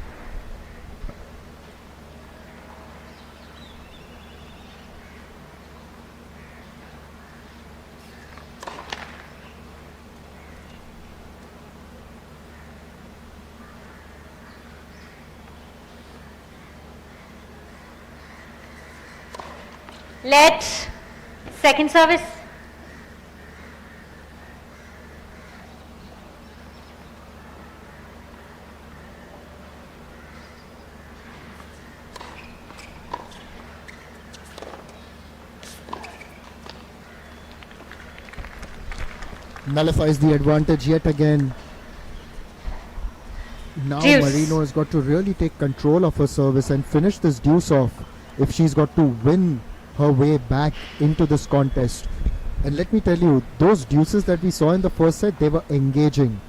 Let. Second service. Nullifies the advantage yet again. Now Deuce. Marino has got to really take control of her service and finish this deuce off if she's got to win her way back into this contest. And let me tell you, those deuces that we saw in the first set, they were engaging.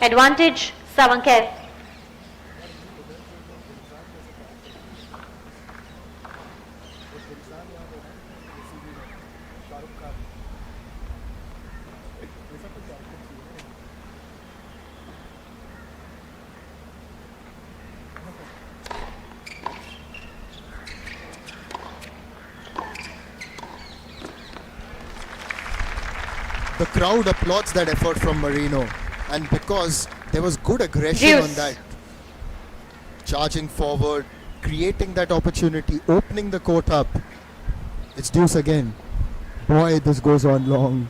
Advantage, Savankev. The crowd applauds that effort from Marino, and because there was good aggression Deuce. on that, charging forward, creating that opportunity, opening the court up. It's deuce again. Boy, this goes on long.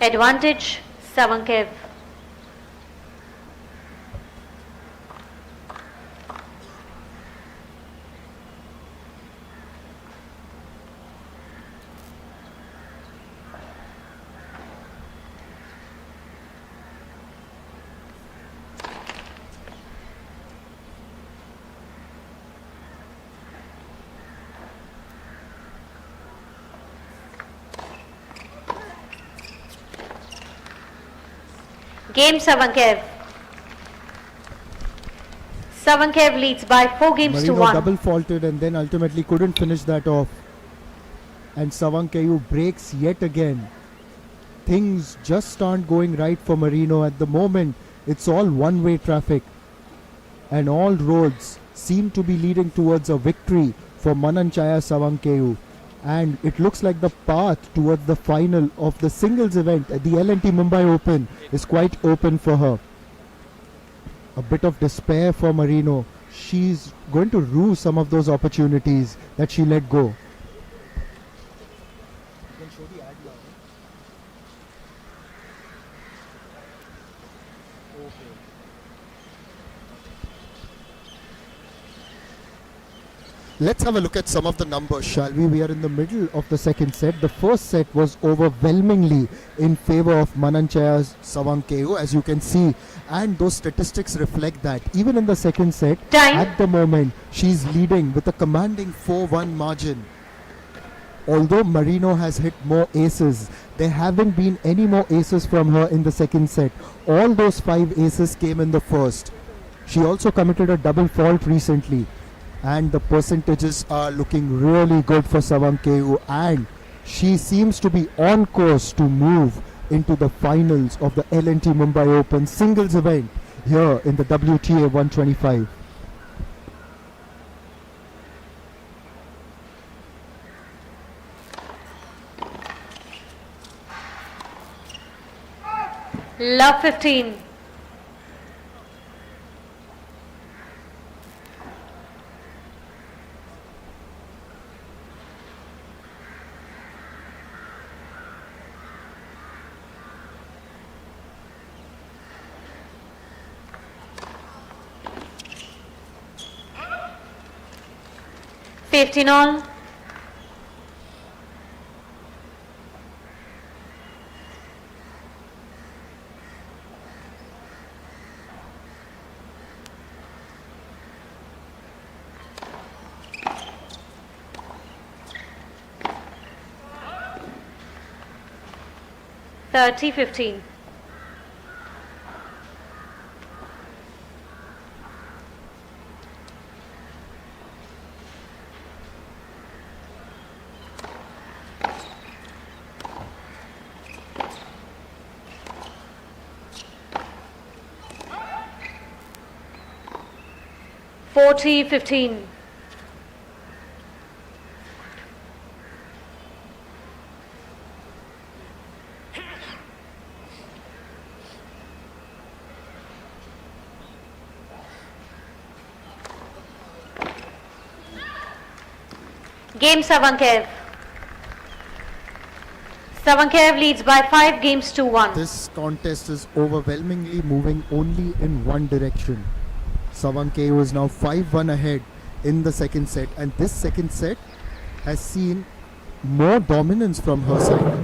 Advantage, Savankev. Game Savankev. Savankev leads by 4 games Marino to 1. double faulted and then ultimately couldn't finish that off. And Savankev breaks yet again. Things just aren't going right for Marino at the moment. It's all one-way traffic. And all roads seem to be leading towards a victory for Mananchaya Savankev. And it looks like the path towards the final of the singles event at the L&T Mumbai Open is quite open for her. A bit of despair for Marino. She's going to rue some of those opportunities that she let go. You can show the ad now. Okay. Let's have a look at some of the numbers, shall we? We are in the middle of the second set. The first set was overwhelmingly in favor of Mananchaya Savankev, as you can see. And those statistics reflect that. Even in the second set, Time. at the moment, she's leading with a commanding 4-1 margin. Although Marino has hit more aces, there haven't been any more aces from her in the second set. All those 5 aces came in the first. She also committed a double fault recently. And the percentages are looking really good for Savankev, and she seems to be on course to move into the finals of the L&T Mumbai Open singles event here in the WTA 125. Love 15. Fifteen all. 30-15. (40-15). Game Savankev. Savankev leads by 5 games to 1. This contest is overwhelmingly moving only in one direction. Savankev is now 5-1 ahead in the second set, and this second set has seen more dominance from her side.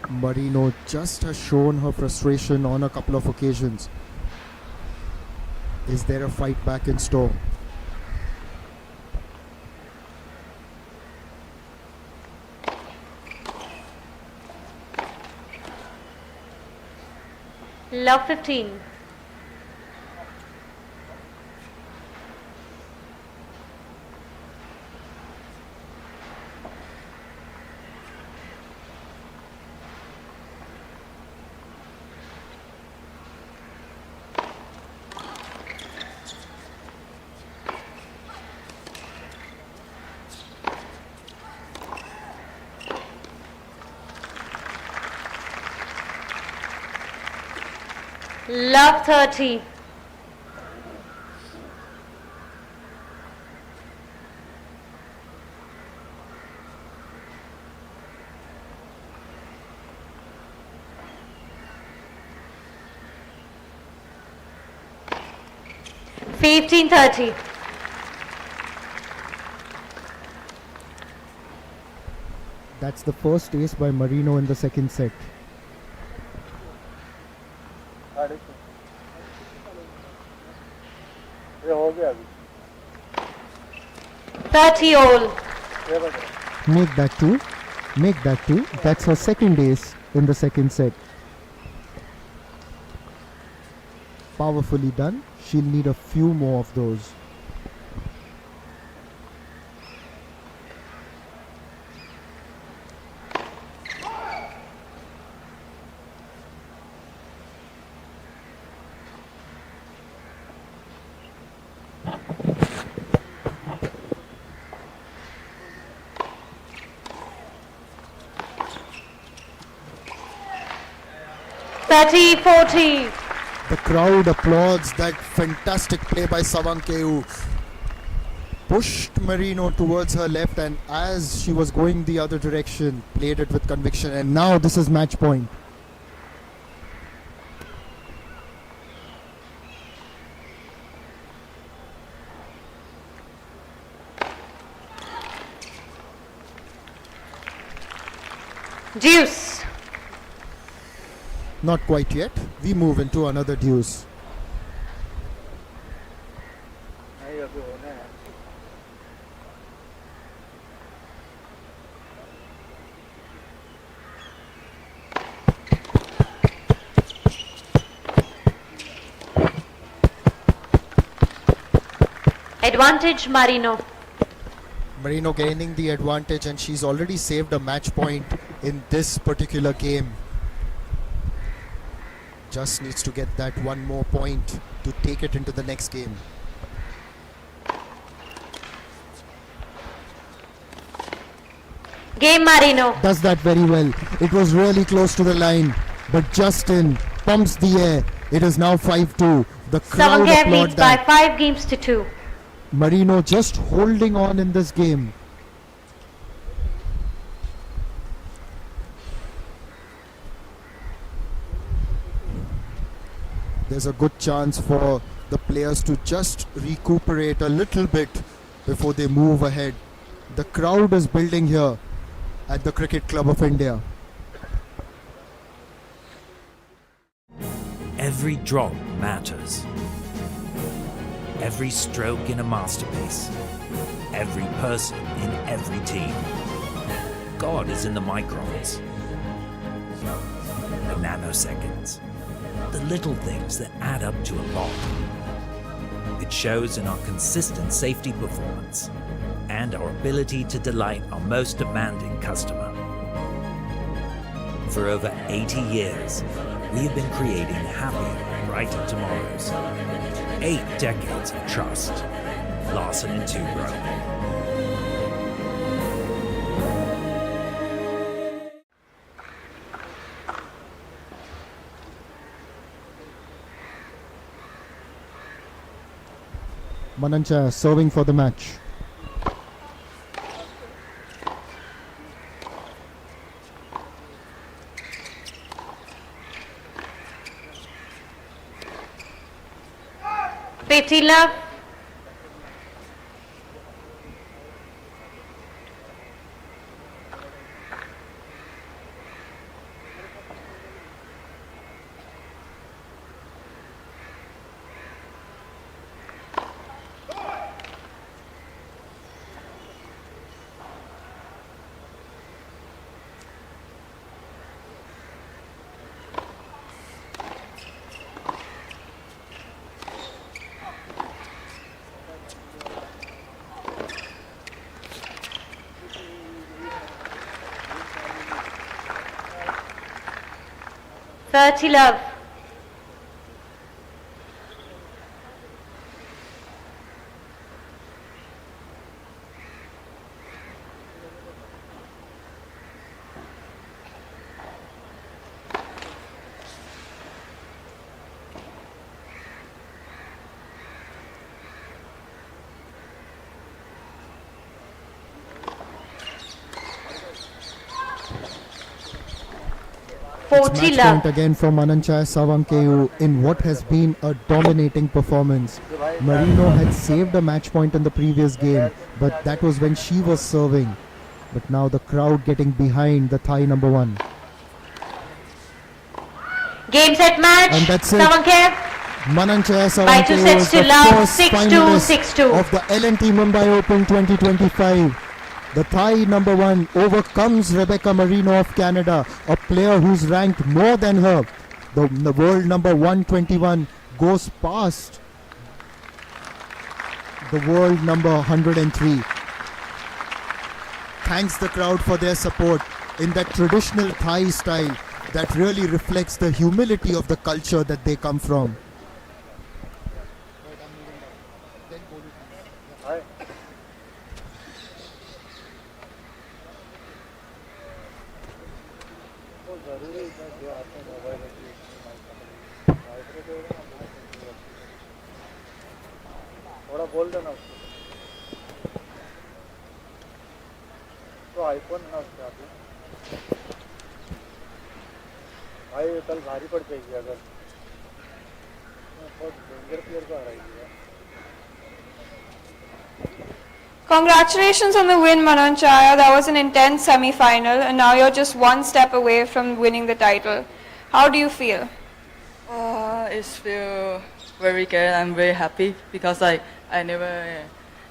Marino just has shown her frustration on a couple of occasions. Is there a fight back in store? Love 15. Love 30. Fifteen 30. That's the first ace by Marino in the second set. ये हो गया अभी 30 all. ये बता Make that two. Make that two. That's her second ace in the second set. Powerfully done. She'll need a few more of those. Thirty 40. The crowd applauds that fantastic play by Savankev. Pushed Marino towards her left, and as she was going the other direction, played it with conviction, and now this is match point. Deuce. Not quite yet. We move into another deuce. नहीं अभी होना है Advantage Marino. Marino gaining the advantage, and she's already saved a match point in this particular game. Just needs to get that one more point to take it into the next game. Game Marino. Does that very well. It was really close to the line, but Justin pumps the air. It is now 5-2. The crowd Savankev applaud leads by that. 5 games to 2. Marino just holding on in this game. There's a good chance for the players to just recuperate a little bit before they move ahead. The crowd is building here at the Cricket Club of India. Every drop matters. Every stroke in a masterpiece. Every person in every team. God is in the microns. The nanoseconds. The little things that add up to a lot. It shows in our consistent safety performance and our ability to delight our most demanding customer. For over 80 years, we have been creating happier, brighter tomorrows. 8 decades of trust. Larson and Toubro. Manancha serving for the match. 50 love. Thirty love. It's 40 match love. point again from Ananchaya Savankeyu in what has been a dominating performance. Marino had saved a match point in the previous game, but that was when she was serving. But now the crowd getting behind the Thai number one. Game set match. And that's it. Savankev. Mananchaya By 2 Savankeyu sets is to the love. first 6-2, finalist 6-2. of the L&T Mumbai Open 2025. The Thai number one overcomes Rebecca Marino of Canada, a player who's ranked more than her. The world number 121 goes past the world number 103. Thanks the crowd for their support in that traditional Thai style that really reflects the humility of the culture that they come from. थोड़ा बोल देना उसको तो iPhone है ना उसका अभी भाई कल भारी पड़ जाएगी अगर बहुत डेंजर प्लेयर को हराएगी यार Congratulations on the win, Mananchaya. That was an intense semi-final, and now you're just one step away from winning the title. How do you feel? It's feel very good. I'm very happy because I never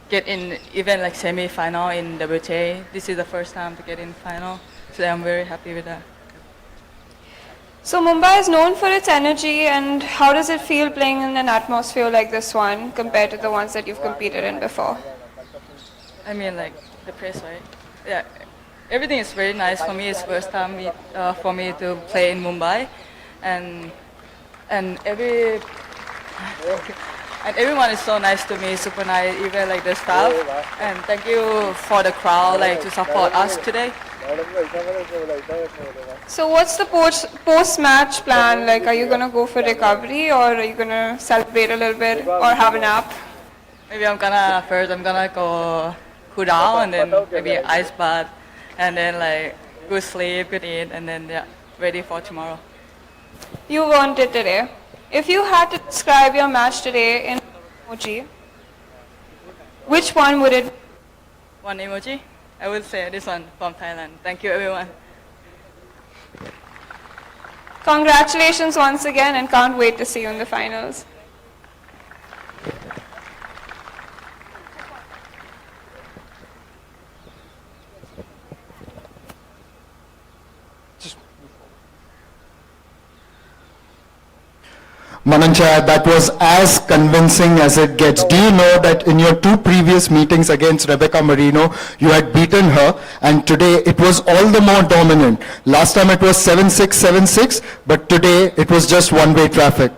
get in even like semi-final in WTA. This is the first time to get in final, so I'm very happy with that. So Mumbai is known for its energy, and how does it feel playing in an atmosphere like this one compared to the ones that you've competed in before? I mean, like the press, right? Yeah, everything is very nice for me. It's first time for me to play in Mumbai, and everyone is so nice to me, super nice, even like the staff. And thank you for the crowd, like to support us today. So what's the post-match plan? Like, are you gonna go for recovery, or are you gonna celebrate a little bit, or have a nap? Maybe I'm gonna go cool down and then maybe ice bath and then like good sleep, good eat, and then yeah, ready for tomorrow. You won it today. If you had to describe your match today in emoji, which one would it be? One emoji? I would say this one from Thailand. Thank you everyone. Congratulations once again, and can't wait to see you in the finals. Mananchaya, that was as convincing as it gets. Do you know that in your two previous meetings against Rebecca Marino, you had beaten her, and today it was all the more dominant? Last time it was 7-6, 7-6, but today it was just one-way traffic.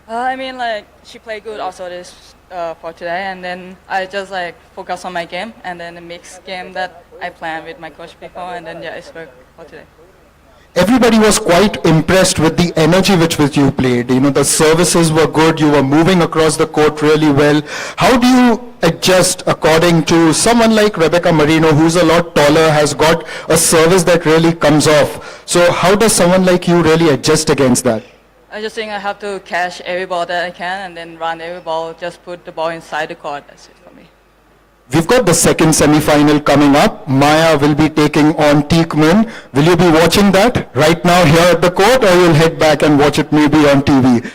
I mean, like she played good also this for today, and then I just like focus on my game and then the mixed game that I planned with my coach before, and then yeah, it's worked for today. Everybody was quite impressed with the energy which you played. You know, the services were good, you were moving across the court really well. How do you adjust according to someone like Rebecca Marino, who's a lot taller, has got a service that really comes off? So how does someone like you really adjust against that? I just think I have to catch every ball that I can and then run every ball, just put the ball inside the court. That's it for me. We've got the second semi-final coming up. Maya will be taking on Teekman. Will you be watching that right now here at the court, or you'll head back and watch it maybe on TV?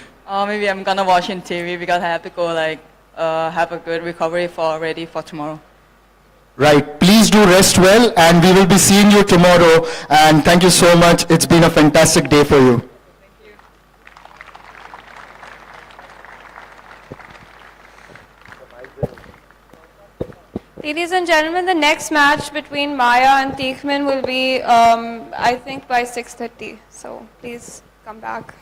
Maybe I'm gonna watch in TV because I have to go have a good recovery ready for tomorrow. Right. Please do rest well, and we will be seeing you tomorrow. And thank you so much. It's been a fantastic day for you. Ladies and gentlemen, the next match between Maya and Teekman will be, I think, by 6:30. So please come back.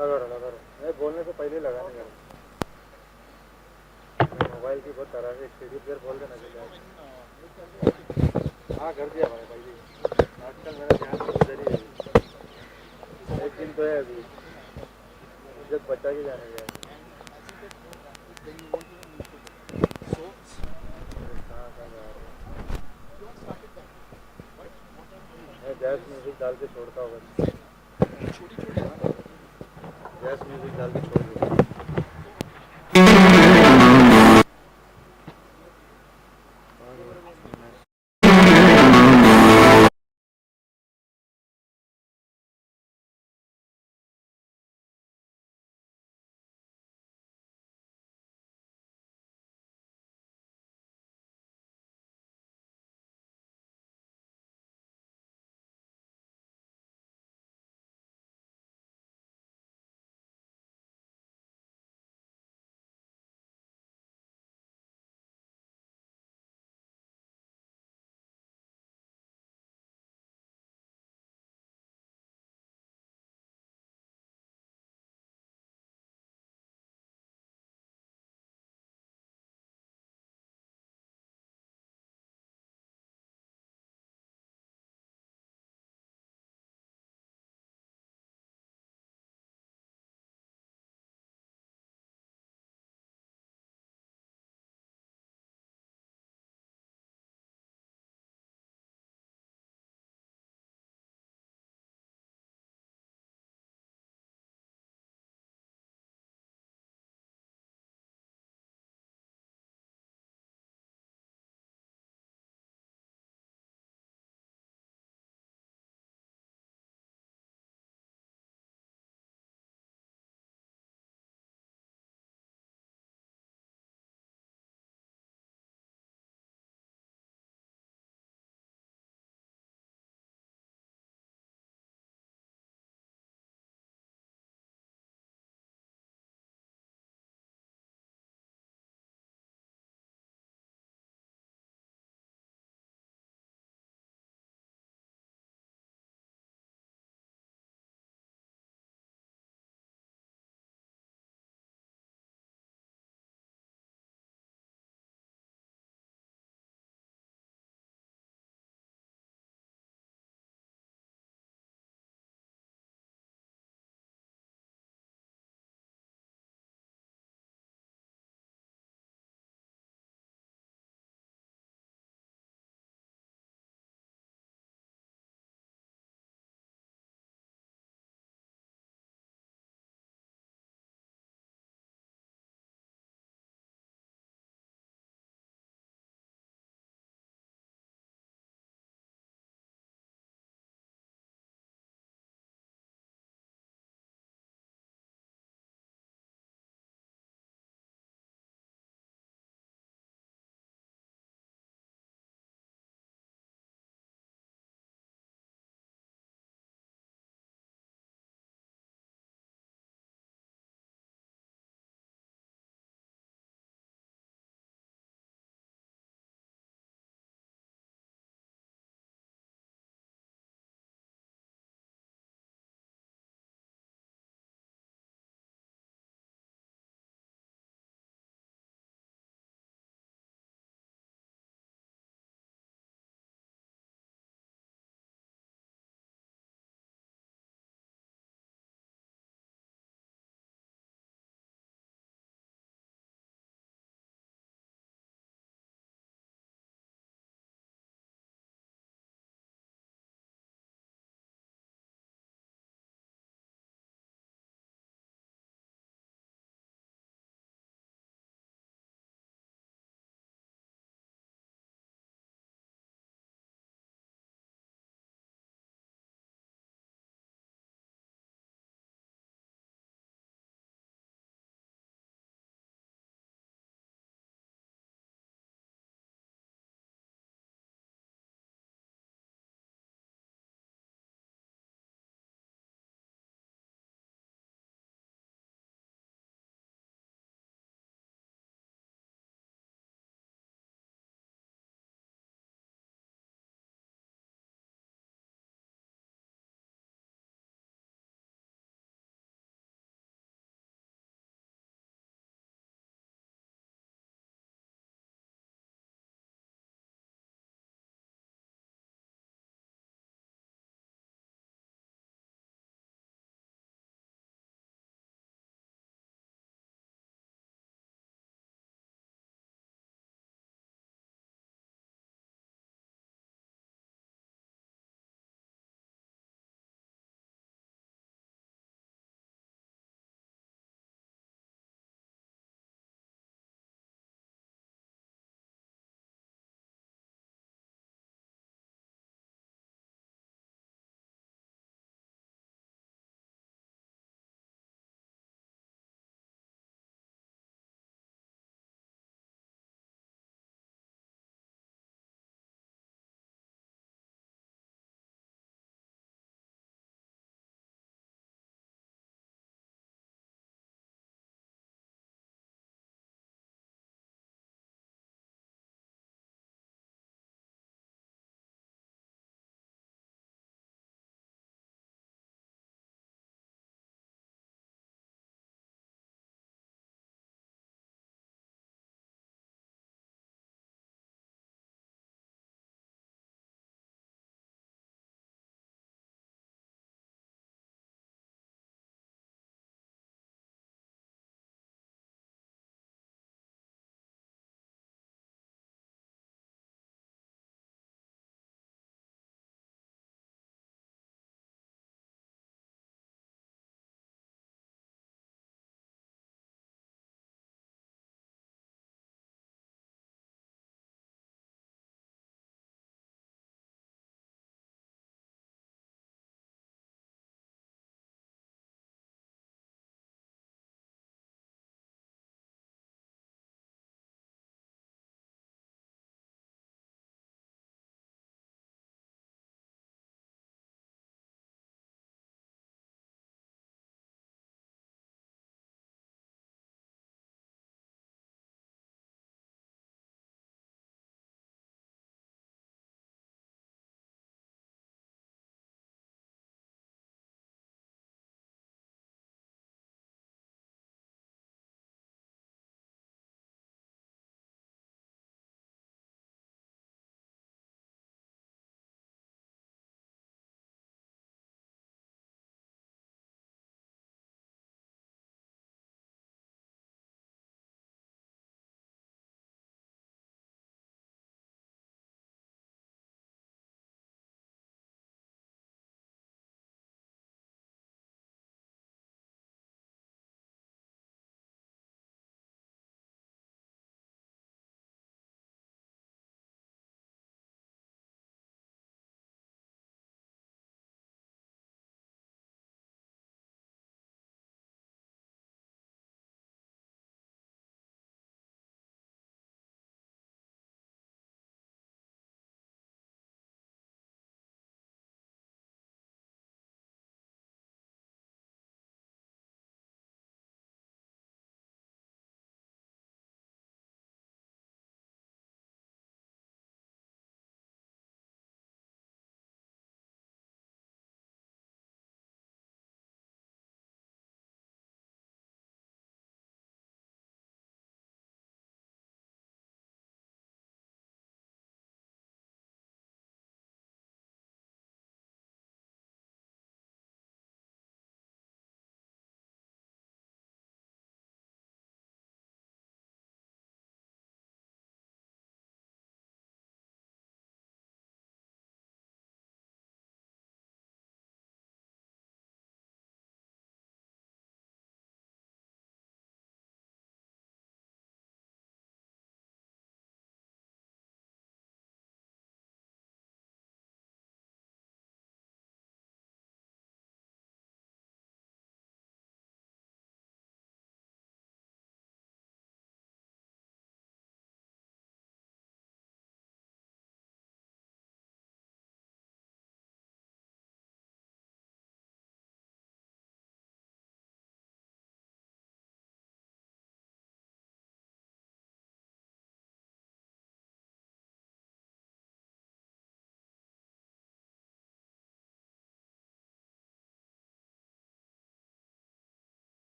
लगा मैं बोलने से पहले लगा नहीं यार mobile की बहुत तरह से स्टेडी प्लेयर बोल देना चाहिए हाँ कर दिया भाई भाई आजकल मेरा ध्यान इधर ही है एक दिन तो है अभी इज्जत बचा के जाने गया मैं जैज म्यूजिक डाल के छोड़ता हूँ जैज म्यूजिक डाल के छोड़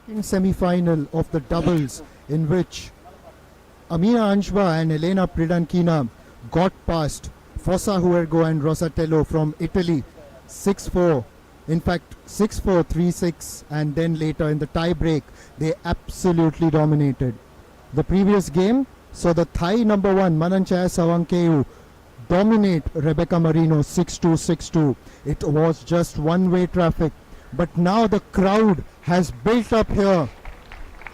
second semi-final of the doubles in which Amina Anshba and Elena Pridankina got past Fossa Huergo and Rosatello from Italy 6-4. In fact, 6-4, 3-6, and then later in the tie-break, they absolutely dominated. The previous game saw the Thai number 1, Mananchaya Sawankeu, dominate Rebecca Marino 6-2, 6-2. It was just one-way traffic. But now the crowd has built up here.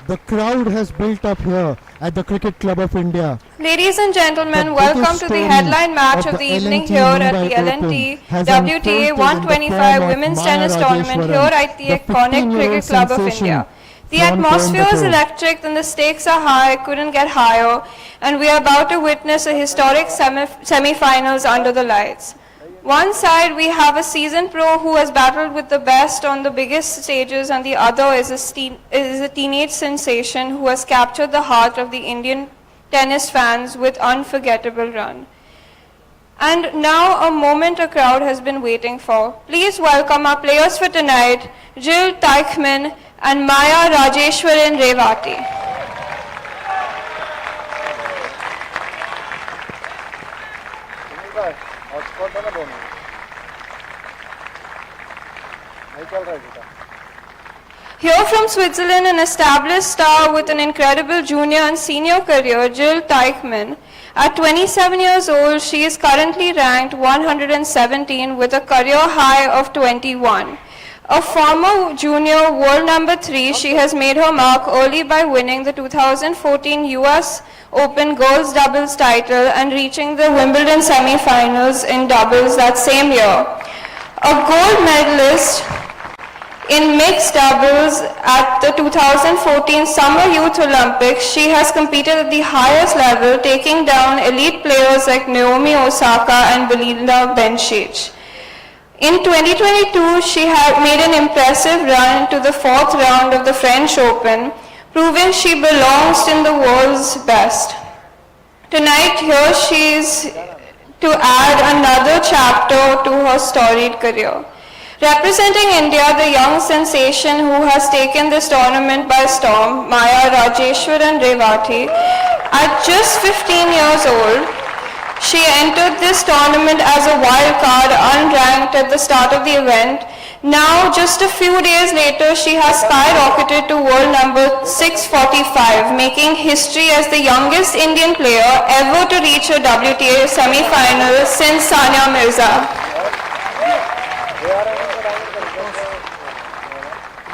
The crowd has built up here at the Cricket Club of India. Ladies and gentlemen, The welcome biggest to the story headline match of of the the evening L&T here at Mumbai the L&T Open has WTA unfolded in the 125 form of Women's Maya Tennis Tournament Rajeshwaran, here at the the iconic 15-year-old Cricket Club of sensation India. The from atmosphere is Coimbatore. electric and the stakes are high, couldn't get higher, and we are about to witness a historic semi-finals under the lights. One side we have a seasoned pro who has battled with the best on the biggest stages, and the other is a teenage sensation who has captured the heart of the Indian tennis fans with unforgettable run. And now a moment a crowd has been waiting for. Please welcome our players for tonight, Jill Teichmann and Maya Rajeshwaran Revati. Hotspot है ना दोनों नहीं चल रहा है बेटा Here from Switzerland, an established star with an incredible junior and senior career, Jill Teichmann. At 27 years old, she is currently ranked 117 with a career high of 21. A former junior world number 3, she has made her mark early by winning the 2014 US Open girls doubles title and reaching the Wimbledon semi-finals in doubles that same year. A gold medalist in mixed doubles at the 2014 Summer Youth Olympics, she has competed at the highest level, taking down elite players like Naomi Osaka and Belinda Bencic. In 2022, she had made an impressive run to the 4th round of the French Open, proving she belongs in the world's best. Tonight, here she is to add another chapter to her storied career. Representing India, the young sensation who has taken this tournament by storm, Maya Rajeshwaran Revati, at just 15 years old, she entered this tournament as a wild card, unranked at the start of the event. Now, just a few days later, she has skyrocketed to world number 645, making history as the youngest Indian player ever to reach a WTA semi-final since Sania Mirza.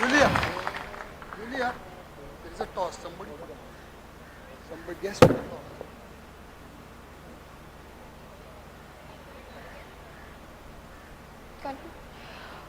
Julia, there is a toss. Somebody guess what?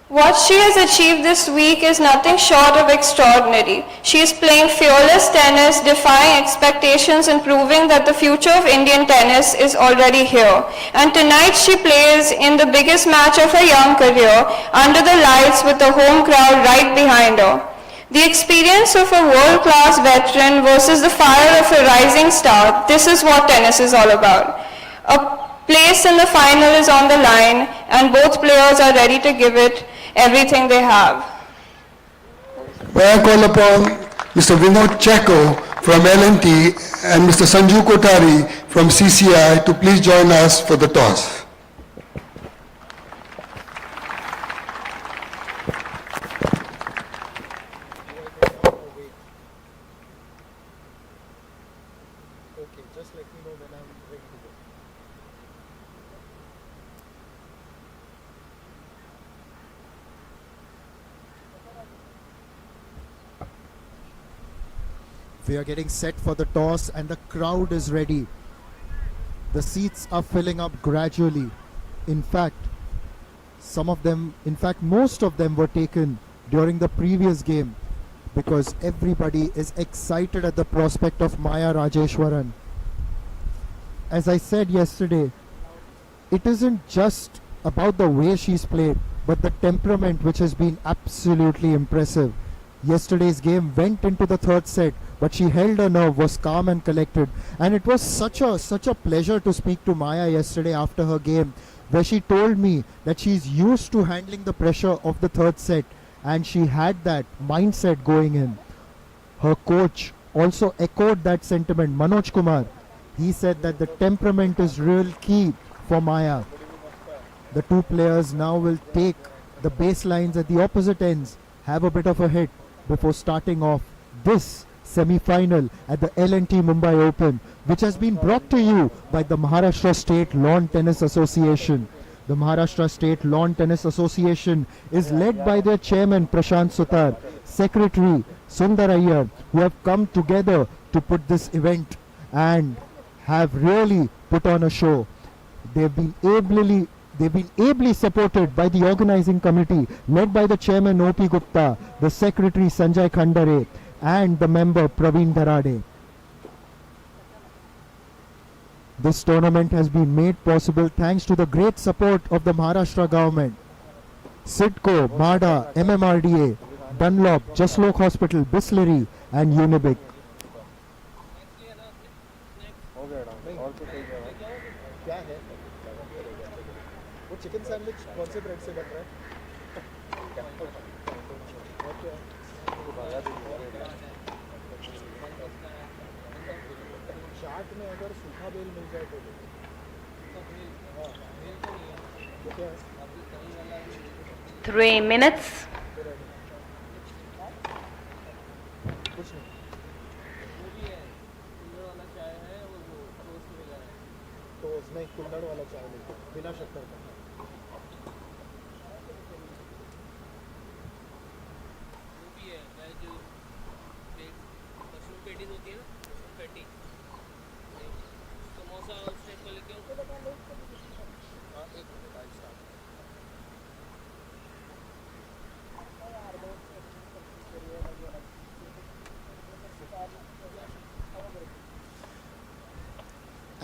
What she has achieved this week is nothing short of extraordinary. She is playing fearless tennis, defying expectations and proving that the future of Indian tennis is already here. And tonight she plays in the biggest match of her young career, under the lights with the home crowd right behind her. The experience of a world-class veteran versus the fire of a rising star, this is what tennis is all about. A place in the final is on the line and both players are ready to give it everything they have. May I call upon Mr. Vinod Cheko from L&T and Mr. Sanju Kotari from CCI to please join us for the toss. Okay, just let me know when I'm ready to go. We are getting set for the toss and the crowd is ready. The seats are filling up gradually. In fact, most of them were taken during the previous game because everybody is excited at the prospect of Maya Rajeshwaran. As I said yesterday, it isn't just about the way she's played, but the temperament which has been absolutely impressive. Yesterday's game went into the third set, but she held her nerve, was calm and collected. And it was such a pleasure to speak to Maya yesterday after her game, where she told me that she's used to handling the pressure of the third set, and she had that mindset going in. Her coach also echoed that sentiment, Manoj Kumar. He said that the temperament is real key for Maya. The two players now will take the baselines at the opposite ends, have a bit of a hit before starting off this semi-final at the L&T Mumbai Open, which has been brought to you by the Maharashtra State Lawn Tennis Association. The Maharashtra State Lawn Tennis Association is led by their chairman Prashant Sutar, secretary Sundar Iyer, who have come together to put this event and have really put on a show. They've been ably supported by the organizing committee led by the chairman O.P. Gupta, the secretary Sanjay Khandare and the member Praveen Dharade. This tournament has been made possible thanks to the great support of the Maharashtra government. SIDCO, MADA, MMRDA, Dunlop, Jaslok Hospital, Bisleri and Unibic. क्या है वो chicken sandwich कौन से bread से बन रहा है चाट में अगर सूखा बेल मिल जाए तो क्या है 3 minutes. कुछ नहीं तो उसमें एक कुल्हड़ वाला चाय लेते बिना शक्कर का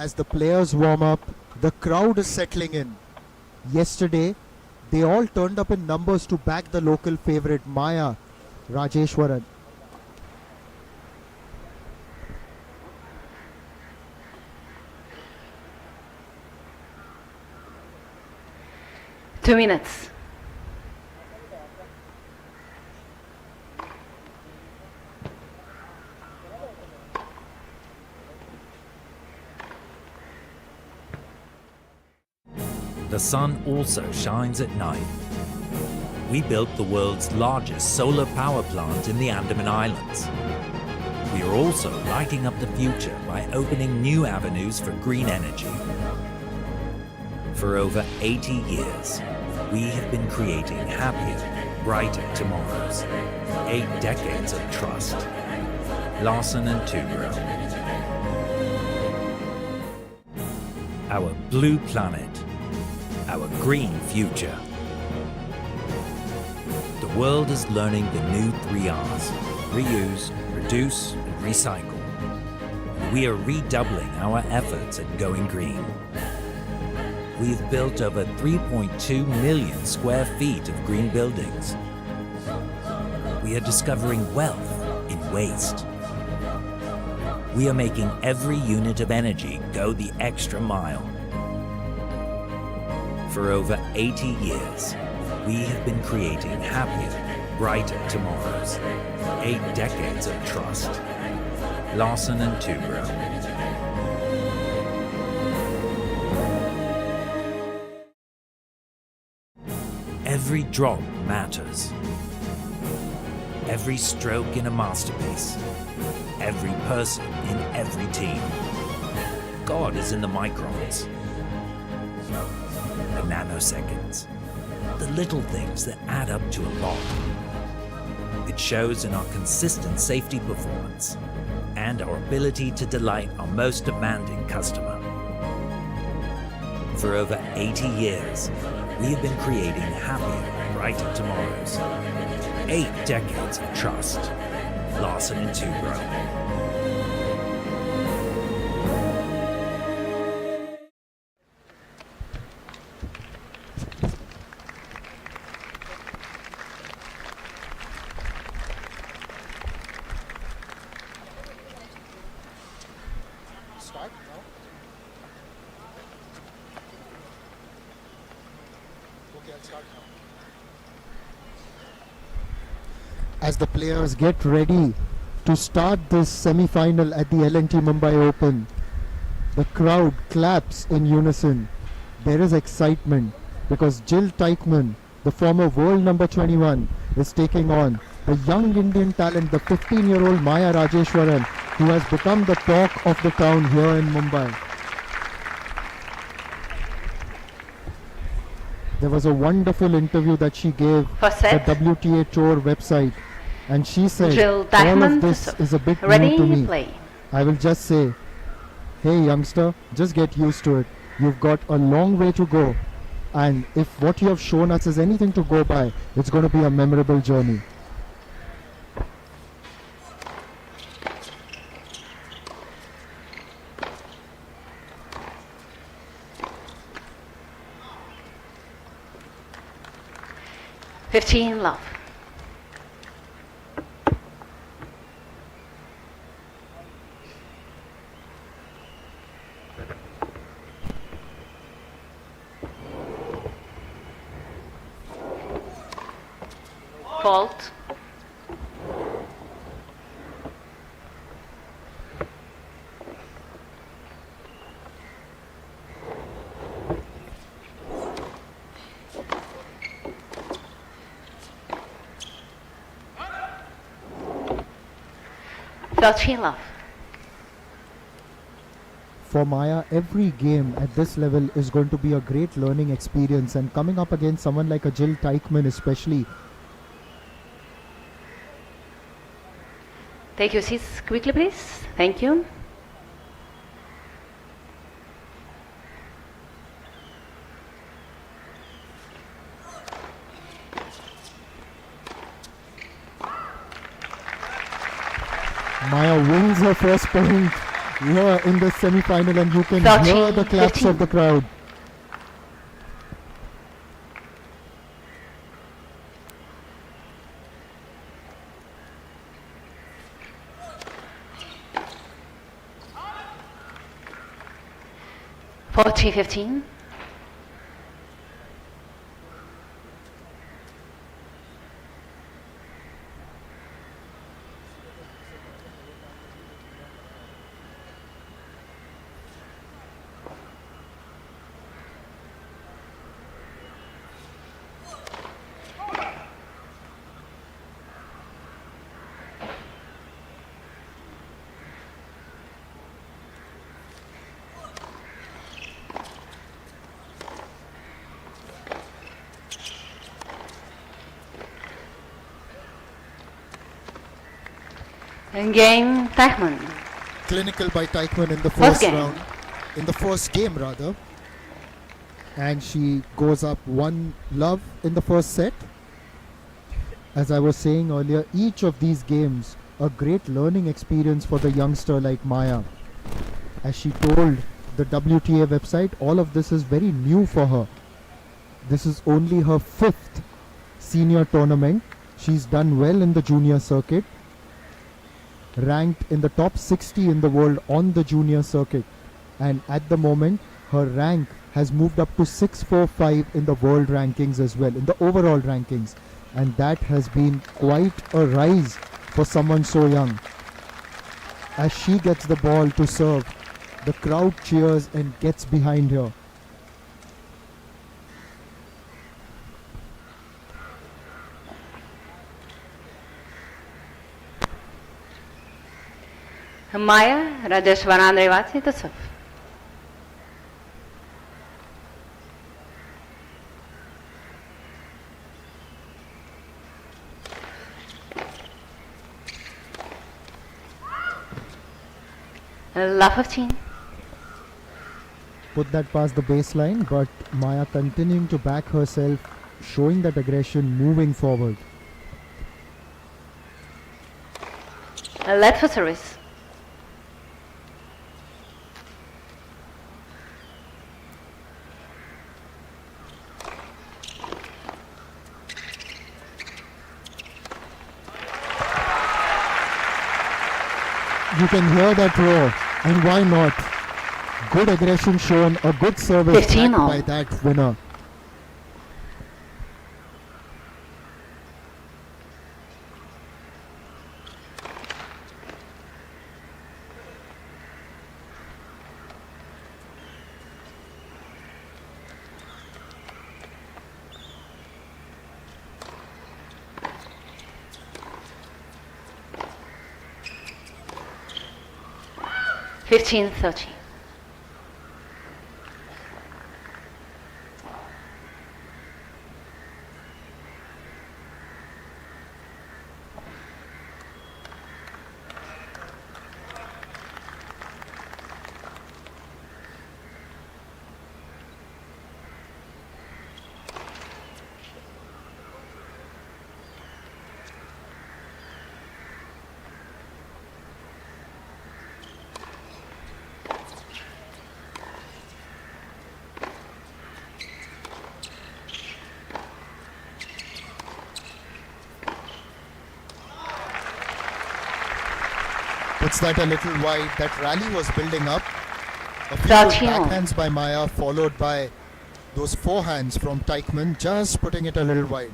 As the players warm up, the crowd is settling in. Yesterday, they all turned up in numbers to back the local favourite Maya Rajeshwaran. Two minutes. The sun also shines at night. We built the world's largest solar power plant in the Andaman Islands. We are also lighting up the future by opening new avenues for green energy. For over 80 years, we have been creating happier, brighter tomorrows. 8 decades of trust. Larsen and Toubro. Our blue planet. Our green future. The world is learning the new 3 R's: reuse, reduce, and recycle. We are redoubling our efforts at going green. We've built over 3.2 million square feet of green buildings. We are discovering wealth in waste. We are making every unit of energy go the extra mile. For over 80 years, we have been creating happier, brighter tomorrows. 8 decades of trust. Larsen and Toubro. Every drop matters. Every stroke in a masterpiece. Every person in every team. God is in the microns. The nanoseconds. The little things that add up to a lot. It shows in our consistent safety performance and our ability to delight our most demanding customer. For over 80 years, we have been creating happier, brighter tomorrows. 8 decades of trust. Larsen and Toubro. Start now. Okay, I'll start now. As the players get ready to start this semi-final at the L&T Mumbai Open. The crowd claps in unison. There is excitement because Jill Teichmann, the former world number 21, is taking on the young Indian talent, the 15-year-old Maya Rajeshwaran, who has become the talk of the town here in Mumbai. There was a wonderful interview that she gave First the set. WTA Tour website, and she said, Jill all Teichmann of to this serve. is a bit Ready, new to me. play. I will just say, hey youngster, just get used to it. You've got a long way to go. And if what you have shown us is anything to go by, it's going to be a memorable journey. Fifteen love. Fault. Thirteen love. For Maya, every game at this level is going to be a great learning experience, and coming up against someone like a Jill Teichmann especially. Take your seats quickly, please. Thank you. Maya wins her first point here in the semi-final, and you can hear the claps 15. of the crowd. Fourteen, 15. And game, Teichmann. Clinical by Teichmann in the First first game. round. In the first game, rather. And she goes up 1-love in the first set. As I was saying earlier, each of these games a great learning experience for the youngster like Maya. As she told the WTA website, all of this is very new for her. This is only her 5th senior tournament. She's done well in the junior circuit, ranked in the top 60 in the world on the junior circuit, and at the moment her rank has moved up to 645 in the world rankings as well, in the overall rankings, and that has been quite a rise for someone so young. As she gets the ball to serve, the crowd cheers and gets behind her. Maya Rajeshwaran Revati to serve. Love 15. Put that past the baseline, but Maya continuing to back herself, showing that aggression, moving forward. Let for service. You can hear that roar, and why not? Good aggression shown, a good service 15 backed all. by that winner. 15-13. Puts that a little wide. That rally was building up. A few good 13 all. backhands by Maya, followed by those forehands from Teichmann, just putting it a little wide.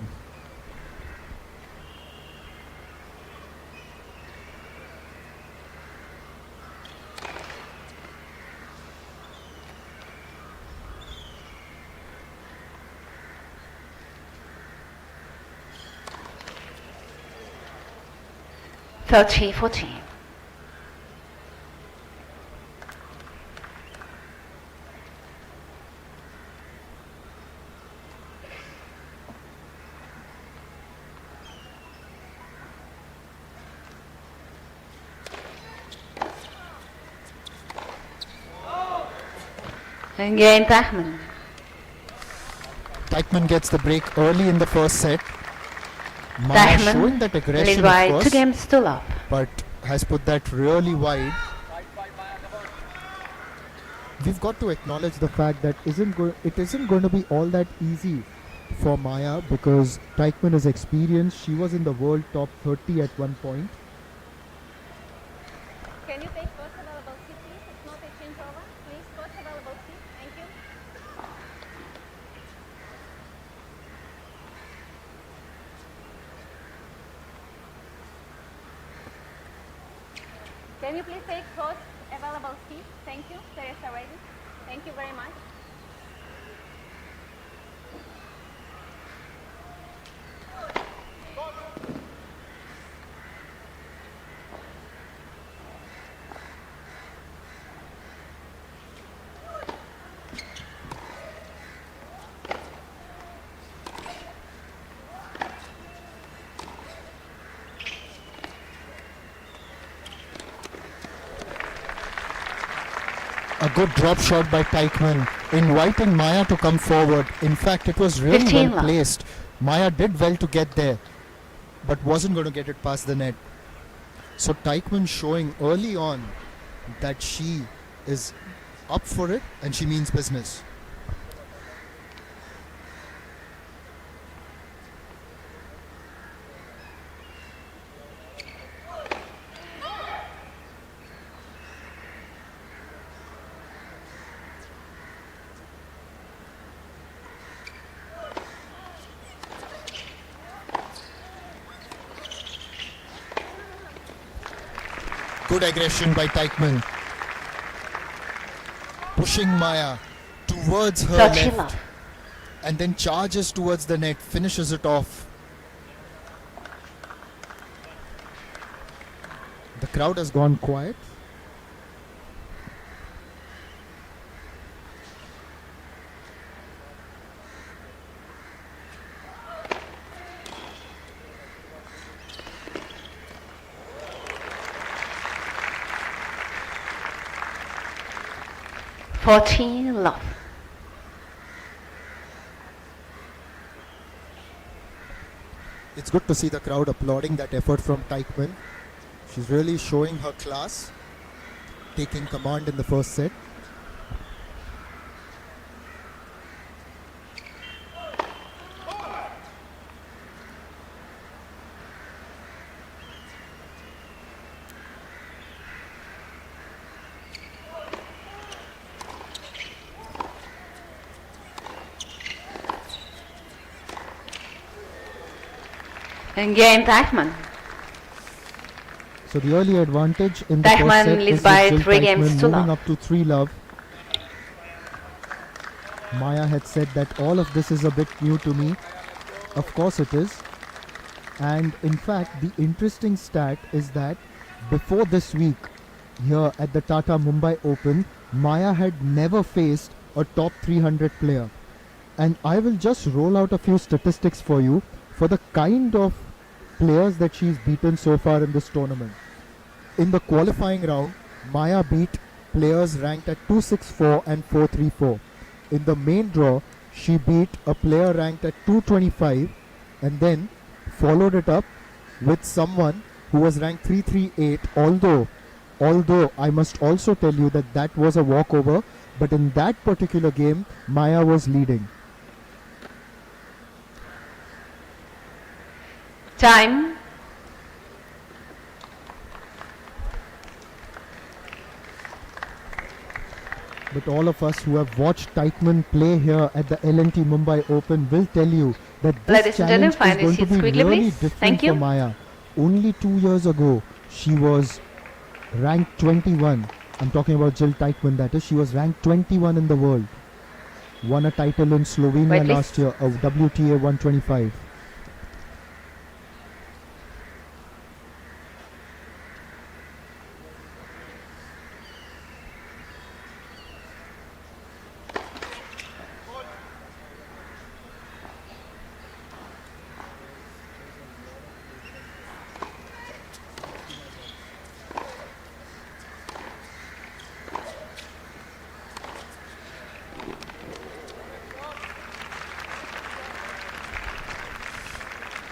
Thirty 14. And game Teichmann. Teichmann gets the break early in the first set. Maya showing that Teichmann aggression, lead by of 2 course, games to love. but has put that really wide. We've got to acknowledge the fact that it isn't going to be all that easy for Maya, because Teichmann is experienced. She was in the world top 30 at one point. Can you take first available seat, please? It's not a changeover. Please, first available seat. Thank you. Can you please take first available seat? Thank you. Teresa ready. Thank you very much. A good drop shot by Teichmann, inviting Maya to come forward. In fact, it was really 15 well love. placed. Maya did well to get there, but wasn't going to get it past the net. So Teichmann showing early on that she is up for it and she means business. Good aggression by Teichmann. Pushing Maya towards her 13 left love. and then charges towards the net, finishes it off. The crowd has gone quiet. Fourteen love. It's good to see the crowd applauding that effort from Teichmann. She's really showing her class, taking command in the first set. And game Teichmann. So the early advantage in the Teichmann first set leads is by with Jill 3 games Teichmann to moving love. up to 3 love. Maya had said that all of this is a bit new to me. Of course it is. And in fact, the interesting stat is that before this week, here at the Tata Mumbai Open, Maya had never faced a top 300 player. And I will just roll out a few statistics for you for the kind of players that she's beaten so far in this tournament. In the qualifying round, Maya beat players ranked at 264 and 434. In the main draw, she beat a player ranked at 225 and then followed it up with someone who was ranked 338, although I must also tell you that that was a walkover, but in that particular game, Maya was leading. Time. But all of us who have watched Teichmann play here at the L&T Mumbai Open will tell you that this Ladies and challenge gentlemen, is find your going to seats be quickly, really please. different Thank you. for Maya. Only 2 years ago, she was ranked 21. I'm talking about Jill Teichmann, that is. She was ranked 21 in the world. Won a title in Slovenia Wait, please. last year, of WTA 125.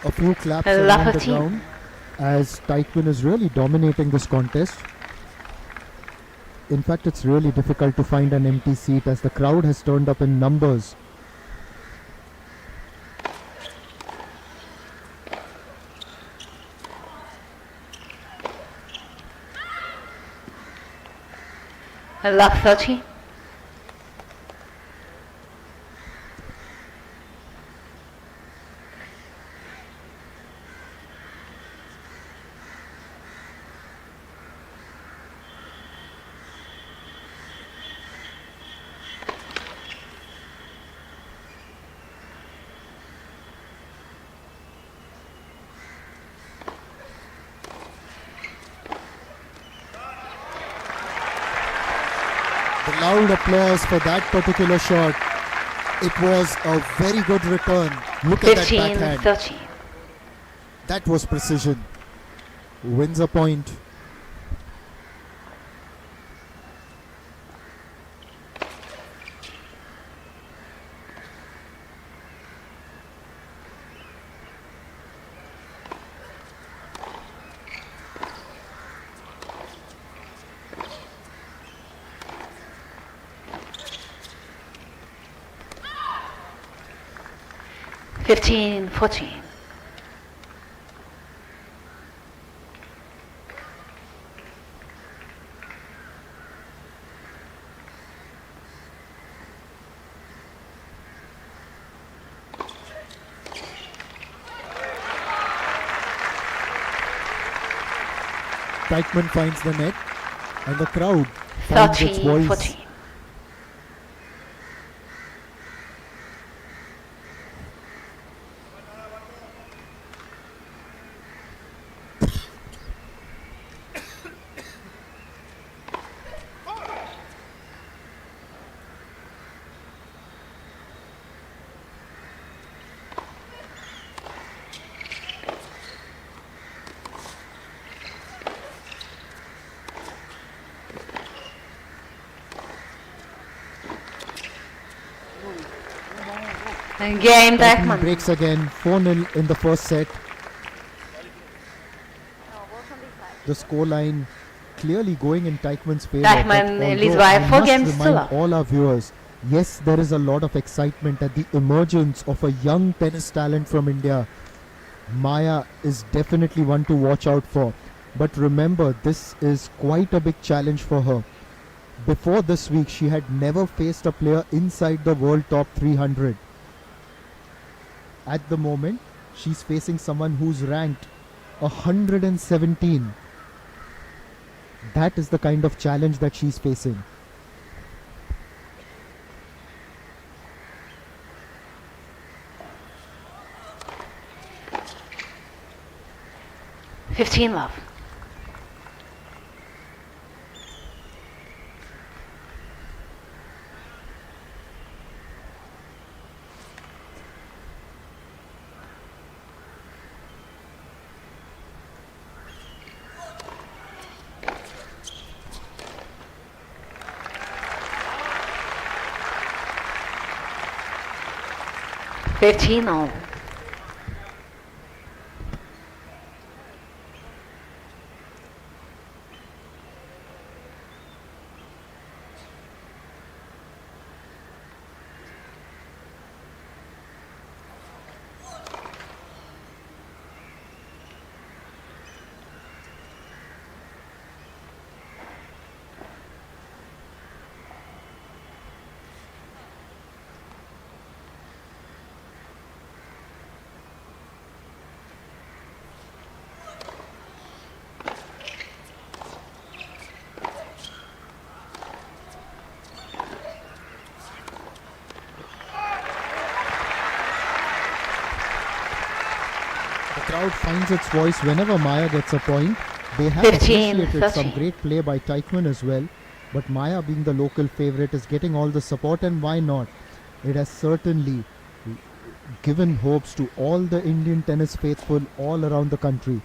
A few claps around the Lafferty. ground as Teichmann is really dominating this contest. In fact, it's really difficult to find an empty seat as the crowd has turned up in numbers. Love 30. The loud applause for that particular shot. It was a very good return. Look at that 15, backhand. 30. That was precision. Wins a point. Fifteen, 14. Teichmann finds the net and the crowd finds its 13, voice. 14. And game, Teichmann Teichmann. breaks again, 4-0 in the first set. The scoreline clearly going in Teichmann's favor. Teichmann but leads although by I 4 must games to remind love. all our viewers, yes, there is a lot of excitement at the emergence of a young tennis talent from India. Maya is definitely one to watch out for. But remember, this is quite a big challenge for her. Before this week, she had never faced a player inside the world top 300. At the moment, she's facing someone who's ranked 117. That is the kind of challenge that she's facing. Fifteen, love. 15 all. The crowd finds its voice whenever Maya gets a point. They have 15, appreciated some 30. great play by Teichmann as well. But Maya, being the local favorite, is getting all the support, and why not? It has certainly given hopes to all the Indian tennis faithful all around the country.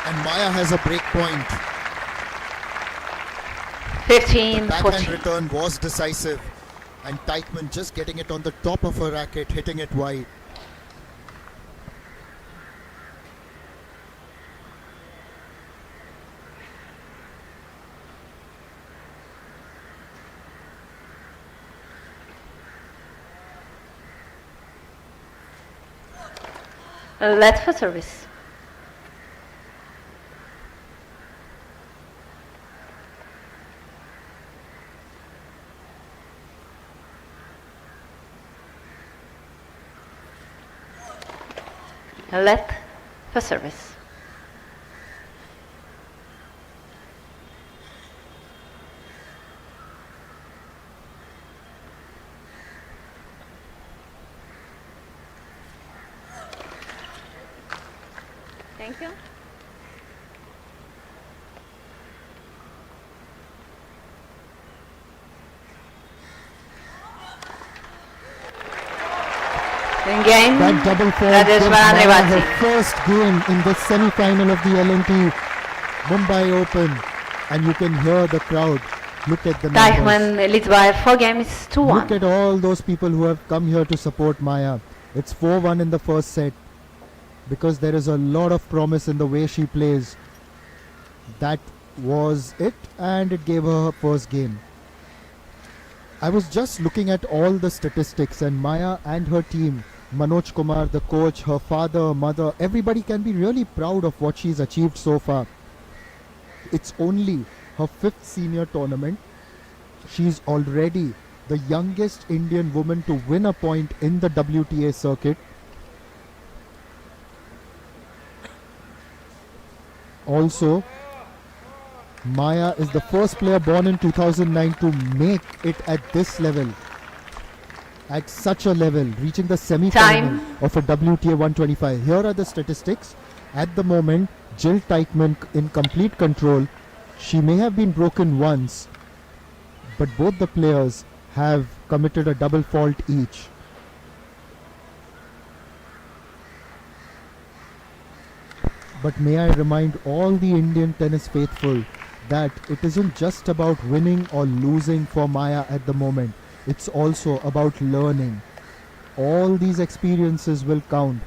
And Maya has a break point. 15, Backhand 14. return was decisive, and Teichmann just getting it on the top of her racket, hitting it wide. Let for service. Let for service. Thank you. In game, That double fault that is gives Maya Varanasi. her first game in the semi-final of the LNT Mumbai Open, and you can hear the crowd. Look at the numbers. Teichmann leads by 4 games, Look 2-1. at all those people who have come here to support Maya. It's 4-1 in the first set because there is a lot of promise in the way she plays. That was it, and it gave her her first game. I was just looking at all the statistics, and Maya and her team, Manoj Kumar, the coach, her father, mother, everybody can be really proud of what she's achieved so far. It's only her 5th senior tournament. She's already the youngest Indian woman to win a point in the WTA circuit. Also, Maya is the first player born in 2009 to make it at this level, at such a level, reaching the semi-final of a WTA 125. Here are the statistics. At the moment, Jill Teichmann in complete control. She may have been broken once, but both the players have committed a double fault each. But may I remind all the Indian tennis faithful that it isn't just about winning or losing for Maya at the moment. It's also about learning. All these experiences will count.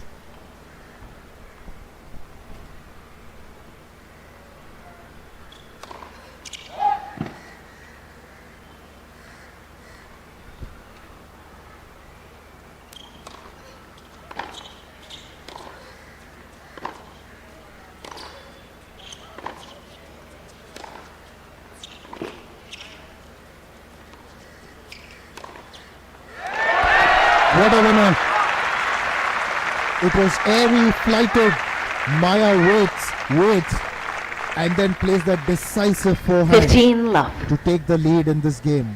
What a winner. It was airy, flighted. Maya waits, and then plays that decisive forehand 15 love. to take the lead in this game.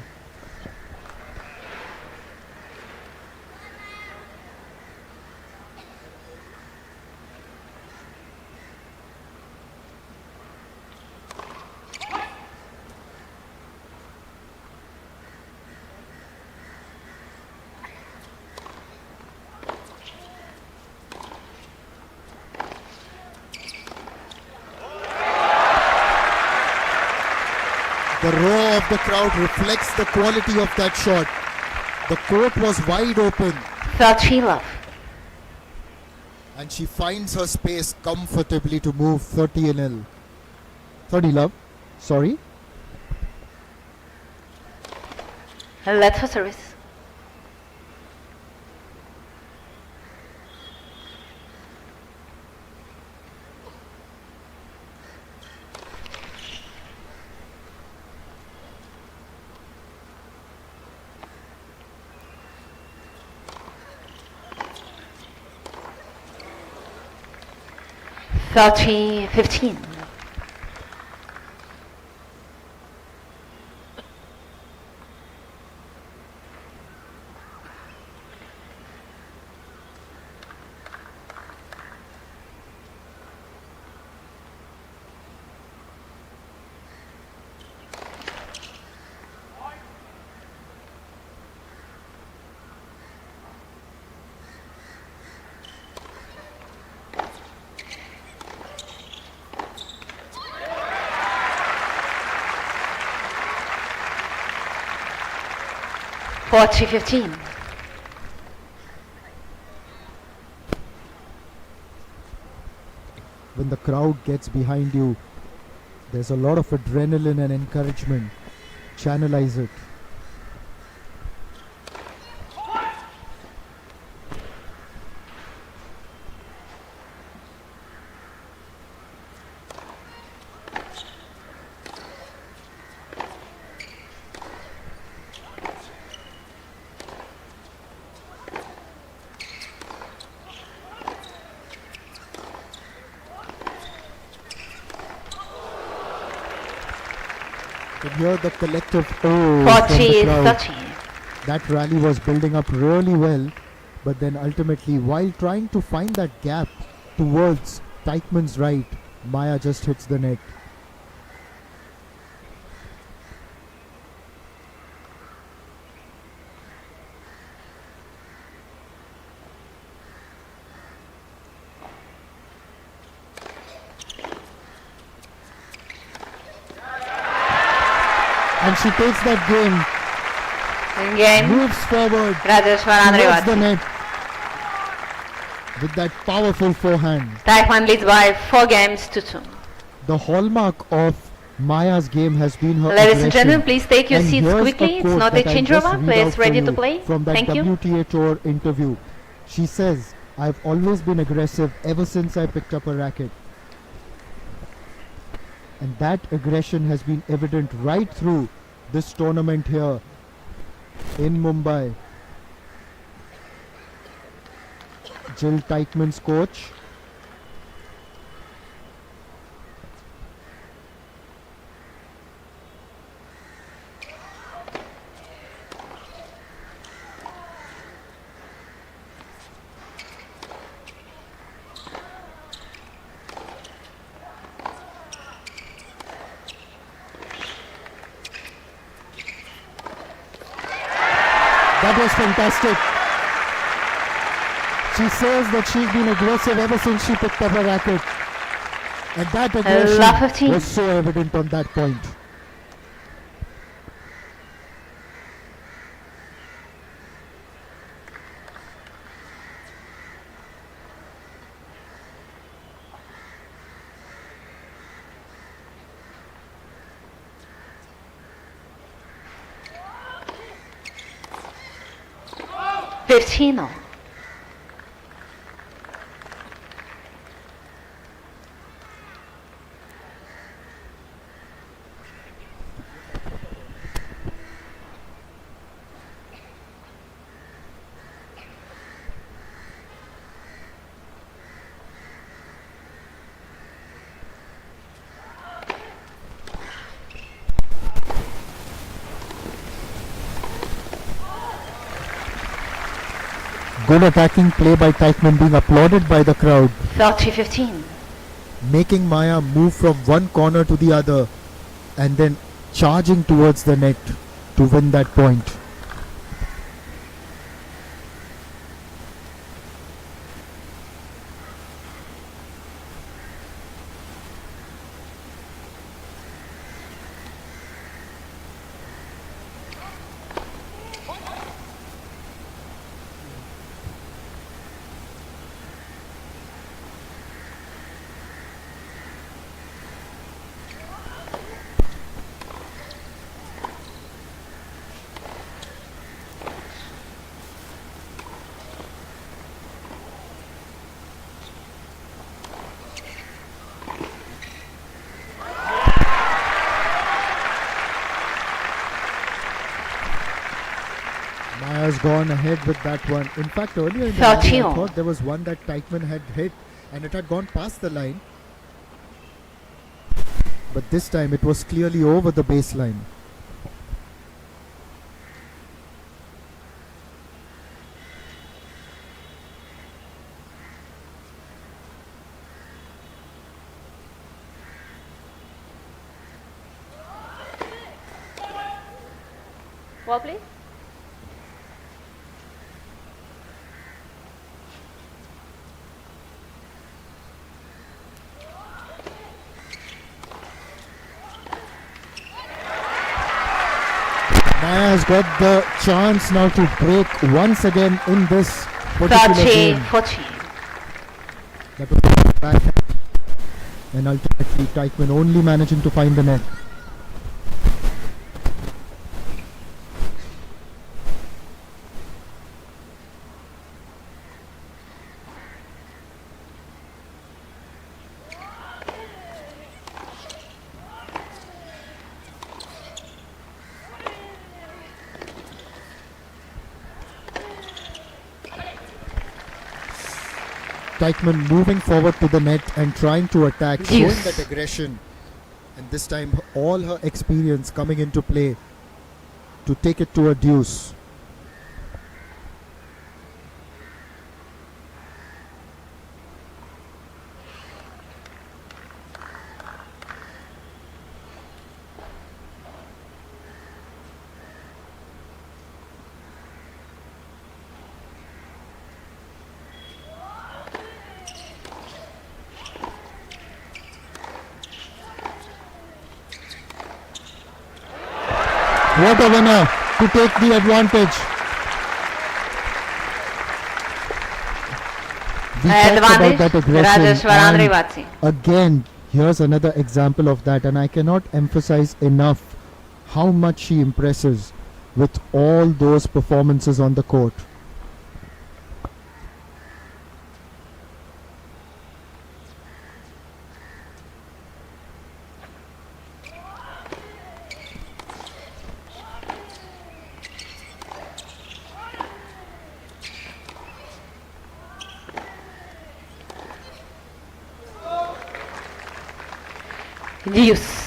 the crowd reflects the quality of that shot. The court was wide open 30 love. and she finds her space comfortably to move 30-0. 30 love. Sorry. Let for service. Thirty 15. Forty 15. When the crowd gets behind you, there's a lot of adrenaline and encouragement. Channelize it. You can hear the collective oh from the 40 crowd. 30. That rally was building up really well, but then ultimately, while trying to find that gap towards Teichmann's right, Maya just hits the net. And she takes that game, Game. moves forward Rajesh towards the Varandravat. net with that powerful forehand. Teichmann leads by 4 games to 2. The hallmark of Maya's game has been her Ladies and aggression. gentlemen, please take your And seats here's a quickly. It's quote not a that I'll changeover. just read Players out for ready to you play. From that Thank you. WTA Tour interview. She says, "I've always been aggressive ever since I picked up a racket. And that aggression has been evident right through this tournament here in Mumbai." Jill Teichmann's coach. That was fantastic. She says that she's been aggressive ever since she picked up her racket. And that Love aggression 15. was so evident on that point. Fifteen all. Good attacking play by Teichmann being applauded by the crowd, 30-15. making Maya move from one corner to the other and then charging towards the net to win that point. gone ahead with that one. In fact, earlier in the rally, I 13. thought there was one that Teichmann had hit and it had gone past the line. But this time it was clearly over the baseline. What, please? Maya has got the chance now to break once again in this particular 30, game. 14. That was back. And ultimately Teichmann only managing to find the net. Teichmann moving forward to the net and trying to attack, showing Deuce. that aggression, and this time all her experience coming into play to take it to a deuce. What a winner to take the advantage. We talked about that aggression, and again, here's another example of that, and I cannot emphasize enough how much she impresses with all those performances on the court. Deuce.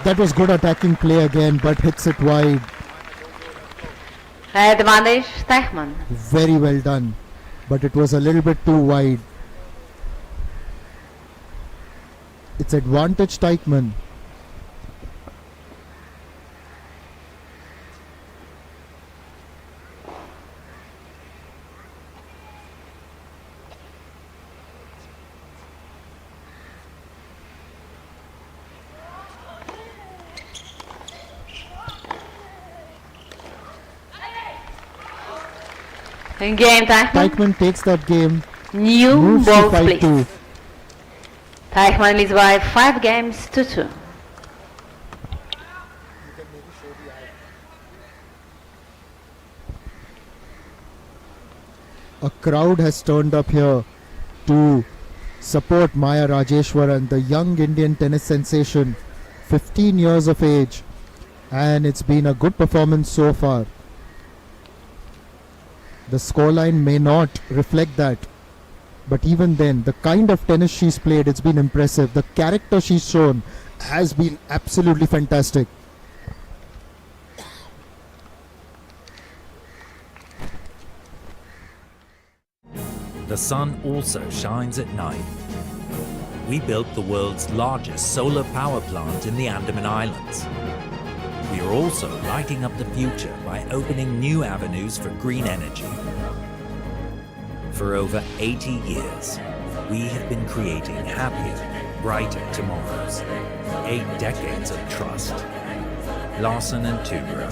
That was good attacking play again, but hits it wide. Advantage Teichmann. Very well done, but it was a little bit too wide. It's advantage Teichmann. Game Teichmann. Teichmann takes that game, New moves to ball 5-2. please. Teichmann leads by 5 games to 2. A crowd has turned up here to support Maya Rajeshwaran, the young Indian tennis sensation, 15 years of age, and it's been a good performance so far. The scoreline may not reflect that, but even then, the kind of tennis she's played, it's been impressive. The character she's shown has been absolutely fantastic. The sun also shines at night. We built the world's largest solar power plant in the Andaman Islands. We are also lighting up the future by opening new avenues for green energy. For over 80 years, we have been creating happier, brighter tomorrows. 8 decades of trust. Larsen & Toubro.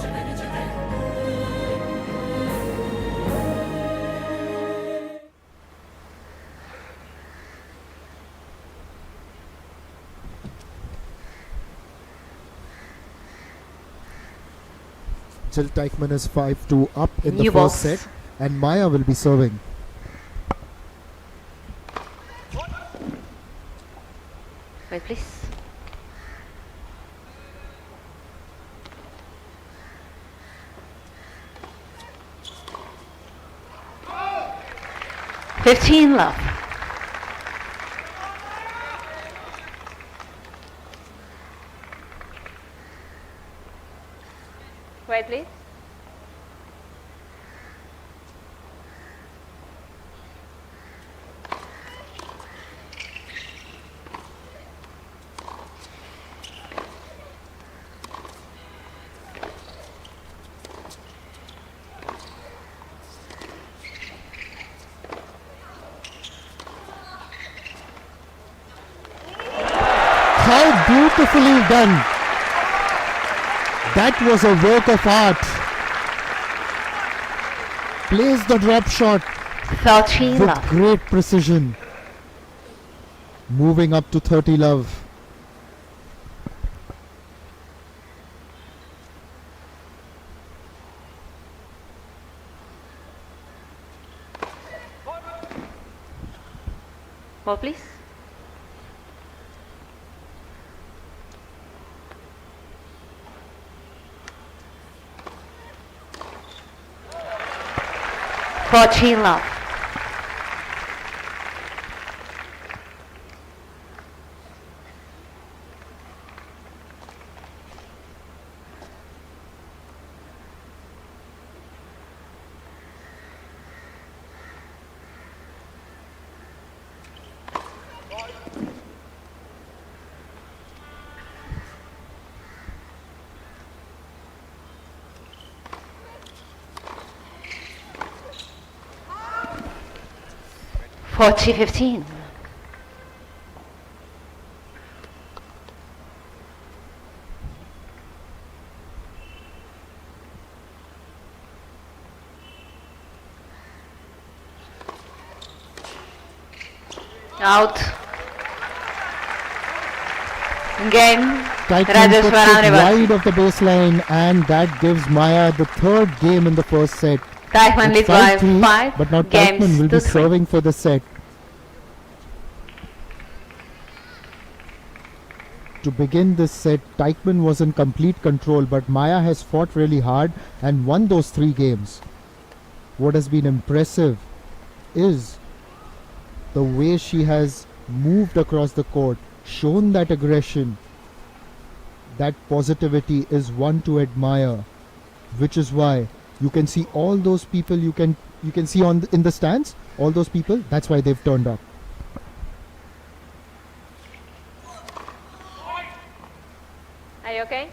Jill Teichmann is 5-2 up in the New first balls. set, and Maya will be serving. Wait, please. Fifteen love. Wait, please. How beautifully done! That was a work of art. Plays the drop shot 13 with love. great precision. Moving up to 30 love. Ball, please. Fourteen love. Forty 15. Out. Game. Teichmann Rajesh puts it Varaneva. wide of the baseline, and that gives Maya the third game in the first set. Teichmann It's leads by 5-3, 5 but now games Teichmann will to be 3. serving for the set. To begin this set, Teichmann was in complete control, but Maya has fought really hard and won those 3 games. What has been impressive is the way she has moved across the court, shown that aggression. That positivity is one to admire, which is why you can see all those people you can see in the stands, all those people, that's why they've turned up. Are you okay?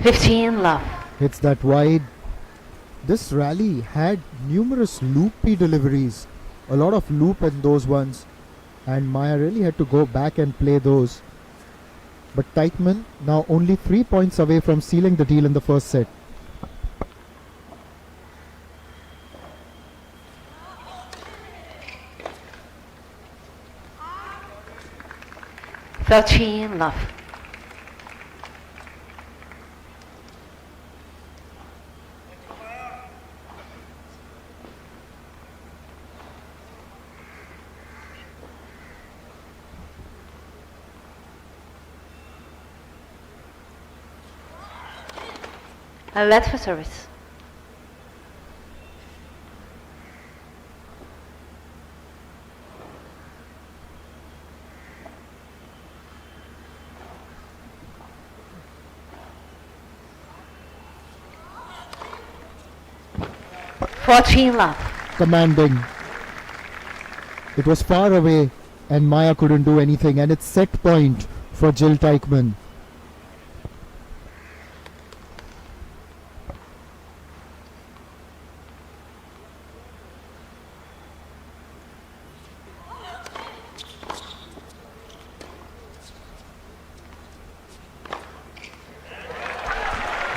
Fifteen love. Hits that wide. This rally had numerous loopy deliveries, a lot of loop in those ones, and Maya really had to go back and play those. But Teichmann now only 3 points away from sealing the deal in the first set. Thirteen love. A let for service. Fourteen love. Commanding. It was far away and Maya couldn't do anything, and it's set point for Jill Teichmann.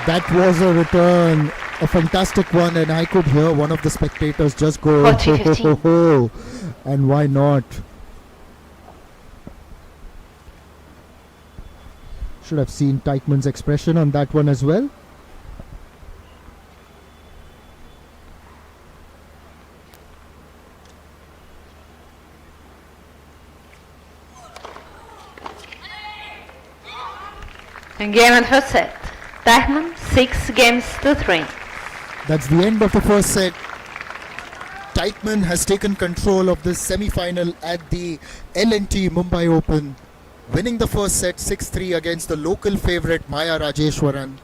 That was a return, a fantastic one, and I could hear one of the spectators just go, ho, ho, ho, 40-15. ho. And why not? Should have seen Teichmann's expression on that one as well. And game and first set. Teichmann 6 games to 3. That's the end of the first set. Teichmann has taken control of this semi-final at the L&T Mumbai Open, winning the first set 6-3 against the local favourite Maya Rajeshwaran.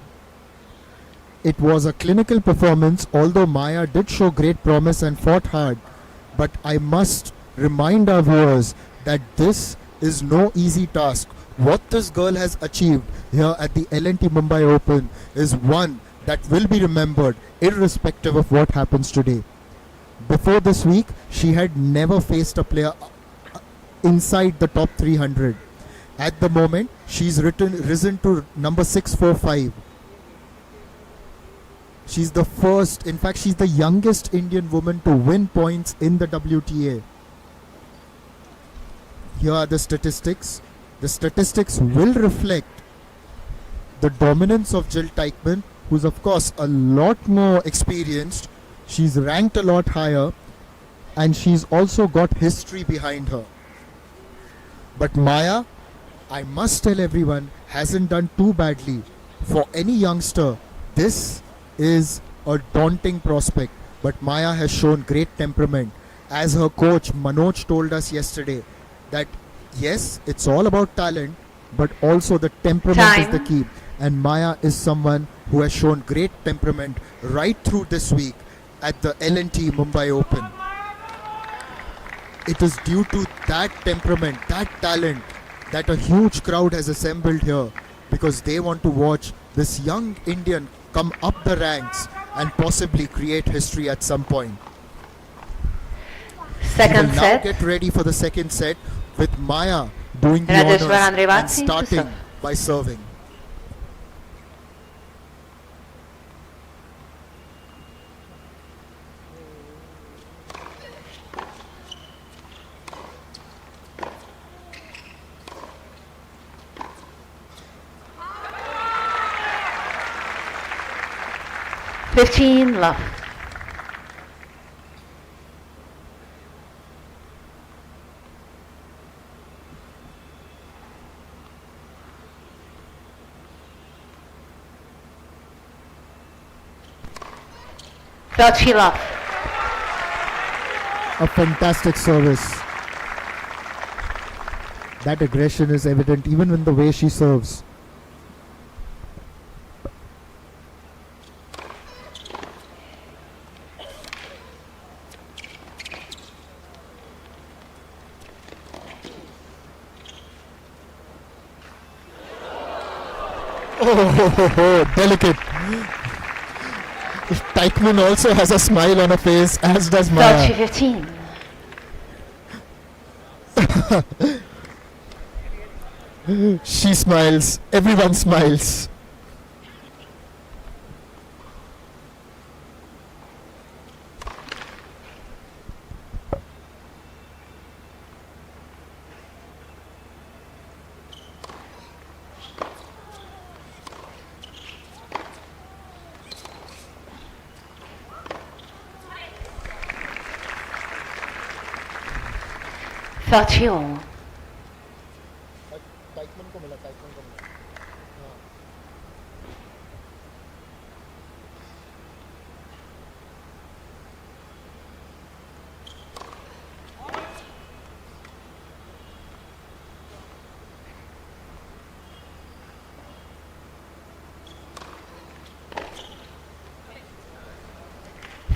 It was a clinical performance, although Maya did show great promise and fought hard. But I must remind our viewers that this is no easy task. What this girl has achieved here at the L&T Mumbai Open is one that will be remembered irrespective of what happens today. Before this week, she had never faced a player inside the top 300. At the moment, she's risen to number 645. She's the first, in fact, she's the youngest Indian woman to win points in the WTA. Here are the statistics. The statistics will reflect the dominance of Jill Teichmann, who's of course a lot more experienced. She's ranked a lot higher, and she's also got history behind her. But Maya, I must tell everyone, hasn't done too badly. For any youngster, this is a daunting prospect. But Maya has shown great temperament. As her coach Manoj told us yesterday, that yes, it's all about talent, but also the temperament is the key. And Maya is someone who has shown great temperament right through this week at the L&T Mumbai Open. It is due to that temperament, that talent, that a huge crowd has assembled here, because they want to watch this young Indian come up the ranks and possibly create history at some point. Second We will set. now get ready for the second set with Maya doing the honors and starting by serving. Fifteen love. Touchy love. A fantastic service. That aggression is evident even in the way she serves. Oh, delicate. Teichmann also has a smile on her face, as does Maya. Touchy 15. She smiles. Everyone smiles. Touchy all. Teichmann को मिला, Teichmann को मिला. हाँ.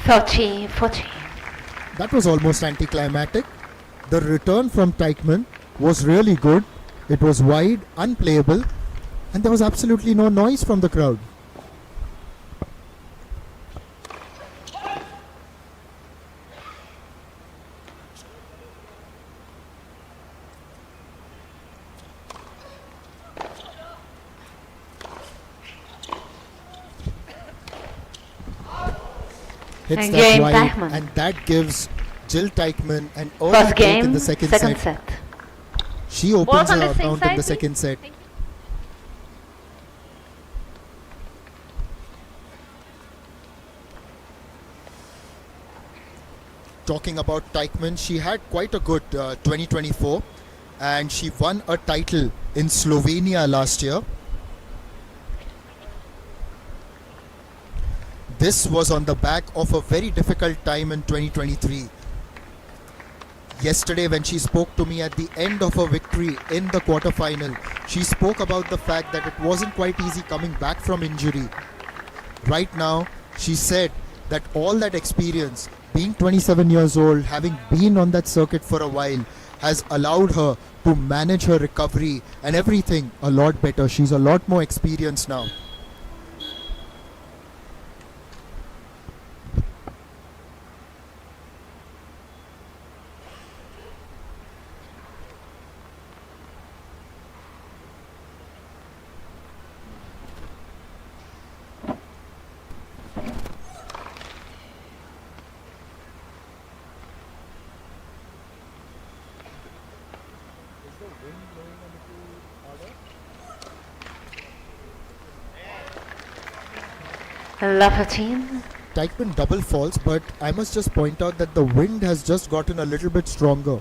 Touchy 40. That was almost anticlimactic. The return from Teichmann was really good. It was wide, unplayable, and there was absolutely no noise from the crowd. hits And that game, wide, Teichmann. and that gives Jill Teichmann an early First break in game, the second second set. set. She opens on her the same account in side, the please. second set. Thank you. Talking about Teichmann, she had quite a good 2024, and she won a title in Slovenia last year. This was on the back of a very difficult time in 2023. Yesterday, when she spoke to me at the end of her victory in the quarterfinal, she spoke about the fact that it wasn't quite easy coming back from injury. Right now, she said that all that experience, being 27 years old, having been on that circuit for a while, has allowed her to manage her recovery and everything a lot better. She's a lot more experienced now. Love 13. Teichmann double falls, but I must just point out that the wind has just gotten a little bit stronger.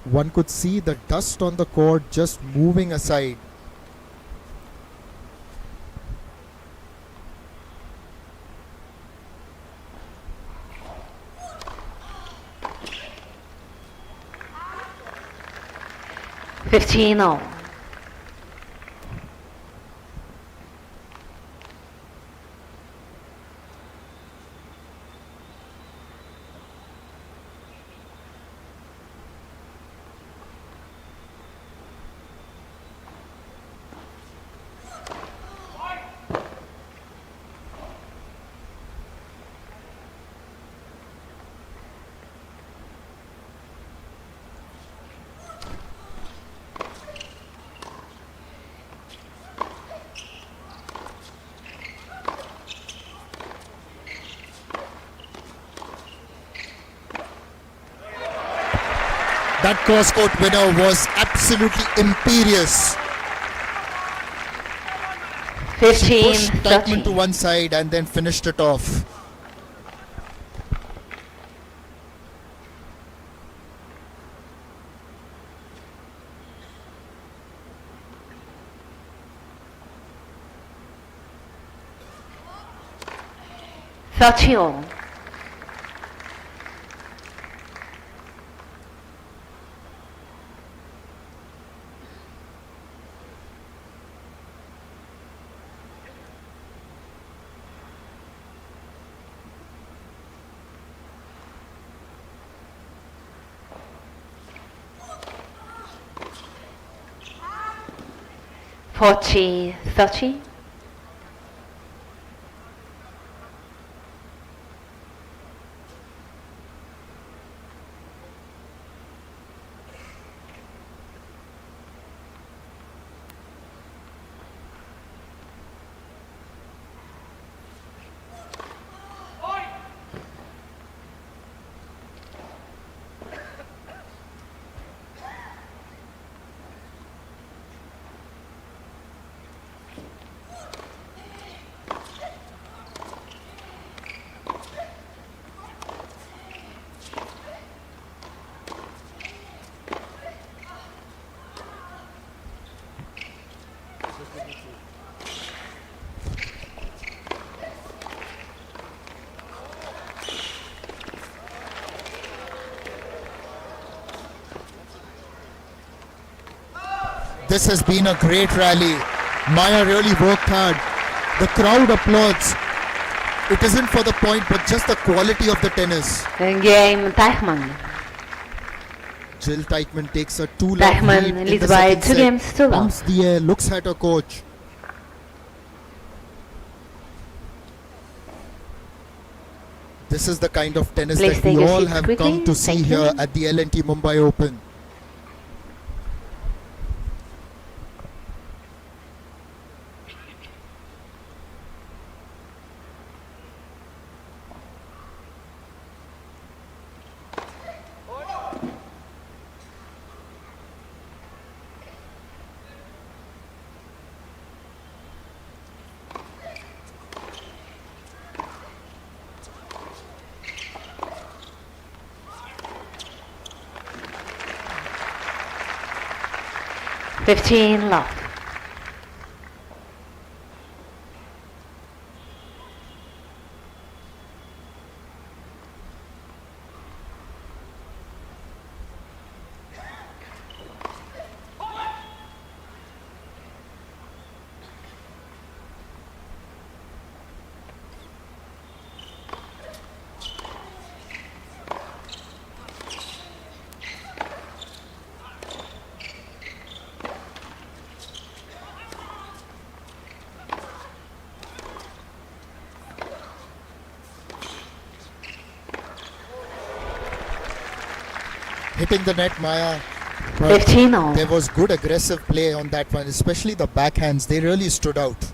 One could see the dust on the court just moving aside. Fifteen all. That cross-court winner was absolutely imperious. She 15, pushed Teichmann 13. to one side and then finished it off. Thirty all. Forty, 30. This has been a great rally. Maya really worked hard. The crowd applauds. It isn't for the point, but just the quality of the tennis. Game, Teichmann. Jill Teichmann takes a 2-love Teichmann lead in leads the by second 2 set. games to 1. Pumps the air, looks at her coach. This is the kind of tennis Please that take we your all seats have quickly. come to see Thank here you. at the L&T Mumbai Open. 15 love. Hitting the net, Maya. But 15 all. there was good aggressive play on that one, especially the backhands. They really stood out.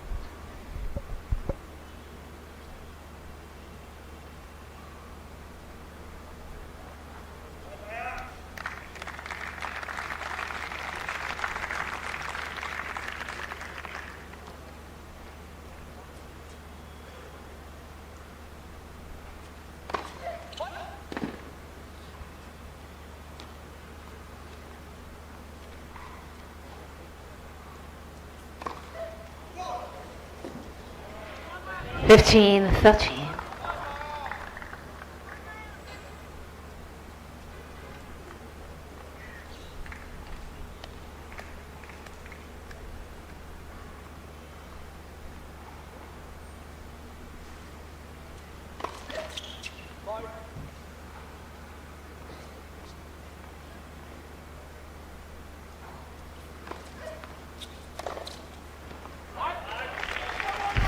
Fifteen, 13.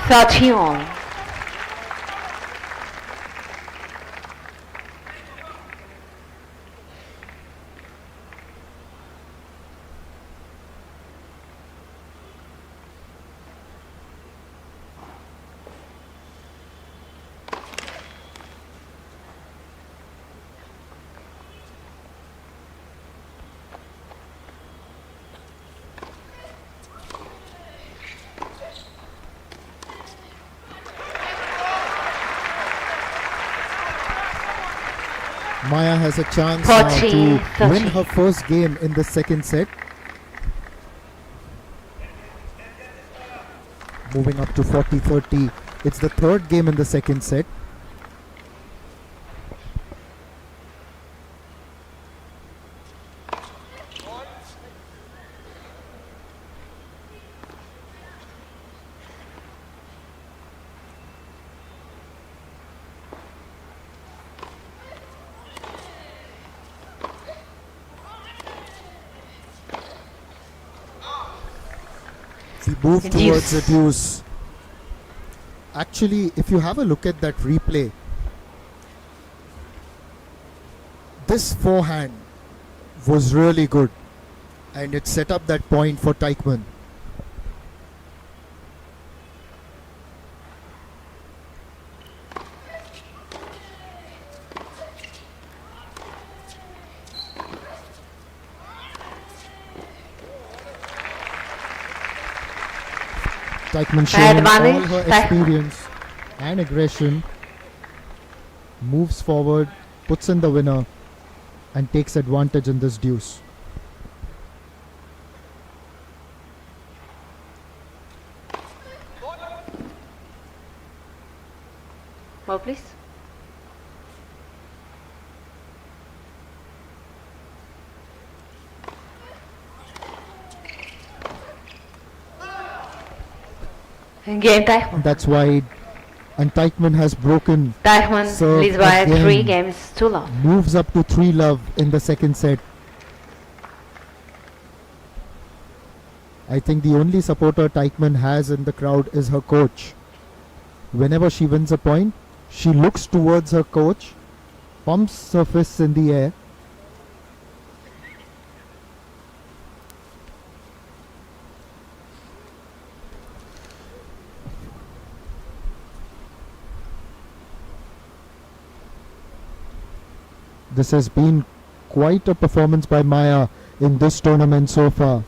Thirteen all. Maya has a chance now 14, to 13. win her first game in the second set. Moving up to 40-30. It's the third game in the second set. We move Deuce. towards the deuce. Actually, if you have a look at that replay, this forehand was really good and it set up that point for Teichmann. Teichmann showing all Advantage, her Teichmann. experience and aggression, moves forward, puts in the winner and takes advantage in this deuce. Ball, please. Game Teichmann. That's wide and Teichmann has broken, Teichmann serve leads by again. 3 games to love. moves up to 3-love in the second set. I think the only supporter Teichmann has in the crowd is her coach. Whenever she wins a point, she looks towards her coach, pumps her fists in the air. This has been quite a performance by Maya in this tournament so far.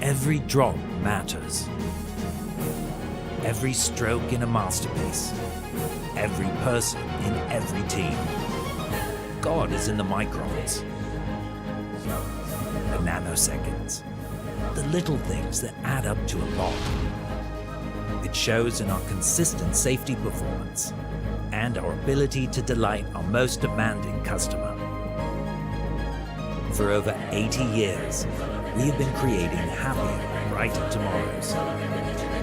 Every drop matters. Every stroke in a masterpiece. Every person in every team. God is in the microns. The nanoseconds. The little things that add up to a lot. It shows in our consistent safety performance and our ability to delight our most demanding customer. For over 80 years, we have been creating happier, brighter tomorrows.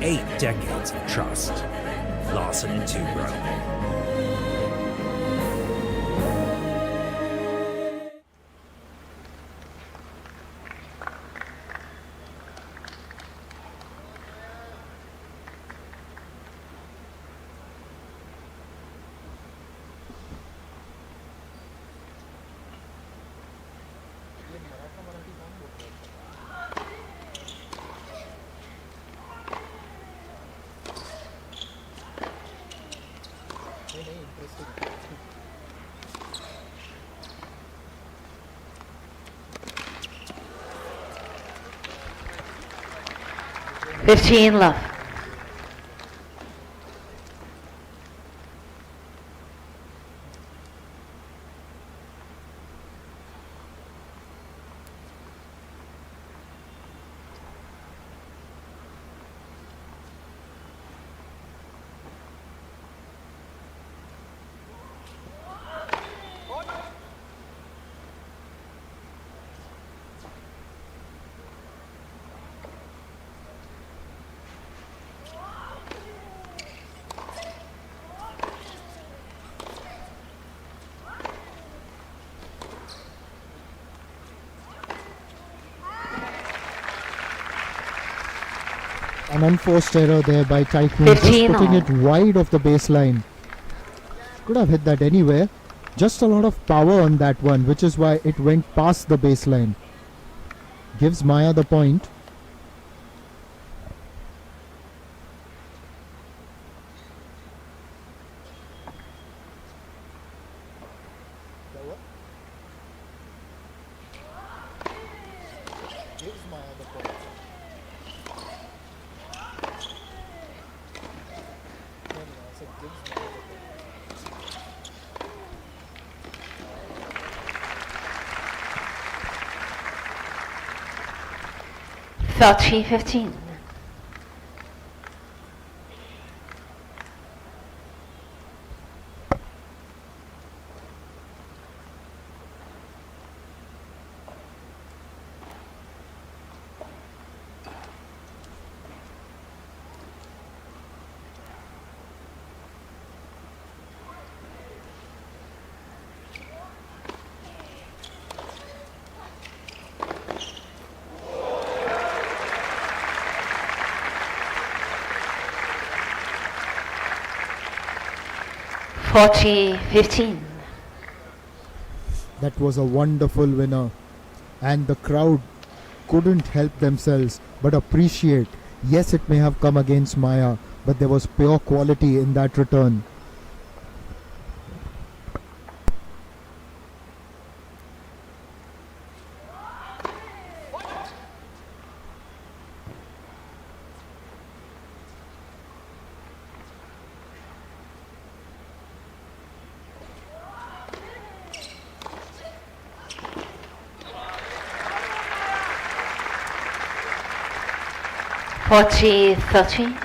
8 decades of trust. Larson and Toubro. नहीं interesting 15 love. An unforced error there by Tycoon, just 15 putting all. it wide of the baseline. Could have hit that anywhere. Just a lot of power on that one, which is why it went past the baseline. Gives Maya the point. क्या हुआ gives Maya the point no I said gives Maya the point 13-15. (40-15). That was a wonderful winner. And the crowd couldn't help themselves but appreciate. Yes, it may have come against Maya, but there was pure quality in that return. Forty 13.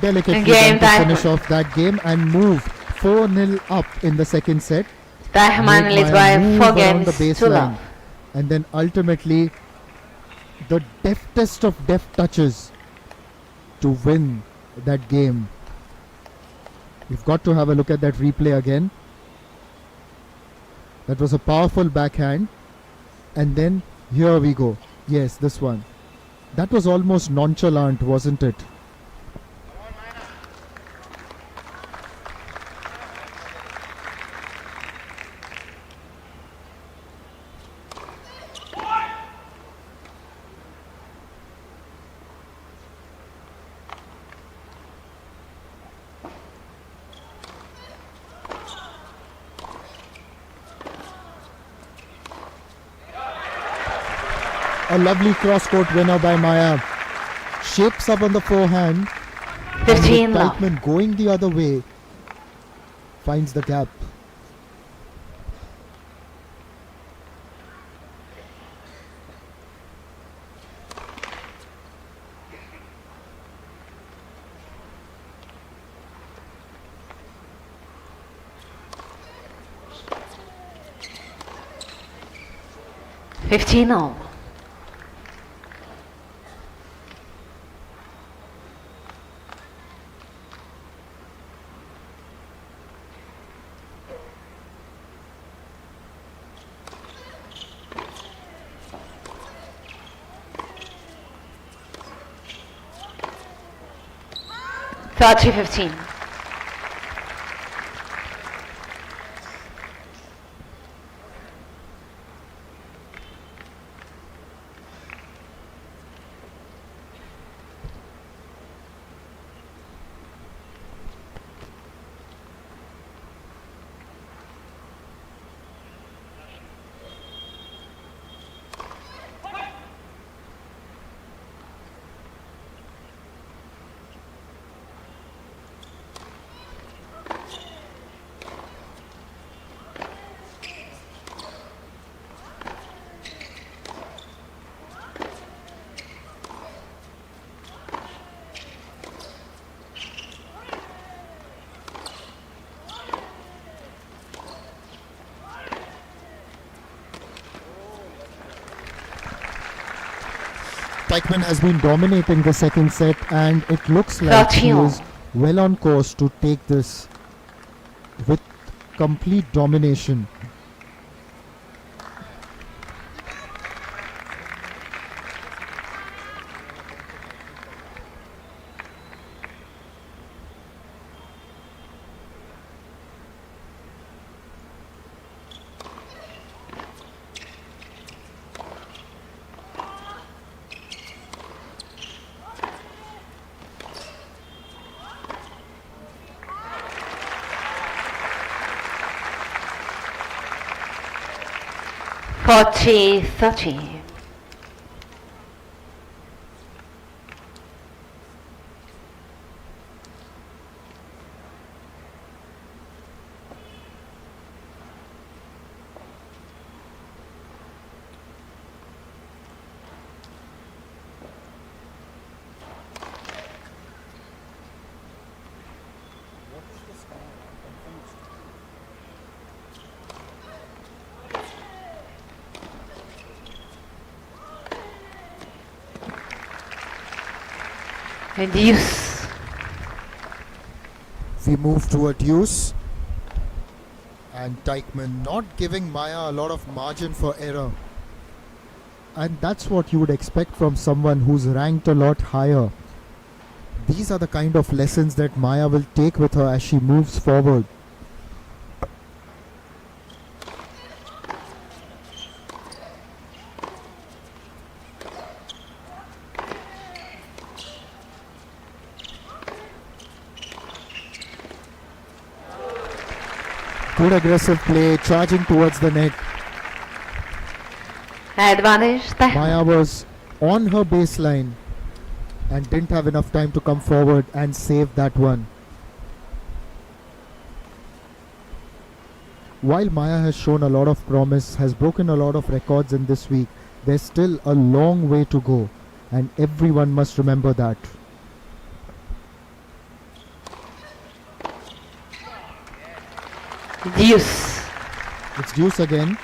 Delicately Again, done to finish Diamond. off that game and move 4-0 up in the second set. Dahman Made leads Maya by move 4 around games the to baseline. love. And then ultimately the deftest of deft touches to win that game. You've got to have a look at that replay again. That was a powerful backhand. And then here we go. Yes, this one. That was almost nonchalant, wasn't it? A lovely cross-court winner by Maya. Shapes up on the forehand. 15 love. Teichmann going the other way. Finds the gap. Fifteen all. Thirty 15. Teichmann has been dominating the second set, and it looks like he 13. is well on course to take this with complete domination. Forty 30. And deuce. We move to a deuce, and Teichmann not giving Maya a lot of margin for error. And that's what you would expect from someone who's ranked a lot higher. These are the kind of lessons that Maya will take with her as she moves forward. Good aggressive play, charging towards the net. Advantage Teichmann. Maya was on her baseline and didn't have enough time to come forward and save that one. While Maya has shown a lot of promise, has broken a lot of records in this week, there's still a long way to go, and everyone must remember that. Deuce. It's deuce again.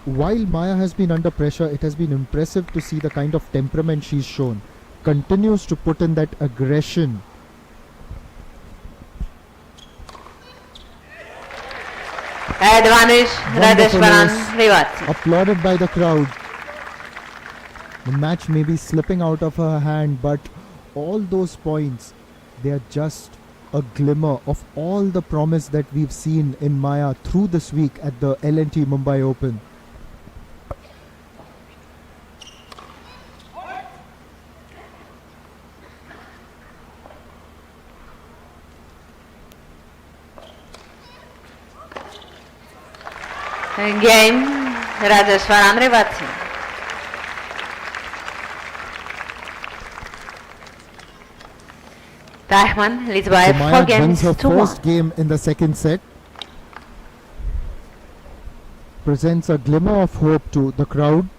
While Maya has been under pressure, it has been impressive to see the kind of temperament she's shown. Continues to put in that aggression. Advantage Wonderful Radeshwaran ace. Rivati. Applauded by the crowd. The match may be slipping out of her hand, but all those points, they are just a glimmer of all the promise that we've seen in Maya through this week at the L&T Mumbai Open. Game Rajeshwaran Revati. Dahman leads by So 4 Maya games wins her to first 1. game in the second set. Presents a glimmer of hope to the crowd.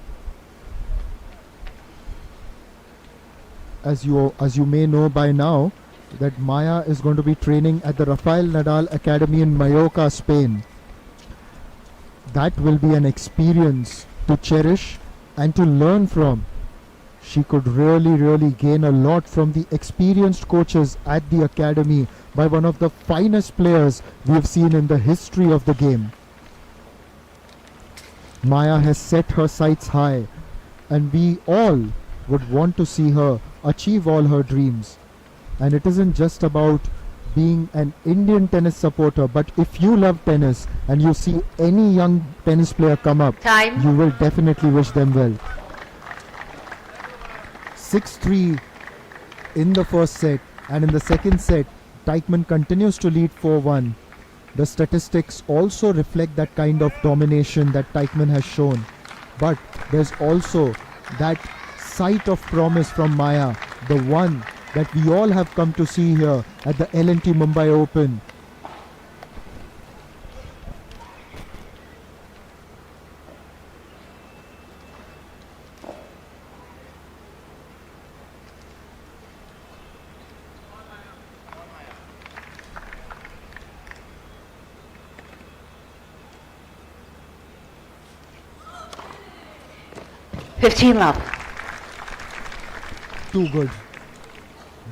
As you may know by now, that Maya is going to be training at the Rafael Nadal Academy in Mallorca, Spain. That will be an experience to cherish and to learn from. She could really gain a lot from the experienced coaches at the academy by one of the finest players we have seen in the history of the game. Maya has set her sights high, and we all would want to see her achieve all her dreams. And it isn't just about being an Indian tennis supporter, but if you love tennis and you see any young tennis player come up, Time. you will definitely wish them well. 6-3 in the first set, and in the second set, Teichmann continues to lead 4-1. The statistics also reflect that kind of domination that Teichmann has shown. But there's also that sight of promise from Maya, the one that we all have come to see here at the L&T Mumbai Open. Fifteen love. Too good.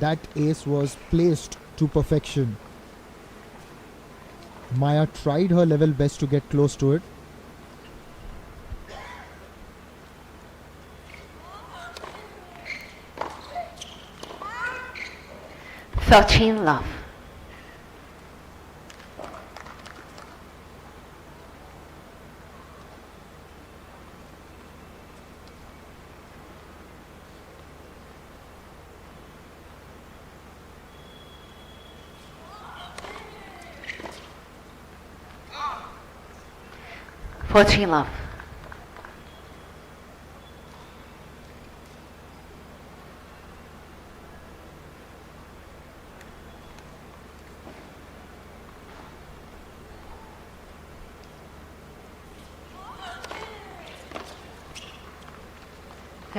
That ace was placed to perfection. Maya tried her level best to get close to it. Thirteen love. Fourteen love.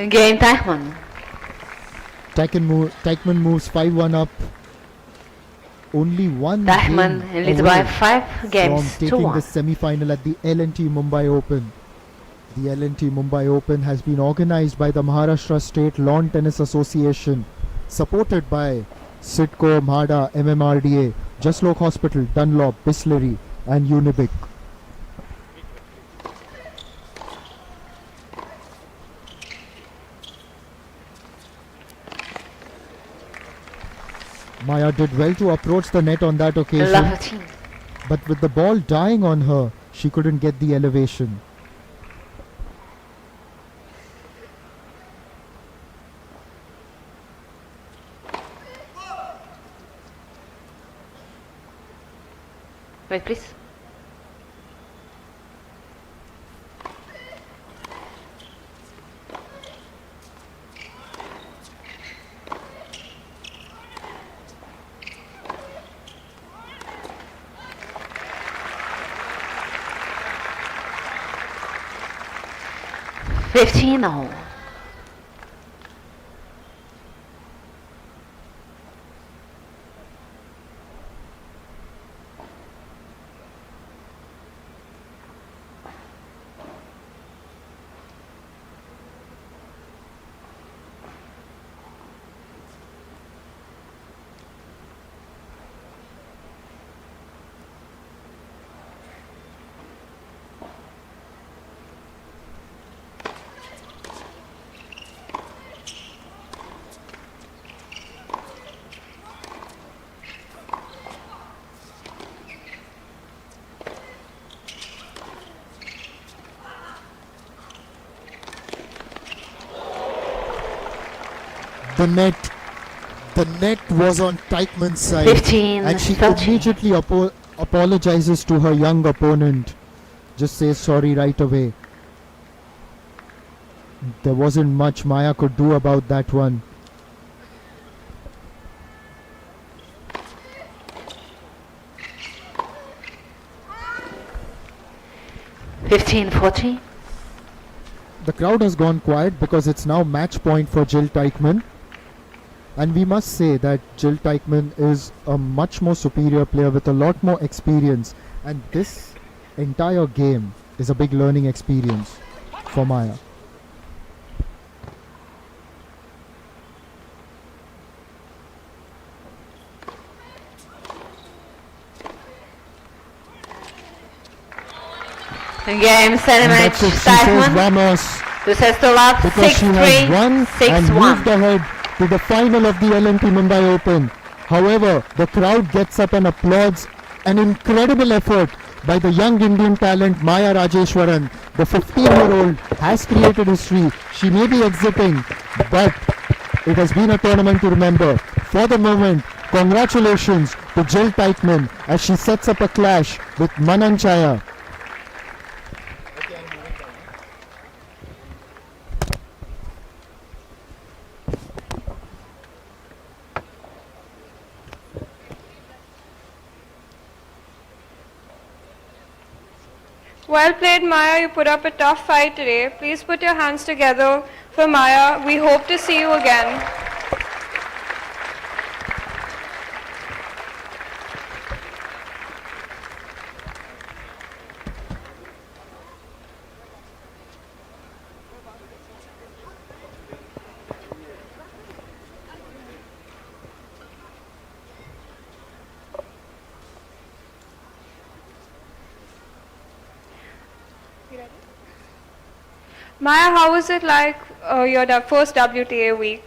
Game Teichmann. Teichmann moves 5-1 up. Only one Teichmann game leads away by 5 games from to taking 1. the semi-final at the L&T Mumbai Open. The L&T Mumbai Open has been organized by the Maharashtra State Lawn Tennis Association, supported by Sitco, MHADA, MMRDA, Jaslok Hospital, Dunlop, Bisleri and Unibic. Maya did well to approach the net on that occasion, Love 15. but with the ball dying on her, she couldn't get the elevation. Wait, please. Fifteen all. The net was on Teichmann's side, 15, and she 13. immediately apologizes to her young opponent. Just says sorry right away. There wasn't much Maya could do about that one. (15-14). The crowd has gone quiet because it's now match point for Jill Teichmann. And we must say that Jill Teichmann is a much more superior player with a lot more experience. And this entire game is a big learning experience for Maya. Game, set And match, that's it. She says Teichmann. vamos, Two sets to love, because she has 6-3, won and 6-1. moved ahead to the final of the L&T Mumbai Open. However, the crowd gets up and applauds an incredible effort by the young Indian talent Maya Rajeshwaran. The 15-year-old has created history. She may be exiting, but it has been a tournament to remember. For the moment, congratulations to Jill Teichmann as she sets up a clash with Mananchaya. Well played, Maya. You put up a tough fight today. Please put your hands together for Maya. We hope to see you again. Maya, how was it like your first WTA week?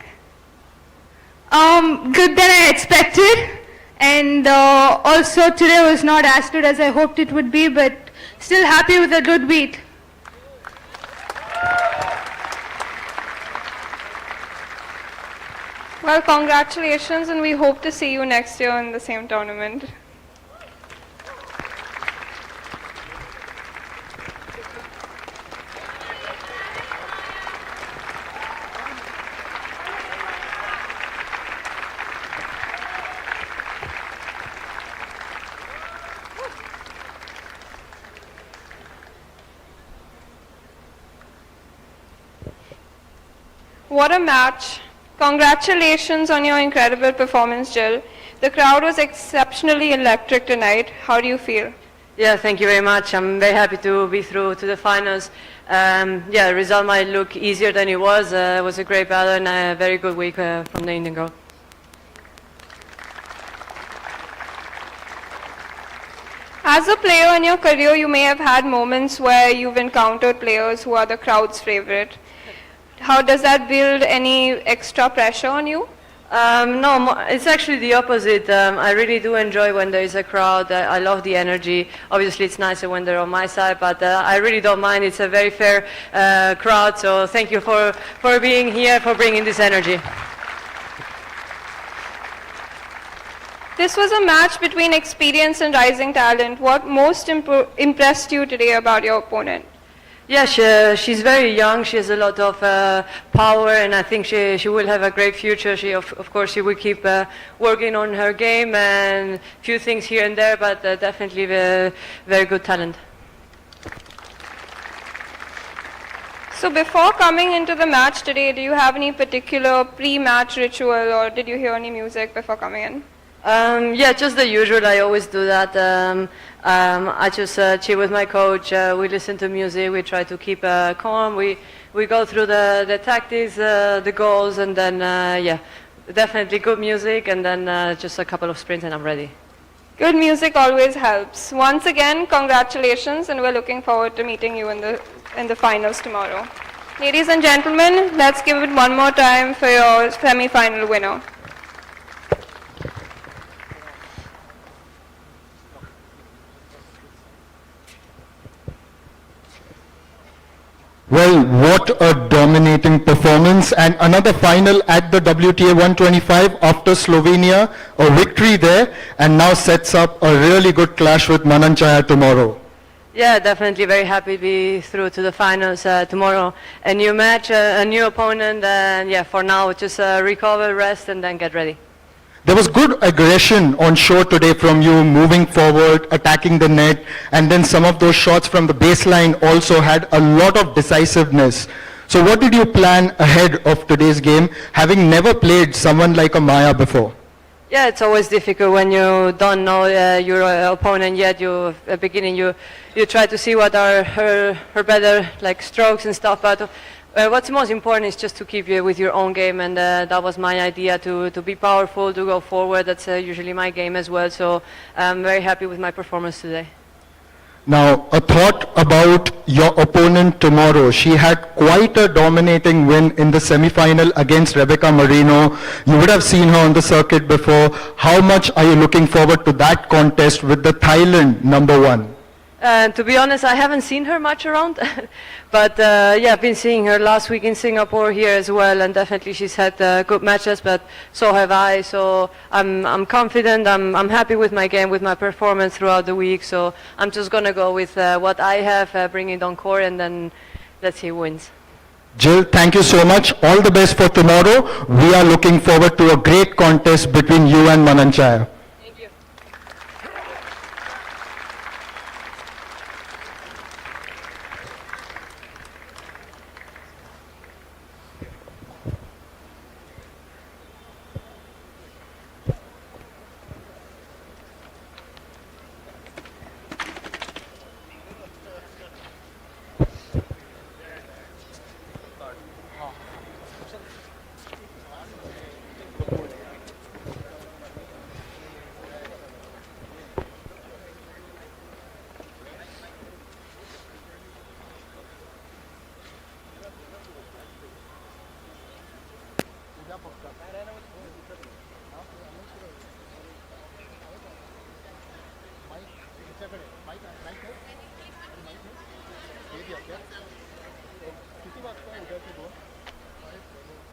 Good than I expected, and also today was not as good as I hoped it would be, but still happy with a good beat. Well, congratulations, and we hope to see you next year in the same tournament. What a match. Congratulations on your incredible performance, Jill. The crowd was exceptionally electric tonight. How do you feel? Yeah, thank you very much. I'm very happy to be through to the finals. Yeah, the result might look easier than it was. It was a great battle and a very good week from the Indian girl. As a player in your career, you may have had moments where you've encountered players who are the crowd's favorite. How does that build any extra pressure on you? No, it's actually the opposite. I really do enjoy when there is a crowd. I love the energy. Obviously, it's nicer when they're on my side, but I really don't mind. It's a very fair crowd, so thank you for being here, for bringing this energy. This was a match between experience and rising talent. What most impressed you today about your opponent? Yeah, she's very young. She has a lot of power, and I think she will have a great future. She, of course, she will keep working on her game and a few things here and there, but definitely very good talent. So before coming into the match today, do you have any particular pre-match ritual, or did you hear any music before coming in? Yeah, just the usual. I always do that. I just chill with my coach. We listen to music. We try to keep calm. We go through the tactics, the goals, and then yeah, definitely good music, and then just a couple of sprints, and I'm ready. Good music always helps. Once again, congratulations, and we're looking forward to meeting you in the finals tomorrow. Ladies and gentlemen, let's give it one more time for your semi-final winner. Well, what a dominating performance, and another final at the WTA 125 after Slovenia, a victory there, and now sets up a really good clash with Mananchaya tomorrow. Yeah, definitely very happy to be through to the finals tomorrow. A new match, a new opponent, and yeah, for now just recover, rest, and then get ready. There was good aggression on show today from you, moving forward, attacking the net, and then some of those shots from the baseline also had a lot of decisiveness. So what did you plan ahead of today's game, having never played someone like a Maya before? Yeah, it's always difficult when you don't know your opponent yet. You at beginning you try to see what are her better like strokes and stuff. But what's most important is just to keep you with your own game, and that was my idea to be powerful, to go forward. That's usually my game as well. So I'm very happy with my performance today. Now, a thought about your opponent tomorrow. She had quite a dominating win in the semi-final against Rebecca Marino. You would have seen her on the circuit before. How much are you looking forward to that contest with the Thailand #1? To be honest, I haven't seen her much around, but yeah, I've been seeing her last week in Singapore here as well, and definitely she's had good matches, but so have I. So I'm confident. I'm happy with my game, with my performance throughout the week. So I'm just gonna go with what I have, bring it on court, and then let's see who wins. Jill, thank you so much. All the best for tomorrow. We are looking forward to a great contest between you and Mananchaya. किती वाजता उद्याचे दोन